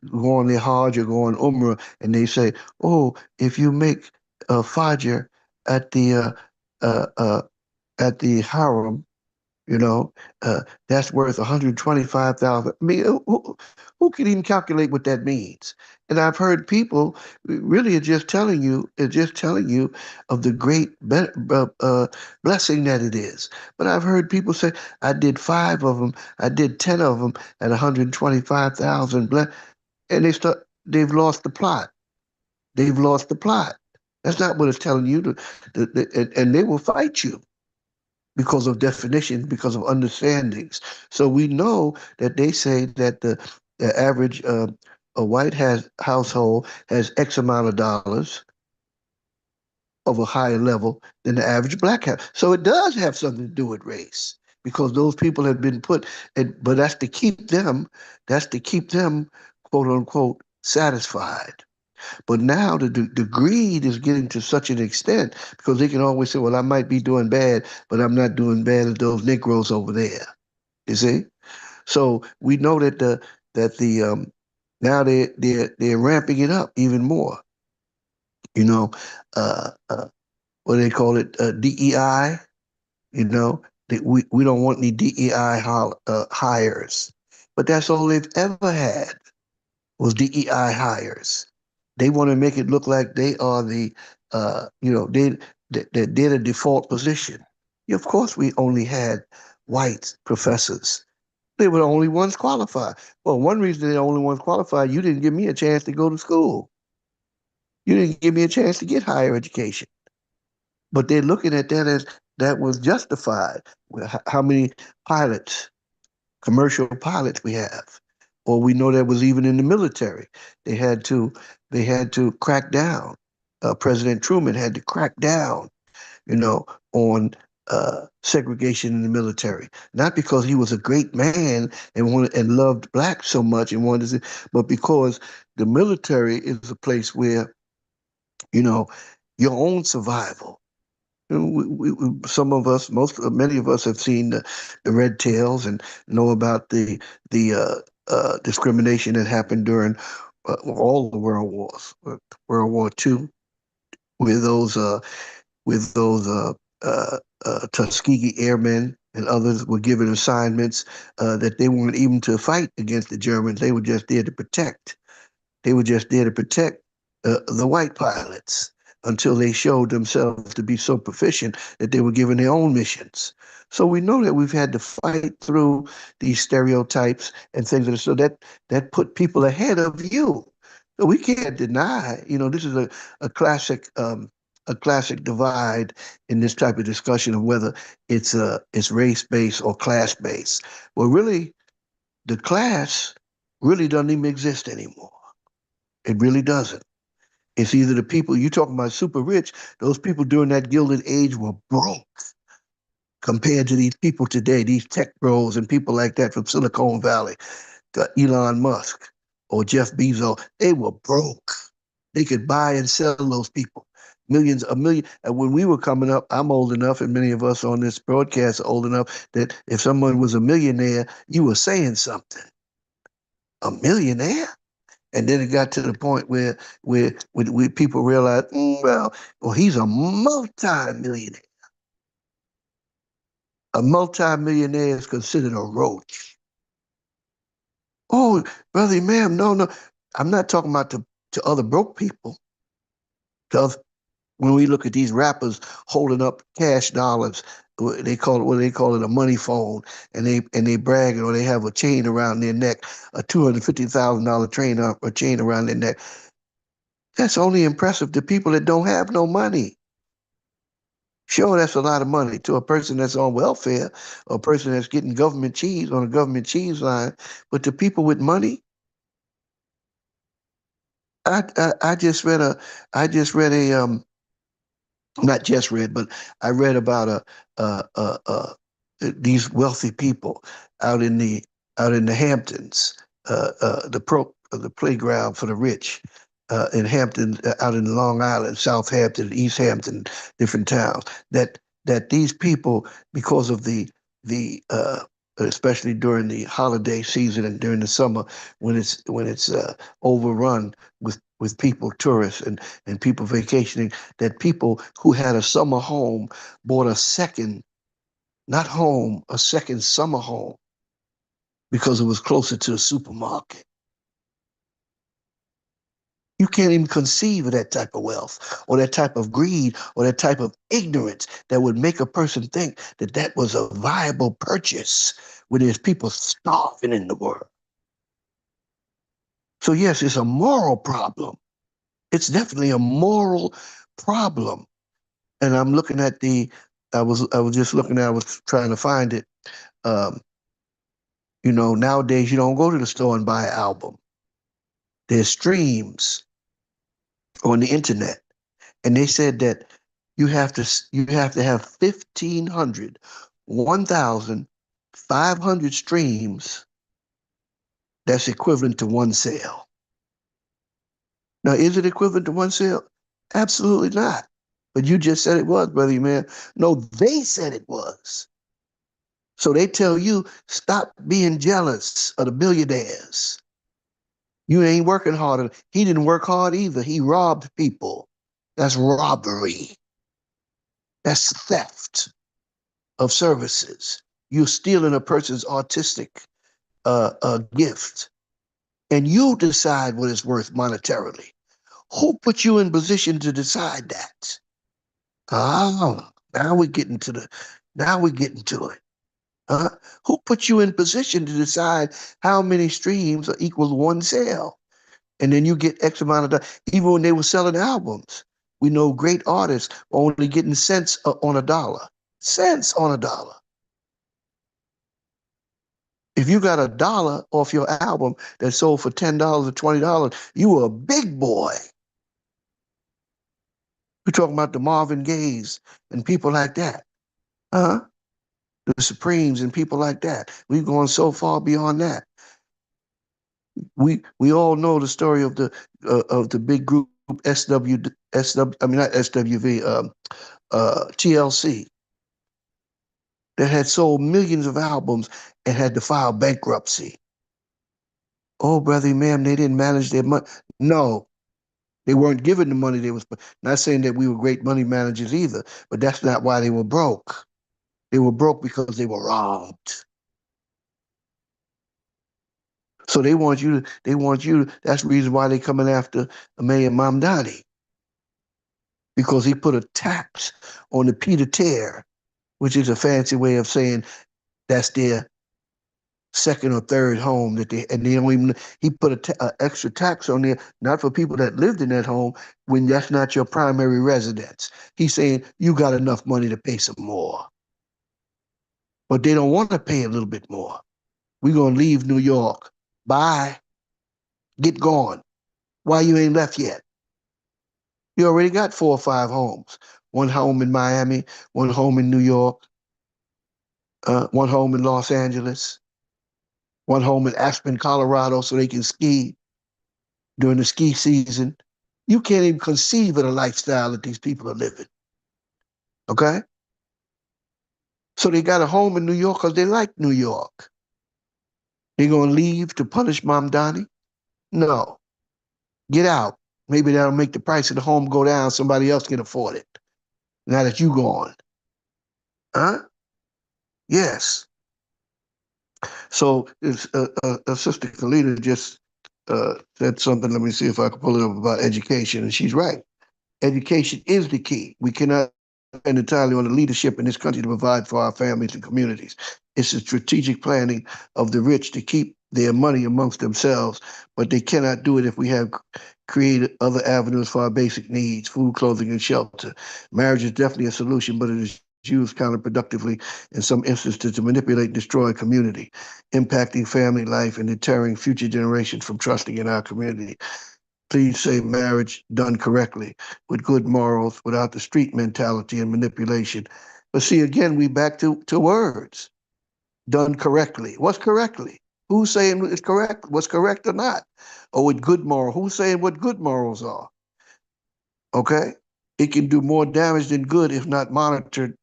go on their Hajj or go on Umrah, and they say, oh, if you make a Fajr at the Haram, that's worth 125,000. I mean, who can even calculate what that means? And I've heard people really are just telling you of the great blessing that it is. But I've heard people say, I did 5 of them, I did 10 of them at 125,000, and they've lost the plot. They've lost the plot. That's not what it's telling you, and they will fight you because of definition, because of understandings. So we know that they say that the average a white household has X amount of dollars of a higher level than the average black house. So it does have something to do with race because those people have been put, but that's to keep them, quote unquote, satisfied. But now the greed is getting to such an extent because they can always say, well, I might be doing bad, but I'm not doing bad as those Negroes over there. You see? So we know that now they're ramping it up even more. What do they call it? DEI. We don't want any DEI hires, but that's all they've ever had was DEI hires. They want to make it look like they are they're the default position. Of course, we only had white professors. They were the only ones qualified. Well, one reason they're the only ones qualified, you didn't give me a chance to go to school. You didn't give me a chance to get higher education. But they're looking at that as that was justified. How many commercial pilots we have? Or we know that was even in the military. They had to crack down. President Truman had to crack down, on segregation in the military. Not because he was a great man and loved blacks so much and wanted to, but because the military is a place where, your own survival. Some of us, many of us have seen the Red Tails and know about the discrimination that happened during all the world wars, World War II, where those Tuskegee Airmen and others were given assignments that they weren't even to fight against the Germans. They were just there to protect. They were just there to protect the white pilots until they showed themselves to be so proficient that they were given their own missions. So we know that we've had to fight through these stereotypes and things that so that put people ahead of you. So we can't deny, this is a classic divide in this type of discussion of whether it's race-based or class-based. Well, really, the class really doesn't even exist anymore. It really doesn't. It's either the people you're talking about super rich, those people during that Gilded Age were broke compared to these people today, these tech bros and people like that from Silicon Valley, Elon Musk or Jeff Bezos. They were broke. They could buy and sell those people. A million. And when we were coming up, I'm old enough, and many of us on this broadcast are old enough, that if someone was a millionaire, you were saying something. A millionaire? And then it got to the point where people realized, well, he's a multi-millionaire. A multi-millionaire is considered a roach. Oh, brother, ma'am, no. I'm not talking about to other broke people. When we look at these rappers holding up cash dollars, they call it a money phone, and they brag, or they have a chain around their neck, a $250,000 chain around their neck. That's only impressive to people that don't have no money. Sure, that's a lot of money to a person that's on welfare, or a person that's getting government cheese on a government cheese line, but to people with money, I just read a not just read, but I read about these wealthy people out in the Hamptons, the playground for the rich in Hampton, out in Long Island, Southampton, East Hampton, different towns. That these people, because of the especially during the holiday season and during the summer, when it's overrun with people, tourists and people vacationing, that people who had a summer home bought a second summer home because it was closer to the supermarket. You can't even conceive of that type of wealth or that type of greed or that type of ignorance that would make a person think that that was a viable purchase when there's people starving in the world. So yes, it's a moral problem. It's definitely a moral problem. And I'm looking at I was trying to find it. Nowadays you don't go to the store and buy an album. There's streams on the internet. And they said that you have to have 1,500 streams that's equivalent to one sale. Now, is it equivalent to one sale? Absolutely not. But you just said it was, brother, man. No, they said it was. So they tell you, stop being jealous of the billionaires. You ain't working hard. He didn't work hard either. He robbed people. That's robbery. That's theft of services. You're stealing a person's artistic gift. And you decide what it's worth monetarily. Who put you in position to decide that? Oh, now we're getting to it. Who put you in position to decide how many streams are equal to one sale? And then you get X amount of dollars. Even when they were selling albums, we know great artists only getting cents on a dollar. Cents on a dollar. If you got $1 off your album that sold for $10 or $20, you were a big boy. We're talking about the Marvin Gayes and people like that. The Supremes and people like that. We've gone so far beyond that. We all know the story of the big group TLC, that had sold millions of albums and had to file bankruptcy. Oh, brother, ma'am, they didn't manage their money. No, They weren't given the money they was, not saying that we were great money managers either, but that's not why they were broke. They were broke because they were robbed. So they want you to, that's the reason why they coming after Mayor Mamdani. Because he put a tax on the pied-à-terre, which is a fancy way of saying that's their second or third home that they don't even, he put a extra tax on there, not for people that lived in that home when that's not your primary residence. He's saying you got enough money to pay some more. But they don't want to pay a little bit more. We're going to leave New York. Bye. Get gone. Why you ain't left yet? You already got 4 or 5 homes. One home in Miami, one home in New York, one home in Los Angeles, one home in Aspen, Colorado, so they can ski during the ski season. You can't even conceive of the lifestyle that these people are living. Okay? So they got a home in New York because they like New York. They gonna leave to punish Mamdani? No. Get out. Maybe that'll make the price of the home go down. Somebody else can afford it. Now that you gone. Huh? Yes. So it's, Sister Kalita just said something. Let me see if I can pull it up about education. And she's right. Education is the key. We cannot depend entirely on the leadership in this country to provide for our families and communities. It's the strategic planning of the rich to keep their money amongst themselves, but they cannot do it if we have created other avenues for our basic needs, food, clothing, and shelter. Marriage is definitely a solution, but it is used counterproductively in some instances to manipulate and destroy a community, impacting family life and deterring future generations from trusting in our community. Please say marriage done correctly, with good morals, without the street mentality and manipulation. But see, again, we back to words. Done correctly. What's correctly? Who's saying it's correct? What's correct or not? Or with good moral? Who's saying what good morals are? Okay? It can do more damage than good if not monitored,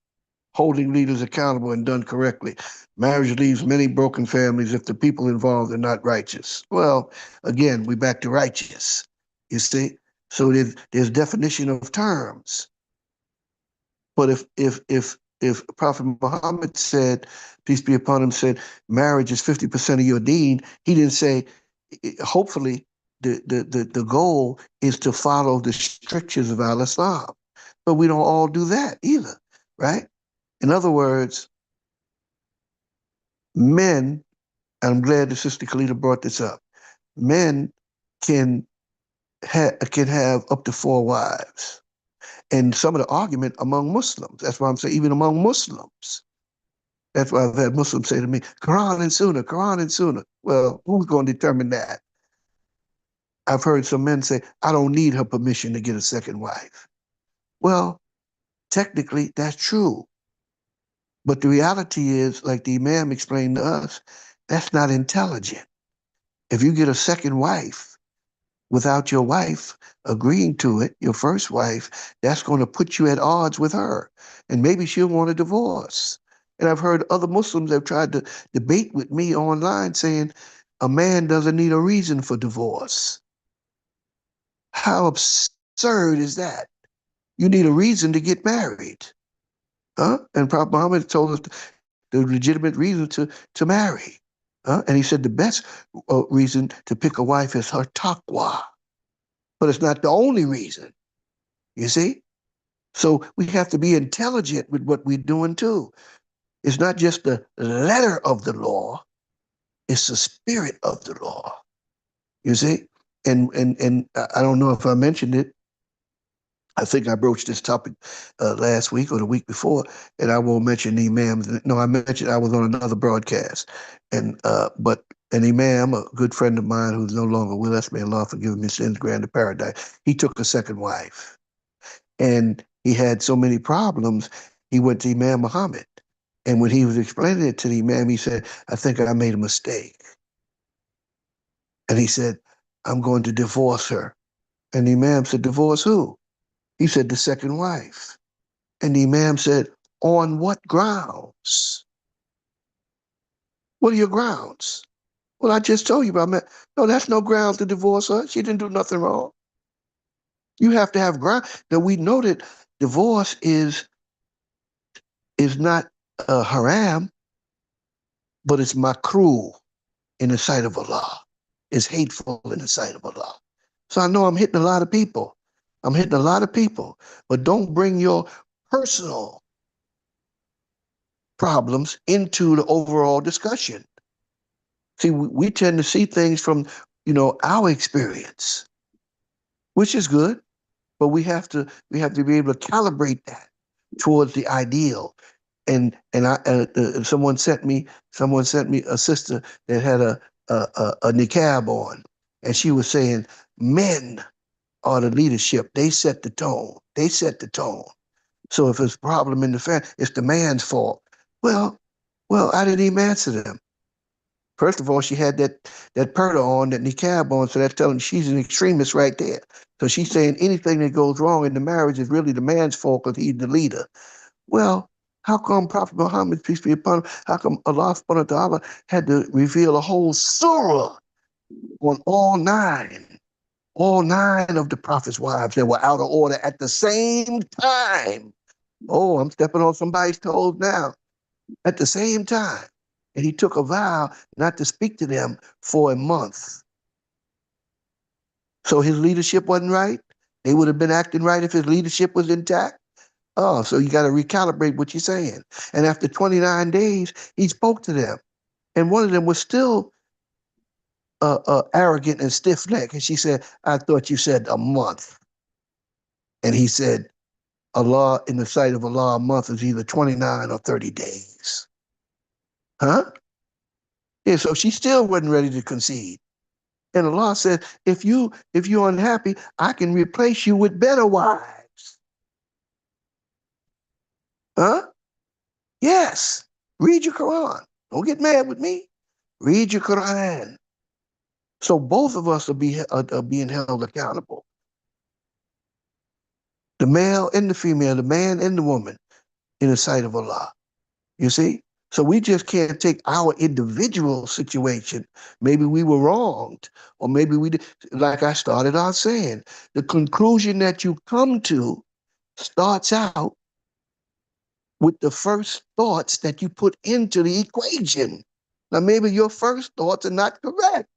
holding leaders accountable and done correctly. Marriage leaves many broken families if the people involved are not righteous. Well, again, we back to righteous. You see? So there's definition of terms. But if Prophet Muhammad said, peace be upon him, said marriage is 50% of your deen, he didn't say, hopefully the goal is to follow the strictures of Al-Islam. But we don't all do that either, right? In other words, men, and I'm glad that Sister Kalita brought this up, men can have up to 4 wives. And some of the argument among Muslims, that's why I'm saying even among Muslims, that's why I've had Muslims say to me, Quran and Sunnah, Quran and Sunnah. Well, who's going to determine that? I've heard some men say, I don't need her permission to get a second wife. Well, technically, that's true. But the reality is, like the Imam explained to us, that's not intelligent. If you get a second wife without your wife agreeing to it, your first wife, that's going to put you at odds with her. And maybe she'll want a divorce. And I've heard other Muslims have tried to debate with me online saying a man doesn't need a reason for divorce. How absurd is that? You need a reason to get married. Huh? And Prophet Muhammad told us the legitimate reason to marry. And he said the best reason to pick a wife is her taqwa. But it's not the only reason, you see? So we have to be intelligent with what we're doing too. It's not just the letter of the law, it's the spirit of the law, you see? And I don't know if I mentioned it, I think I broached this topic last week or the week before, and I won't mention the imam. No, I mentioned I was on another broadcast, and but an imam, a good friend of mine who's no longer with us, may Allah forgive him his sins, grant the paradise. He took a second wife, and he had so many problems. He went to Imam Muhammad, and when he was explaining it to the imam, he said, "I think I made a mistake," and he said, "I'm going to divorce her." And the imam said, "Divorce who?" He said, "The second wife." And the imam said, "On what grounds? What are your grounds?" "Well, I just told you about that." "No, that's no grounds to divorce her. She didn't do nothing wrong." You have to have ground. Now we know that divorce is not haram, but it's makruh in the sight of Allah. It's hateful in the sight of Allah. So I know I'm hitting a lot of people. I'm hitting a lot of people, but don't bring your personal problems into the overall discussion. See, we tend to see things from, our experience, which is good, but we have to be able to calibrate that towards the ideal. And someone sent me a sister that had a niqab on, and she was saying men are the leadership. They set the tone. They set the tone. So if it's a problem in the family, it's the man's fault. Well, I didn't even answer them. First of all, she had that purdah on, that niqab on, so that's telling she's an extremist right there. So she's saying anything that goes wrong in the marriage is really the man's fault because he's the leader. Well, how come Prophet Muhammad, peace be upon him, how come Allah subhanahu wa ta'ala had to reveal a whole surah on all nine of the Prophet's wives that were out of order at the same time? Oh, I'm stepping on somebody's toes now. At the same time. And he took a vow not to speak to them for a month. So his leadership wasn't right. They would have been acting right if his leadership was intact. Oh, so you got to recalibrate what you're saying. And after 29 days, he spoke to them. And one of them was still arrogant and stiff-necked. And she said, I thought you said a month. And he said, Allah, in the sight of Allah, a month is either 29 or 30 days. Huh? Yeah, so she still wasn't ready to concede. And Allah said, if you're unhappy, I can replace you with better wives. Huh? Yes. Read your Quran. Don't get mad with me. Read your Quran. So both of us are being held accountable. The male and the female, the man and the woman, in the sight of Allah. You see? So we just can't take our individual situation. Maybe we were wronged, or maybe we did, like I started out saying, the conclusion that you come to starts out with the first thoughts that you put into the equation. Now, maybe your first thoughts are not correct.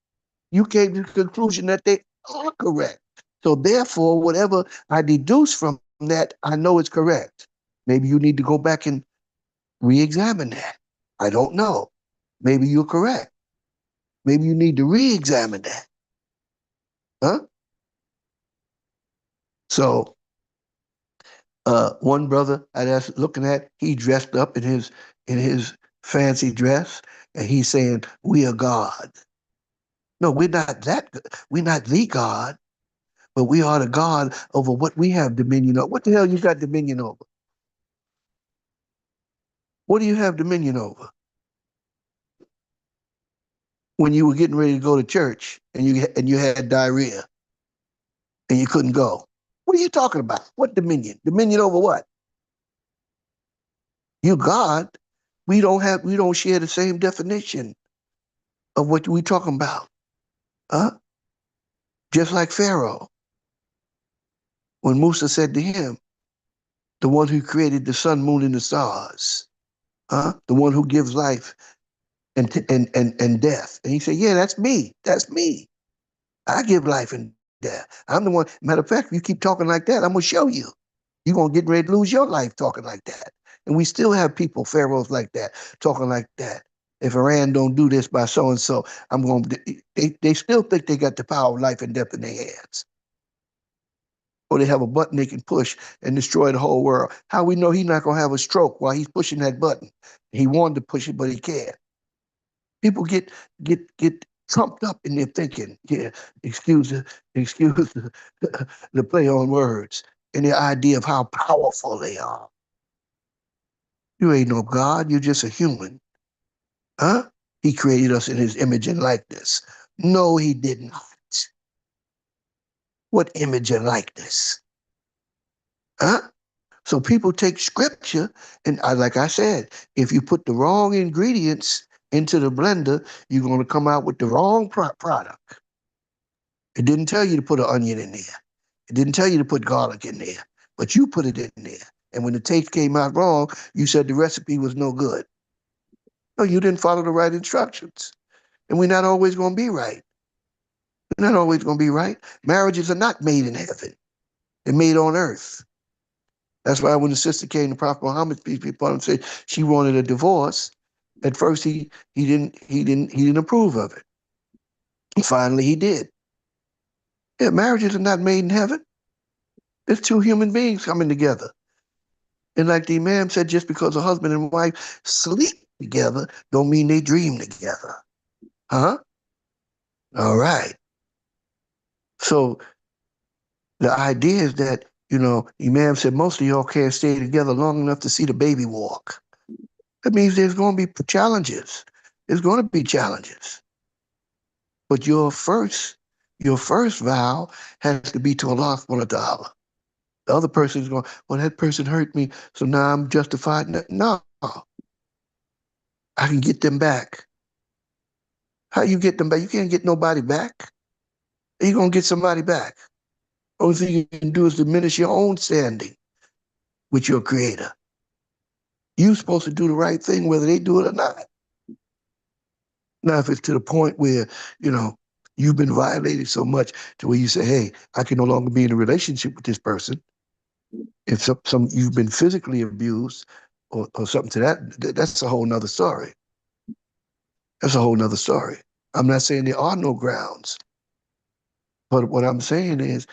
You came to the conclusion that they are correct. So therefore, whatever I deduce from that, I know it's correct. Maybe you need to go back and re-examine that. I don't know. Maybe you're correct. Maybe you need to re-examine that. Huh? So one brother I was looking at, he dressed up in his fancy dress, and he's saying, we are God. No, we're not that. We're not the God, but we are the God over what we have dominion over. What the hell you got dominion over? What do you have dominion over? When you were getting ready to go to church and you had diarrhea and you couldn't go. What are you talking about? What dominion? Dominion over what? You God. We don't share the same definition of what we talking about. Huh? Just like Pharaoh. When Musa said to him, the one who created the sun, moon, and the stars, the one who gives life and death. And he said, yeah, that's me. That's me. I give life and death. I'm the one. Matter of fact, if you keep talking like that, I'm going to show you. You're going to get ready to lose your life talking like that. And we still have people, pharaohs like that, talking like that. If Iran don't do this by so-and-so, I'm going to, they still think they got the power of life and death in their hands. Or they have a button they can push and destroy the whole world. How we know he's not going to have a stroke while he's pushing that button? He wanted to push it, but he can't. People get trumped up in their thinking. Yeah, excuse the play on words and the idea of how powerful they are. You ain't no God. You're just a human. Huh? He created us in his image and likeness. No, he did not. What image and likeness? Huh? So people take scripture, and like I said, if you put the wrong ingredients into the blender, you're going to come out with the wrong product. It didn't tell you to put an onion in there. It didn't tell you to put garlic in there, but you put it in there. And when the taste came out wrong, you said the recipe was no good. No, you didn't follow the right instructions. And we're not always going to be right. We're not always going to be right. Marriages are not made in heaven. They're made on earth. That's why when the sister came to Prophet Muhammad, peace be upon him, said she wanted a divorce. At first, he didn't approve of it. Finally, he did. Yeah, marriages are not made in heaven. It's two human beings coming together. And like the Imam said, just because a husband and wife sleep together don't mean they dream together. Huh? All right. So the idea is that, Imam said most of y'all can't stay together long enough to see the baby walk. That means there's going to be challenges. There's going to be challenges. But your first vow has to be to Allah subhanahu wa ta'ala. The other person is going, well, that person hurt me, so now I'm justified. No. I can get them back. How you get them back? You can't get nobody back. How you going to get somebody back? Only thing you can do is diminish your own standing with your creator. You're supposed to do the right thing, whether they do it or not. Now, if it's to the point where, you've been violated so much to where you say, hey, I can no longer be in a relationship with this person. If some you've been physically abused or something to that's a whole nother story. That's a whole nother story. I'm not saying there are no grounds. But what I'm saying is,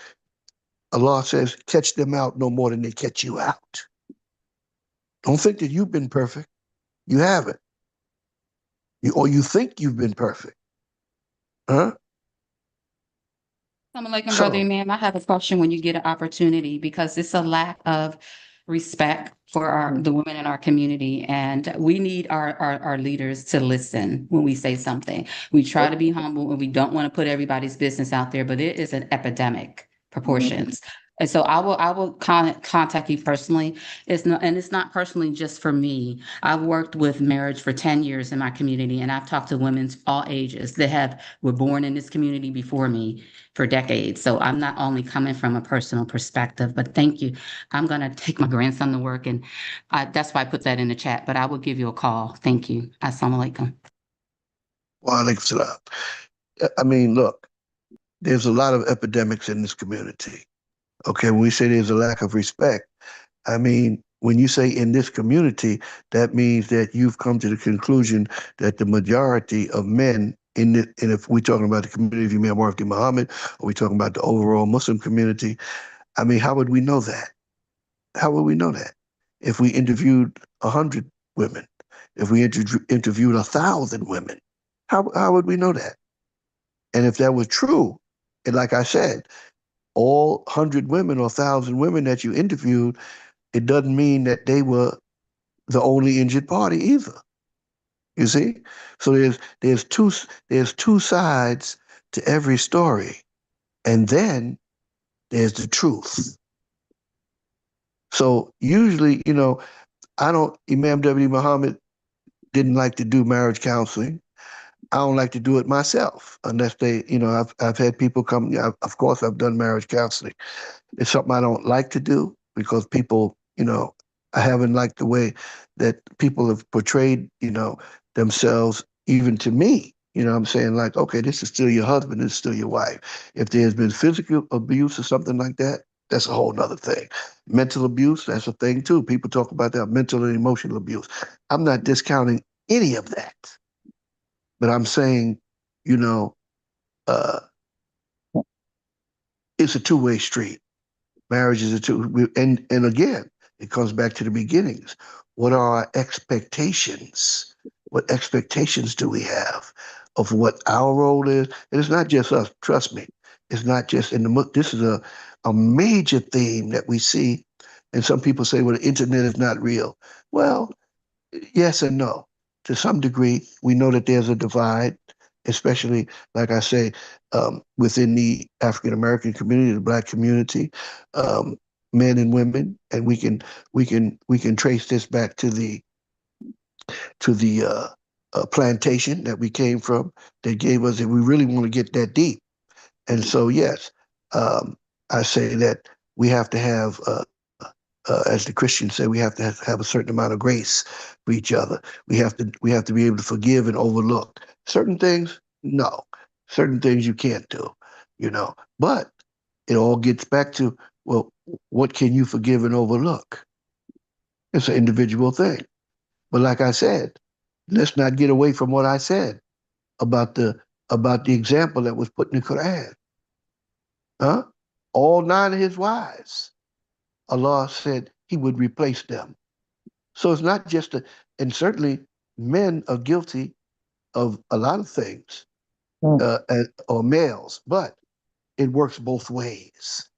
Allah says, catch them out no more than they catch you out. Don't think that you've been perfect. You haven't. Or you think you've been perfect. Huh? Assalamu alaikum, brother Imam. I have a question when you get an opportunity, because it's a lack of respect for the women in our community, and we need our leaders to listen when we say something. We try to be humble and we don't want to put everybody's business out there, but it is an epidemic proportions. And so I will contact you personally. It's not personally just for me. I've worked with marriage for 10 years in my community, and I've talked to women all ages that were born in this community before me for decades. So I'm not only coming from a personal perspective, but thank you. I'm going to take my grandson to work, and that's why I put that in the chat, but I will give you a call. Thank you. Assalamu alaikum. Wa alaikum salam. I mean, look, there's a lot of epidemics in this community. Okay, when we say there's a lack of respect, I mean, when you say in this community, that means that you've come to the conclusion that the majority of men and if we're talking about the community of Imam Wafdi Muhammad, or we're talking about the overall Muslim community, I mean, how would we know that? How would we know that? If we interviewed 100 women, if we interviewed 1,000 women, how would we know that? And if that was true, and like I said, all 100 women or 1,000 women that you interviewed, it doesn't mean that they were the only injured party either. You see? So there's two sides to every story. And then there's the truth. So usually, Imam W. Muhammad didn't like to do marriage counseling. I don't like to do it myself unless they, I've had people come. Of course, I've done marriage counseling. It's something I don't like to do because people, I haven't liked the way that people have portrayed, themselves, even to me. I'm saying, like, okay, this is still your husband, this is still your wife. If there's been physical abuse or something like that, that's a whole nother thing. Mental abuse, that's a thing too. People talk about that, mental and emotional abuse. I'm not discounting any of that. But I'm saying, it's a two-way street. Marriage is a two, and again, it comes back to the beginnings. What are our expectations? What expectations do we have of what our role is? And it's not just us, trust me. It's not just this is a major theme that we see. And some people say, well, the internet is not real. Well, yes and no. To some degree, we know that there's a divide, especially, like I say, within the African American community, the Black community, men and women, and we can trace this back to the plantation that we came from. That gave us, if we really want to get that deep. And so, yes, I say that we have to have, as the Christians say, we have to have a certain amount of grace for each other. We have to be able to forgive and overlook certain things. No, certain things you can't do, you know. But it all gets back to, well, what can you forgive and overlook? It's an individual thing. But like I said, let's not get away from what I said about the example that was put in the Quran. Huh? All 9 of his wives, Allah said he would replace them. So it's not just and certainly men are guilty of a lot of things, or males, but it works both ways.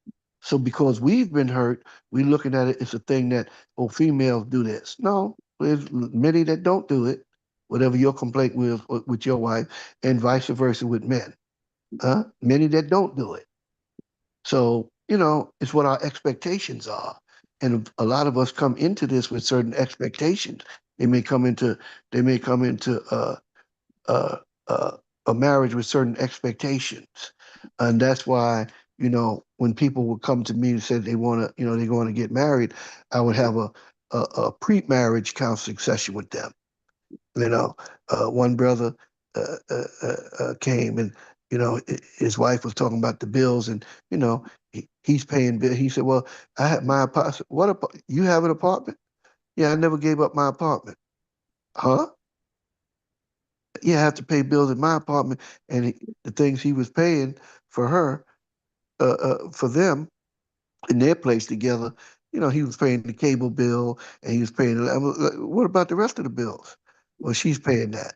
So because we've been hurt, we're looking at it as a thing that, oh, females do this. No, there's many that don't do it, whatever your complaint with your wife, and vice versa with men. Many that don't do it. So, it's what our expectations are. And a lot of us come into this with certain expectations. They may come into a marriage with certain expectations. And that's why, when people would come to me and say they want to, they want to get married, I would have a pre-marriage counseling session with them. One brother came and, his wife was talking about the bills and, he's paying bill. He said, well, I have my apartment. You have an apartment? Yeah, I never gave up my apartment. Huh? Yeah, I have to pay bills in my apartment, and the things he was paying for her, for them in their place together, he was paying the cable bill and he was paying. What about the rest of the bills? Well, she's paying that,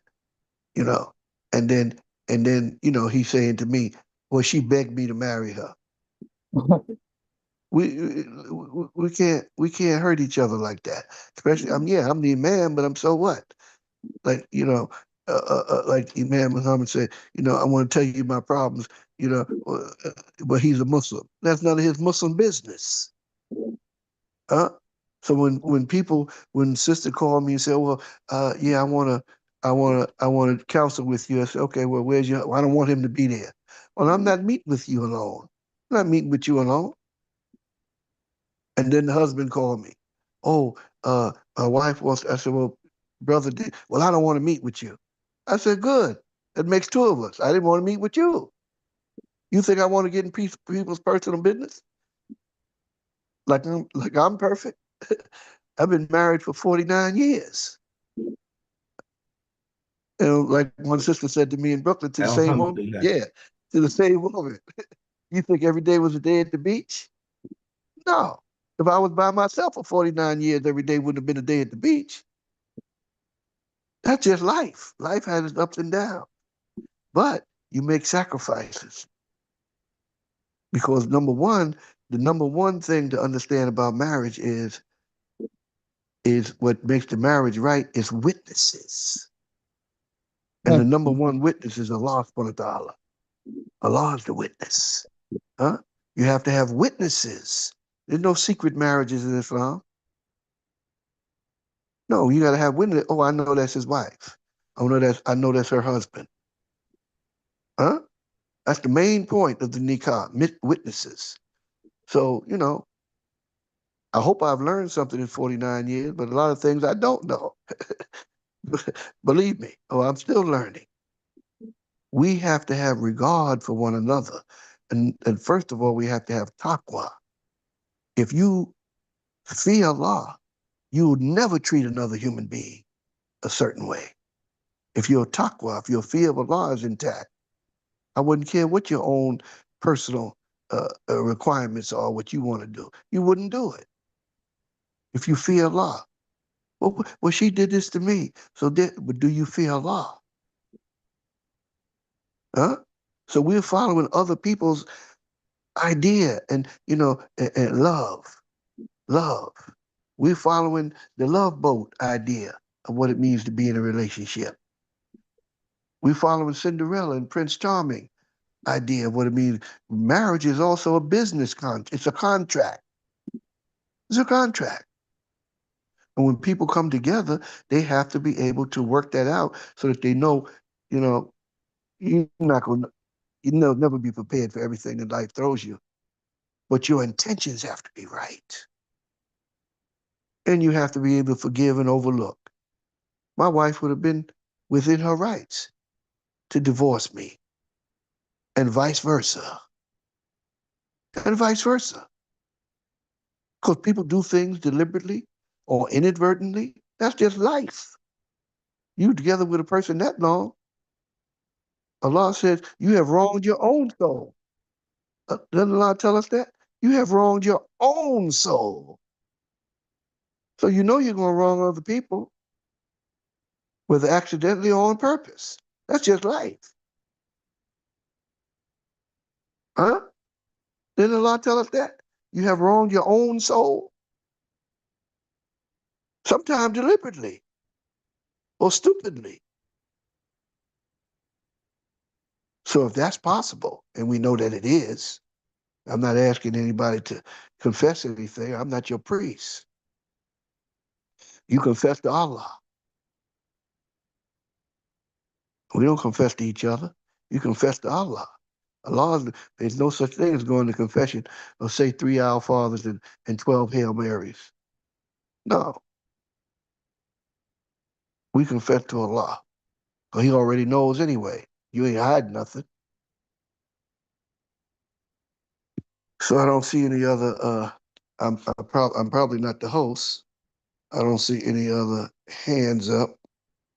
and then he's saying to me, well, she begged me to marry her. We can't hurt each other like that. Especially, I'm the man, but I'm so what? Like like Imam Muhammad said, I want to tell you my problems, but he's a Muslim. That's none of his Muslim business. So when sister called me and said, well, yeah, I want to counsel with you. I said, okay, well, where's your? Well, I don't want him to be there. Well, I'm not meeting with you alone. I'm not meeting with you alone. And then the husband called me. Oh, my wife wants. I said, well, brother, well, I don't want to meet with you. I said, good. That makes 2 of us. I didn't want to meet with you. You think I want to get in people's personal business? Like I'm perfect. I've been married for 49 years. And like one sister said to me in Brooklyn, to the same woman. Yeah, to the same woman. You think every day was a day at the beach? No. If I was by myself for 49 years, every day wouldn't have been a day at the beach. That's just life. Life has its ups and downs. But you make sacrifices. Because the number one thing to understand about marriage is what makes the marriage right is witnesses. And the number one witness is Allah subhanahu wa ta'ala. Allah is the witness. You have to have witnesses. There's no secret marriages in Islam. No, you got to have witnesses. Oh, I know that's his wife. I know that's her husband. That's the main point of the nikah, witnesses. So, I hope I've learned something in 49 years, but a lot of things I don't know. Believe me, I'm still learning. We have to have regard for one another. And first of all, we have to have taqwa. If you fear Allah, you would never treat another human being a certain way. If your taqwa, if your fear of Allah is intact, I wouldn't care what your own personal requirements are, what you want to do. You wouldn't do it. If you fear Allah. Well, she did this to me. So but do you fear Allah? So we're following other people's idea and, and love. We're following the love boat idea of what it means to be in a relationship. We're following Cinderella and Prince Charming idea of what it means. Marriage is also a business contract. It's a contract. It's a contract. And when people come together, they have to be able to work that out so that they know, you'll never be prepared for everything that life throws you. but your intentions have to be right. And you have to be able to forgive and overlook. My wife would have been within her rights to divorce me, and vice versa. And vice versa. Because people do things deliberately or inadvertently. That's just life. You together with a person that long, Allah says you have wronged your own soul. Doesn't Allah tell us that? You have wronged your own soul. So you know you're going to wrong other people, whether accidentally or on purpose. That's just life. Huh? Didn't Allah tell us that? You have wronged your own soul. Sometimes deliberately or stupidly. So if that's possible, and we know that it is, I'm not asking anybody to confess anything. I'm not your priest. You confess to Allah. We don't confess to each other. You confess to Allah. Allah, there's no such thing as going to confession or say 3 Our Fathers and 12 Hail Marys. No. We confess to Allah. Because He already knows anyway. You ain't hiding nothing. So I don't see any other, I'm probably not the host. I don't see any other hands up.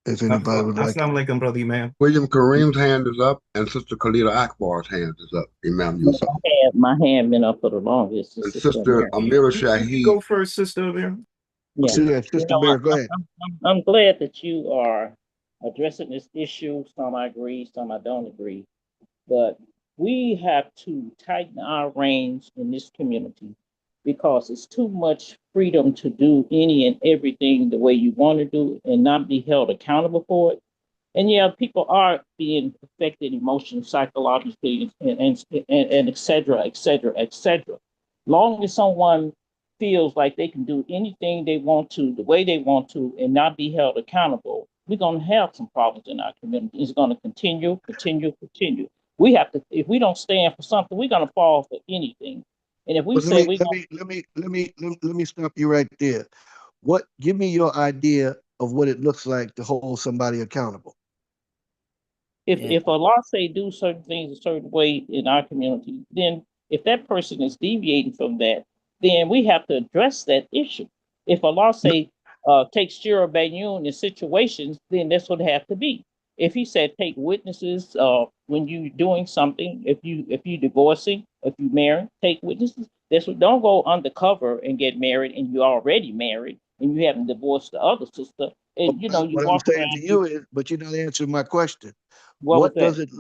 If anybody would like. Assalamu alaikum, brother Imam. William Kareem's hand is up, and Sister Khalida Akbar's hand is up. Imam Yusuf. My hand been up for the longest. And Sister Amira Shaheed. Go first, Sister Amira. Yeah, Sister Amira, go ahead. I'm glad that you are addressing this issue. Some I agree, some I don't agree. But we have to tighten our reins in this community because it's too much freedom to do any and everything the way you want to do it and not be held accountable for it. And yeah, people are being affected emotionally, psychologically, and et cetera, et cetera, et cetera. Long as someone feels like they can do anything they want to, the way they want to, and not be held accountable, we're going to have some problems in our community. It's going to continue. We have to, if we don't stand for something, we're going to fall for anything. And if we let me stop you right there. Give me your idea of what it looks like to hold somebody accountable. If Allah say do certain things a certain way in our community, then if that person is deviating from that, then we have to address that issue. If Allah say take Shira Bayun in situations, then that's what it have to be. If He said take witnesses when you doing something, if you divorcing, if you marry, take witnesses. That's what. Don't go undercover and get married, and you're already married, and you haven't divorced the other sister. And you know you walk what I'm around. saying to you is, but you're not answering my question. What does it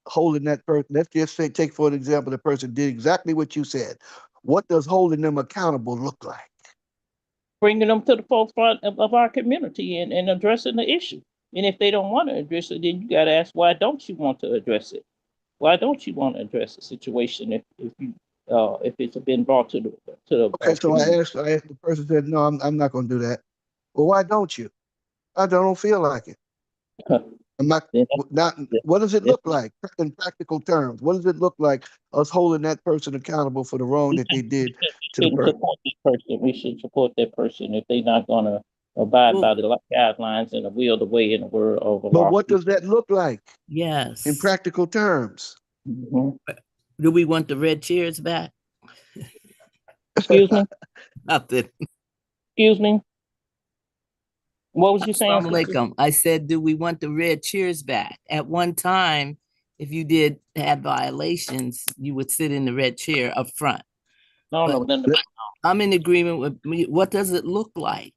holding that person? Let's just say, take for an example, the person did exactly what you said. What does holding them accountable look like? Bringing them to the forefront of our community and addressing the issue. And if they don't want to address it, then you got to ask, why don't you want to address it? Why don't you want to address the situation if it's been brought to the Okay, so I asked the person, said, no, I'm not going to do that. Well, why don't you? I don't feel like it. I'm not. What does it look like in practical terms? What does it look like us holding that person accountable for the wrong that they did to the person? We should support that person if they're not going to abide by the guidelines and the will, the way, and the word of Allah. But what does that look like? Yes. In practical terms. Mm-hmm. Do we want the red chairs back? Excuse me? Nothing. Excuse me? What was you saying? Assalamu alaikum. I said, do we want the red chairs back? At one time, if you had violations, you would sit in the red chair up front. No. I'm in agreement with me. What does it look like?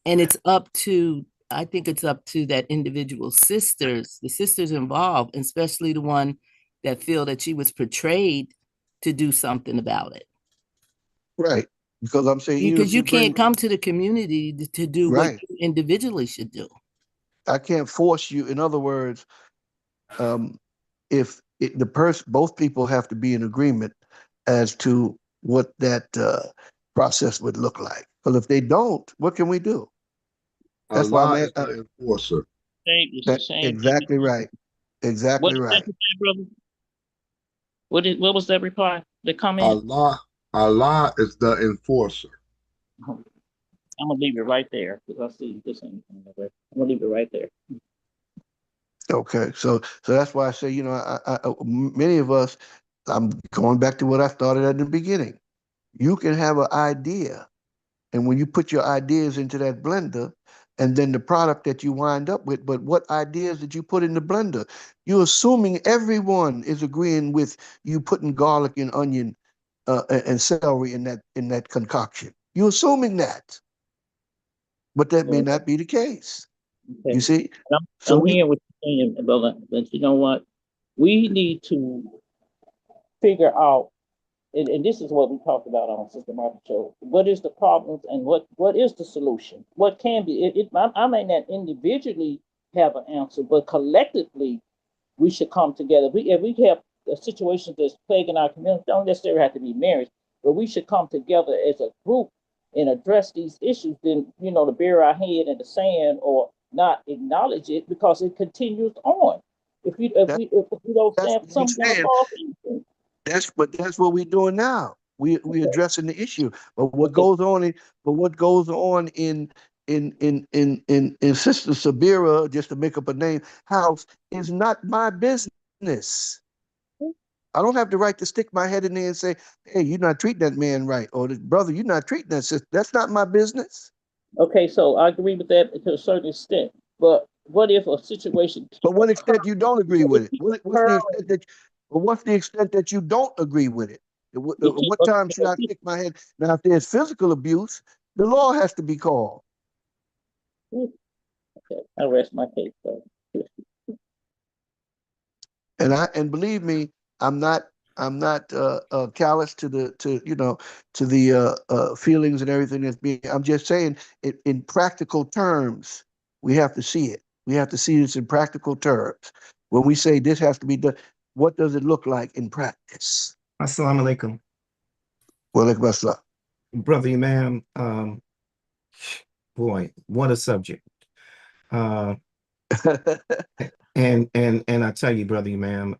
And it's up to, I think it's up to that individual sisters, the sisters involved, especially the one that feel that she was portrayed to do something about it. Right. Because I'm saying, because you can't come to the community to do what you individually should do. I can't force you. In other words, if both people have to be in agreement as to what that process would look like. Because if they don't, what can we do? That's why I'm the enforcer. Exactly right. Exactly right. What was that reply? the comment? Allah is the enforcer. I'm gonna leave it right there because I see this ain't. I'm gonna leave it right there. Okay, so that's why I say, you know, many of us, I'm going back to what I started at the beginning. You can have an idea, and when you put your ideas into that blender, and then the product that you wind up with, but what ideas did you put in the blender? You're assuming everyone is agreeing with you putting garlic and onion and celery in that concoction. You're assuming that, but that may not be the case. Okay. You see? I'm hearing what you're saying, brother, but you know what? We need to figure out, and this is what we talked about on Sister Martha Show. What is the problems and what is the solution? What can be? I may not individually have an answer, but collectively we should come together. If we have a situation that's plaguing our community, don't necessarily have to be marriage, but we should come together as a group and address these issues. Then, you know, to bury our head in the sand or not acknowledge it because it continues on. If we don't stand, something's gonna fall through. That's what we're doing now. We're addressing the issue. But what goes on in Sister Sabira, just to make up a name, house is not my business. I don't have the right to stick my head in there and say, hey, you're not treating that man right, or brother, you're not treating that sister. That's not my business. Okay, so I agree with that to a certain extent. But what if a situation? But what extent you don't agree with it? What's the extent that you don't agree with it? What time should I stick my head? Now, if there's physical abuse, the law has to be called. Okay, I rest my case. So. And believe me, I'm not callous to the feelings and everything that's being. I'm just saying it in practical terms. We have to see it. We have to see this in practical terms. When we say this has to be done, what does it look like in practice? Assalamu alaikum. Wa alaikum assalam. Brother Imam, boy, what a subject. And I tell you, Brother Imam,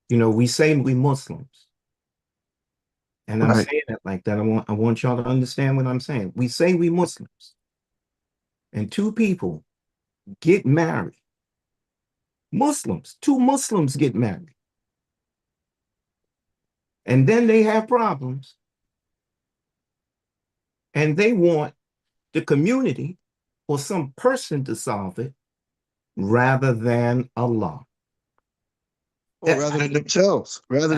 you know, we say we Muslims. And I'm saying it like that. I want y'all to understand what I'm saying. We say we Muslims. And two people get married. Two Muslims get married. And then they have problems. And they want the community or some person to solve it rather than Allah. Or rather than themselves. Or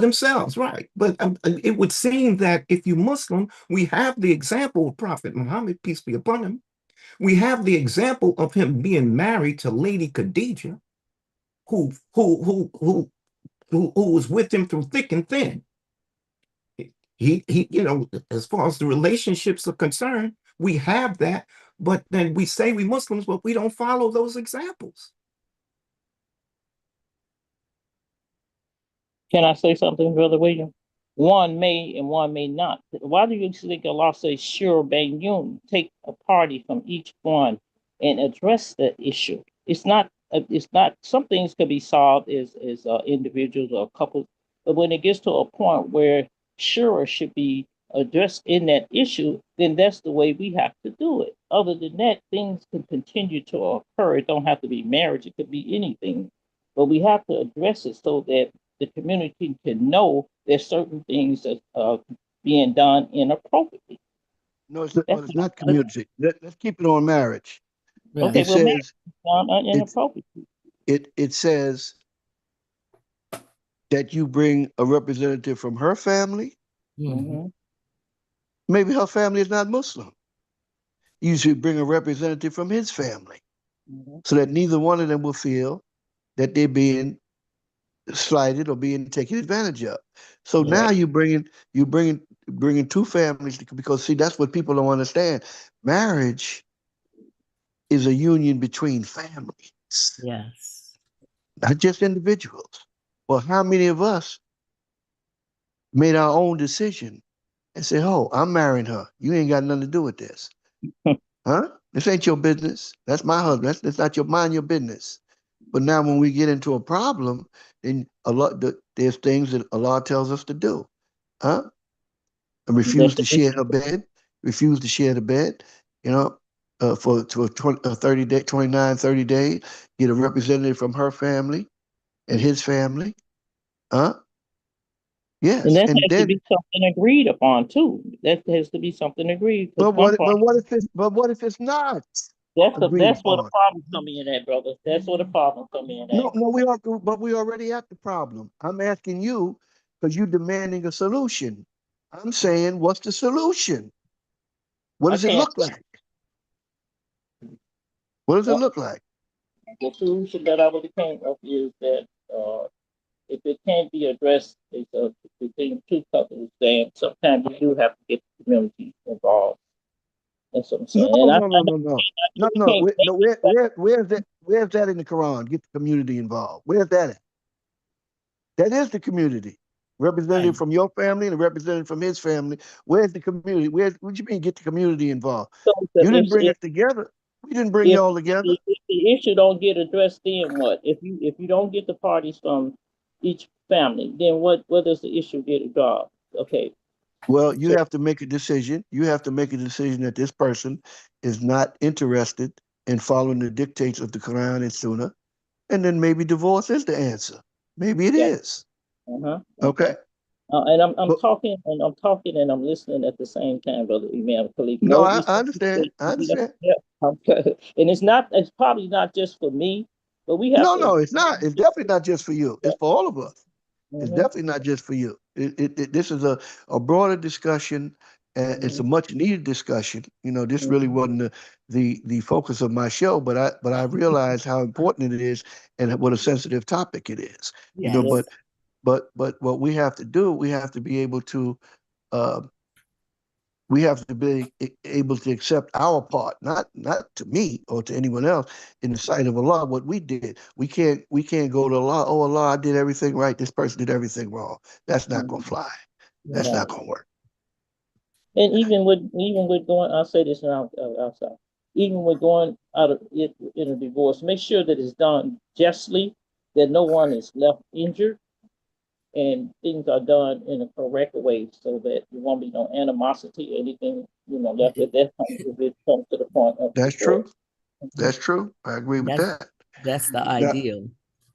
themselves, right. But it would seem that if you're Muslim, we have the example of Prophet Muhammad, peace be upon him. We have the example of him being married to Lady Khadijah, who was with him through thick and thin. He, you know, as far as the relationships are concerned, we have that, but then we say we Muslims, but we don't follow those examples. Can I say something, Brother William? One may and one may not. Why do you think Allah says, "Sure, Banyun, take a party from each one and address the issue"? It's not. Some things could be solved as individuals or couples, but when it gets to a point where sure should be addressed in that issue, then that's the way we have to do it. Other than that, things can continue to occur. It don't have to be marriage. It could be anything, but we have to address it so that the community can know there's certain things that are being done inappropriately. No, it's not community. Let's keep it on marriage. Okay, it says inappropriately. It says that you bring a representative from her family. Mm-hmm. Maybe her family is not Muslim. You should bring a representative from his family, so that neither one of them will feel that they're being slighted or being taken advantage of. So now you're bringing two families, because see, that's what people don't understand. Marriage is a union between families. Yes. Not just individuals. Well, how many of us made our own decision and said, "Oh, I'm marrying her. You ain't got nothing to do with this." Huh? This ain't your business. That's my husband. That's not mind your business. But now when we get into a problem, then there's things that Allah tells us to do. Huh? And refuse to share her bed, refuse to share the bed, you know, for 30 day, 29, 30 days, get a representative from her family and his family. Huh? Yes. And that And has to then, be something agreed upon too. That has to be something agreed. but what if it's not agreed That's where the upon? problem come in at, brother. That's where the problem come in at. No, but we already at the problem. I'm asking you because you're demanding a solution. I'm saying, what's the solution? What does it look like? What does it look like? The solution that I would came up is that if it can't be addressed between two couples, then sometimes you do have to get the community involved. That's what I'm saying. No. Where's that in the Quran? Get the community involved. Where's that at? That is the community. Representative from your family and a representative from his family. Where's the community? What do you mean get the community involved? You didn't bring us together. We didn't bring y'all together. If the issue don't get addressed, then what? If you don't get the parties from each family, then what does the issue get resolved? Okay. Well, you have to make a decision. You have to make a decision that this person is not interested in following the dictates of the Quran and Sunnah, and then maybe divorce is the answer. Maybe it is. Okay. And I'm talking and I'm listening at the same time, brother Imam Khalid. No, I understand. I understand. And it's probably not just for me, but we have No, it's not. It's definitely not just for you. It's for all of us. It's definitely not just for you. This is a broader discussion, and it's a much needed discussion. You know, this really wasn't the focus of my show, but I realize how important it is and what a sensitive topic it is. You know, but what we have to do, we have to be able to accept our part, not to me or to anyone else in the sight of Allah, what we did. We can't go to Allah, oh Allah, I did everything right, this person did everything wrong. That's not gonna fly. That's not gonna work. And even with going, I'll say this now outside. Even with going out of it in a divorce, make sure that it's done justly, that no one is left injured, and things are done in a correct way so that there won't be no animosity or anything, left at that point if it comes to the point of That's true. That's true. I agree with that. That's the ideal.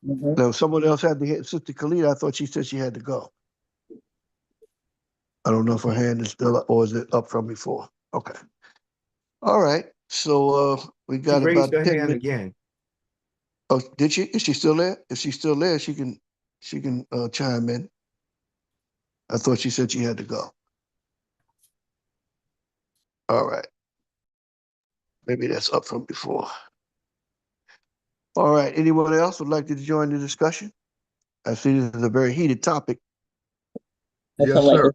Now, someone else had to hit Sister Khalida. I thought she said she had to go. I don't know if her hand is still up or is it up from before. Okay. All right. So we got about 10 minutes again. Oh, did she? Is she still there? If she's still there, she can chime in. I thought she said she had to go. All right. Maybe that's up from before. All right. Anyone else would like to join the discussion? I see this is a very heated topic. Yes, sir.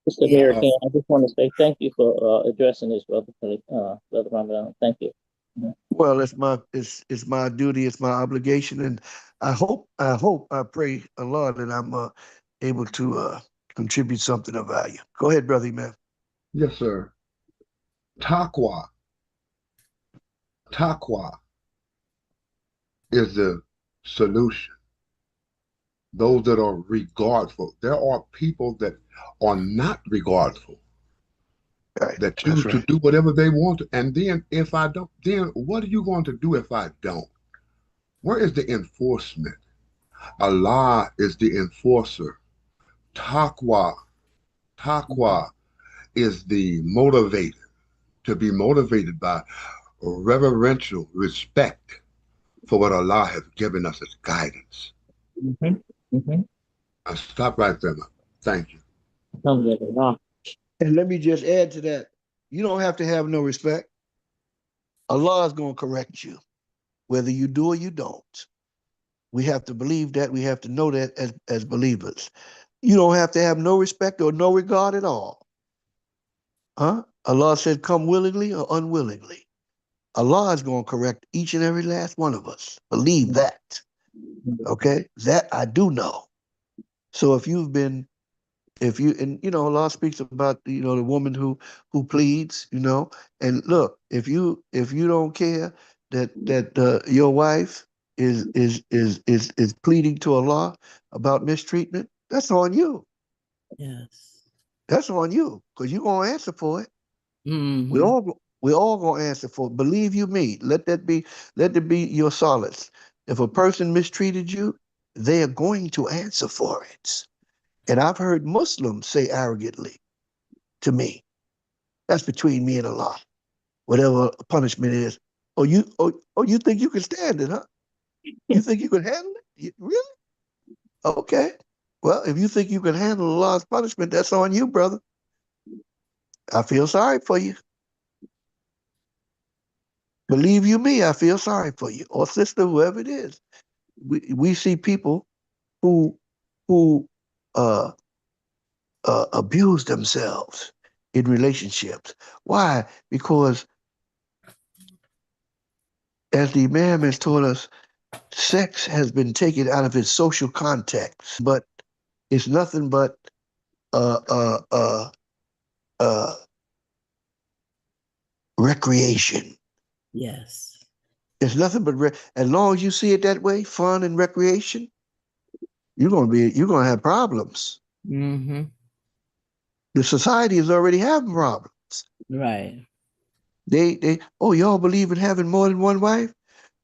Mr. American, I just want to say thank you for addressing this, Brother Ramadan. Thank you. Well, it's my duty, it's my obligation, and I pray Allah that I'm able to contribute something of value. Go ahead, brother man. Yes, sir. Taqwa is the solution. Those that are regardful. There are people that are not regardful. Right. That choose to do whatever they want to. And then if I don't, then what are you going to do if I don't? Where is the enforcement? Allah is the enforcer. Taqwa is the motivator, to be motivated by reverential respect for what Allah has given us as guidance. I'll stop right there, man. Thank you. And let me just add to that. You don't have to have no respect. Allah is going to correct you, whether you do or you don't. We have to believe that. We have to know that as believers. You don't have to have no respect or no regard at all. Allah said, come willingly or unwillingly. Allah is going to correct each and every last one of us. Believe that. Okay? That I do know. So Allah speaks about, the woman who pleads, and look, if you don't care that your wife is pleading to Allah about mistreatment, that's on you. Yes. That's on you, because you're gonna answer for it. Mhm. We all gonna answer for it. Believe you me. Let that be your solace. If a person mistreated you, they are going to answer for it. And I've heard Muslims say arrogantly to me, "That's between me and Allah. Whatever punishment is, you think you can stand it, huh? You think you can handle it? Really? Okay. Well, if you think you can handle Allah's punishment, that's on you, brother. I feel sorry for you. Believe you me, I feel sorry for you, or sister, whoever it is. We see people who uh, abuse themselves in relationships. Why? Because, as the Imam has taught us, sex has been taken out of its social context, but it's nothing but recreation. Yes. It's nothing but as long as you see it that way, fun and recreation, you're gonna have problems. Mm-hmm. The society is already having problems. Right. Oh, y'all believe in having more than one wife?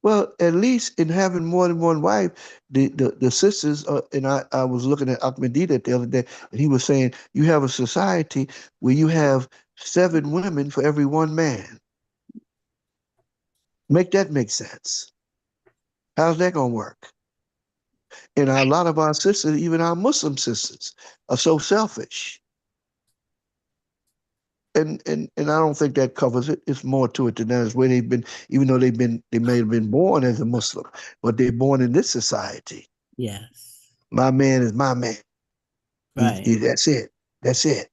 Well, at least in having more than one wife, the sisters, and I was looking at Ahmadiyya the other day, and he was saying you have a society where you have 7 women for every one man. Make that make sense. How's that gonna work? And a lot of our sisters, even our Muslim sisters, are so selfish. And I don't think that covers it. It's more to it than that. It's where they've been, even though they may have been born as a Muslim, but they're born in this society. Yes. My man is my man. Right. That's it. That's it.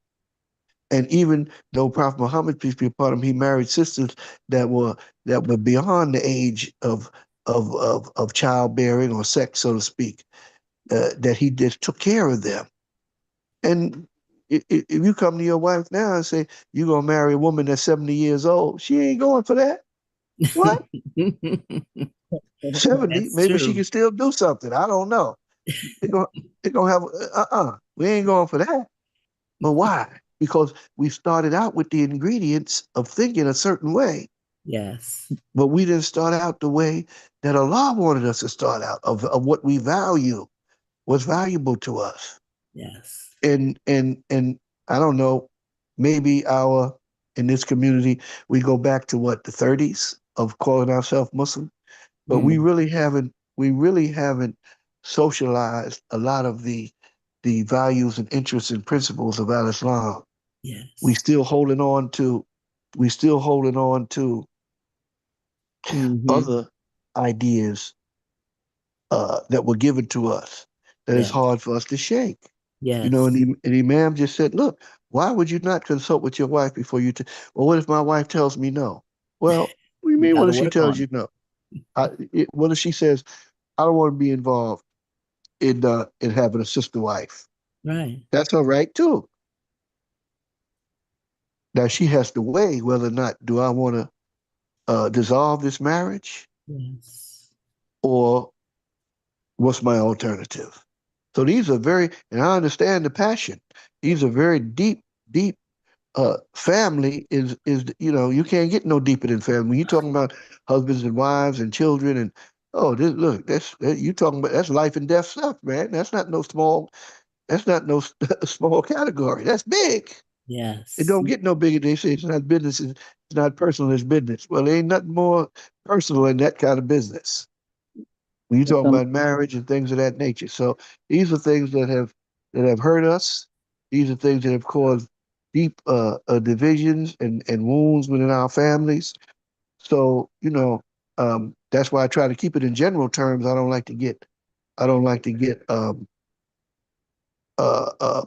And even though Prophet Muhammad, peace be upon him, he married sisters that were beyond the age of childbearing or sex, so to speak, that he just took care of them. And if you come to your wife now and say you're gonna marry a woman that's 70 years old, she ain't going for that. What? 70? That's Maybe true. she can still do something. I don't know. They're gonna have we ain't going for that. But why? Because we started out with the ingredients of thinking a certain way. Yes. But we didn't start out the way that Allah wanted us to start out, of what we value, what's valuable to us. Yes. And I don't know, maybe in this community, we go back to what, the 30s of calling ourselves Muslim, but we really haven't socialized a lot of the values and interests and principles of Al-Islam. Yes. We still holding on to other ideas that were given to us that is hard for us to shake. Yes. You know, and the Imam just said, look, why would you not consult with your wife before you well, what if my wife tells me no? Well, what do you mean, what if she tells you no? What if she says, I don't want to be involved in having a sister wife? Right. That's all right too. Now she has to weigh whether or not, do I want to dissolve this marriage? Yes. Or what's my alternative? So these are and I understand the passion. These are very deep family is, you can't get no deeper than family. When you're talking about husbands and wives and children and, you talking about, that's life and death stuff, man. That's not no small small category. That's big. Yes. It don't get no bigger. They say it's not business, it's not personal, it's business. Well, there ain't nothing more personal in that kind of business when you're talking about marriage and things of that nature. So these are things that have hurt us. These are things that have caused deep divisions and wounds within our families. So that's why I try to keep it in general terms. I don't like to get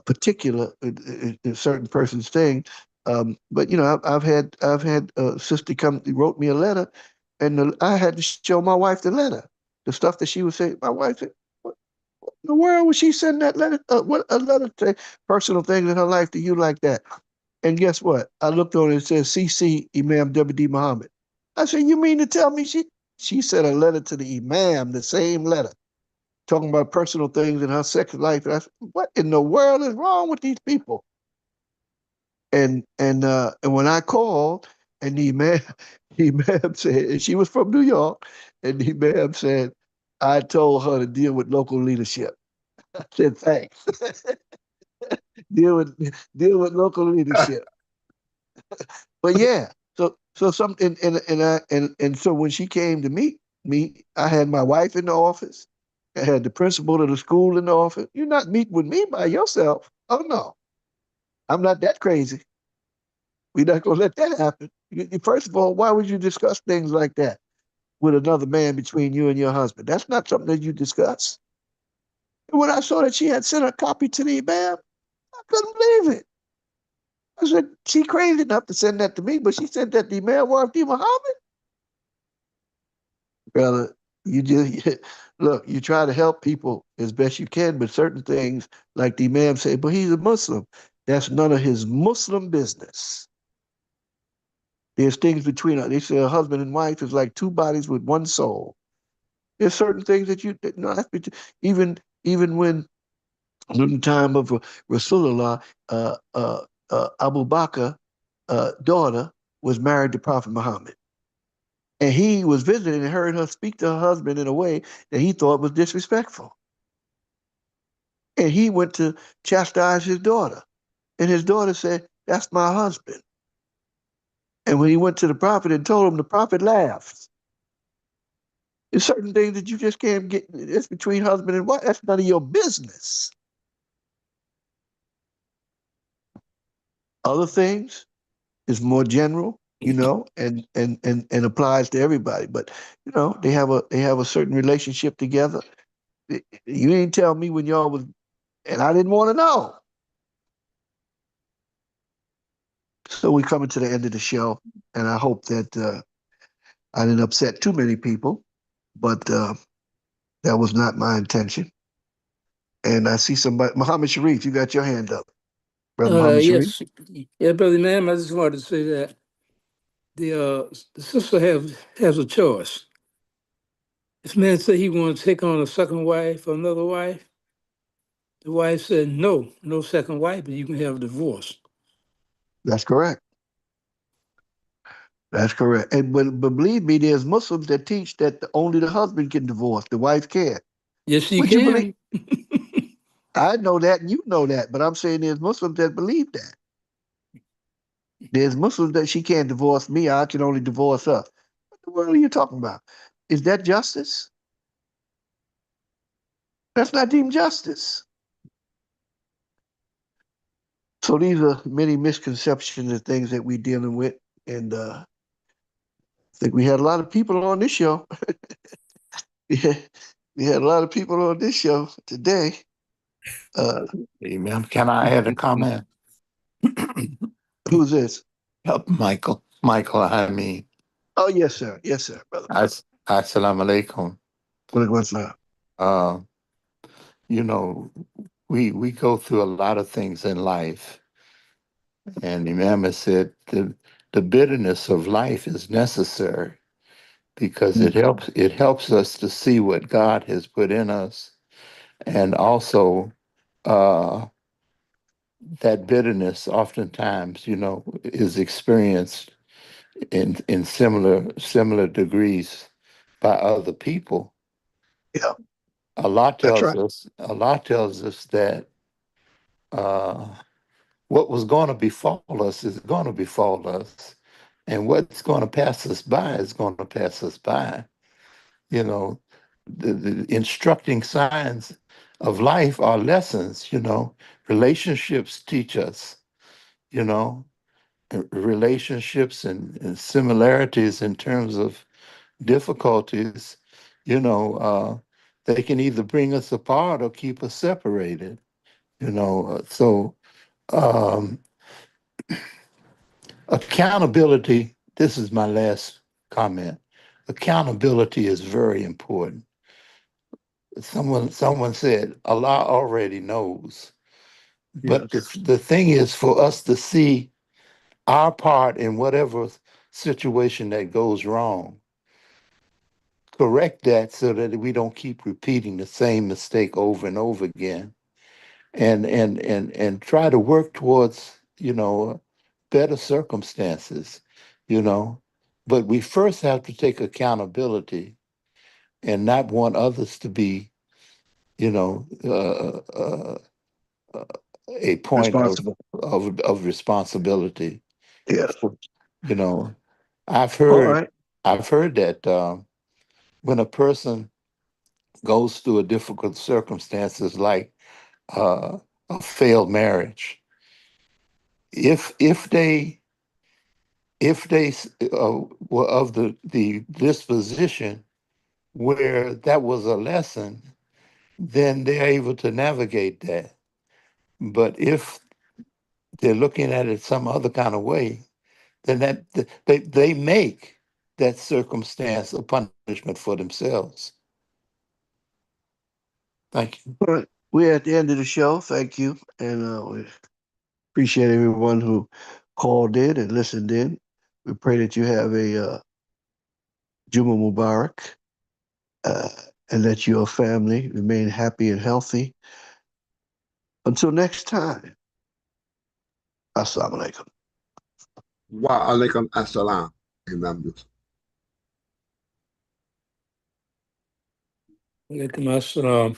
particular in certain person's thing. But I've had a sister wrote me a letter, and I had to show my wife the letter, the stuff that she was saying. My wife said, "What in the world would she send that letter? What a letter to personal things in her life to you like that?" And guess what? I looked on it, it says CC Imam W.D. Muhammad. I said, "You mean to tell me she she sent a letter to the imam, the same letter, talking about personal things in her sex life. And I said, what in the world is wrong with these people? And when I called, and the imam, the imam said, and she was from New York, and the imam said, I told her to deal with local leadership. I said, thanks. deal with local leadership. But yeah, so some and so when she came to meet me, I had my wife in the office. I had the principal of the school in the office. You're not meeting with me by yourself. Oh no, I'm not that crazy. We're not gonna let that happen. First of all, why would you discuss things like that with another man between you and your husband? That's not something that you discuss. And when I saw that she had sent a copy to the imam, I couldn't believe it. I said, she crazy enough to send that to me, but she sent that to Imam Wardi Muhammad. Brother, you just look, you try to help people as best you can, but certain things, like the Imam said, but he's a Muslim. That's none of his Muslim business. There's things between us. They say a husband and wife is like two bodies with one soul. There's certain things that you no, even when in the time of Rasulullah, Abu Bakr, daughter was married to Prophet Muhammad. And he was visiting and heard her speak to her husband in a way that he thought was disrespectful. And he went to chastise his daughter. And his daughter said, that's my husband. And when he went to the prophet and told him, the prophet laughed. There's certain things that you just can't get. It's between husband and wife. That's none of your business. Other things is more general, and applies to everybody. But they have a certain relationship together. You ain't tell me when y'all was, and I didn't want to know. So we coming to the end of the show, and I hope that I didn't upset too many people, but that was not my intention. And I see somebody, Muhammad Sharif, you got your hand up, brother Muhammad Sharif. Yes, yeah, brother ma'am. I just wanted to say that the sister has a choice. If man say he want to take on a second wife or another wife, the wife said no second wife, but you can have a divorce. That's correct. That's correct. And but believe me, there's Muslims that teach that only the husband can divorce, the wife can't. Yes, she Would can. you believe? I know that, and you know that, but I'm saying there's Muslims that believe that. There's Muslims that she can't divorce me, I can only divorce her. What the world are you talking about? Is that justice? That's not deemed justice. So these are many misconceptions and things that we're dealing with. And I think we had a lot of people on this show. we had a lot of people on this show today. Amen. Can I add a comment? Who's this? Michael. Michael, I mean. Oh, yes, sir. Yes, sir, brother. Assalamu alaikum. We go through a lot of things in life. And Imam has said the bitterness of life is necessary because it helps us to see what God has put in us. And also that bitterness oftentimes, is experienced in similar degrees by other people. Yeah. Allah tells us that what was going to befall us is going to befall us, and what's going to pass us by is going to pass us by. The instructing signs of life are lessons. Relationships teach us. Relationships and similarities in terms of difficulties. They can either bring us apart or keep us separated. So accountability, this is my last comment. Accountability is very important. Someone said Allah already knows. But the thing is for us to see our part in whatever situation that goes wrong. correct that so that we don't keep repeating the same mistake over and over again, and try to work towards, better circumstances, you know. But we first have to take accountability and not want others to be, you know, a point Responsible. of responsibility. Yes. You know, I've All heard right. I've heard that when a person goes through a difficult circumstances like a failed marriage, if they were of the disposition where that was a lesson, then they're able to navigate that. But if they're looking at it some other kind of way, then they make that circumstance a punishment for themselves. Thank you. All right. We're at the end of the show. Thank you. And we appreciate everyone who called in and listened in. We pray that you have a Juma Mubarak and that your family remain happy and healthy. Until next time, Assalamu alaikum. Wa alaikum assalam, Imam Yusuf. Alaikum assalam.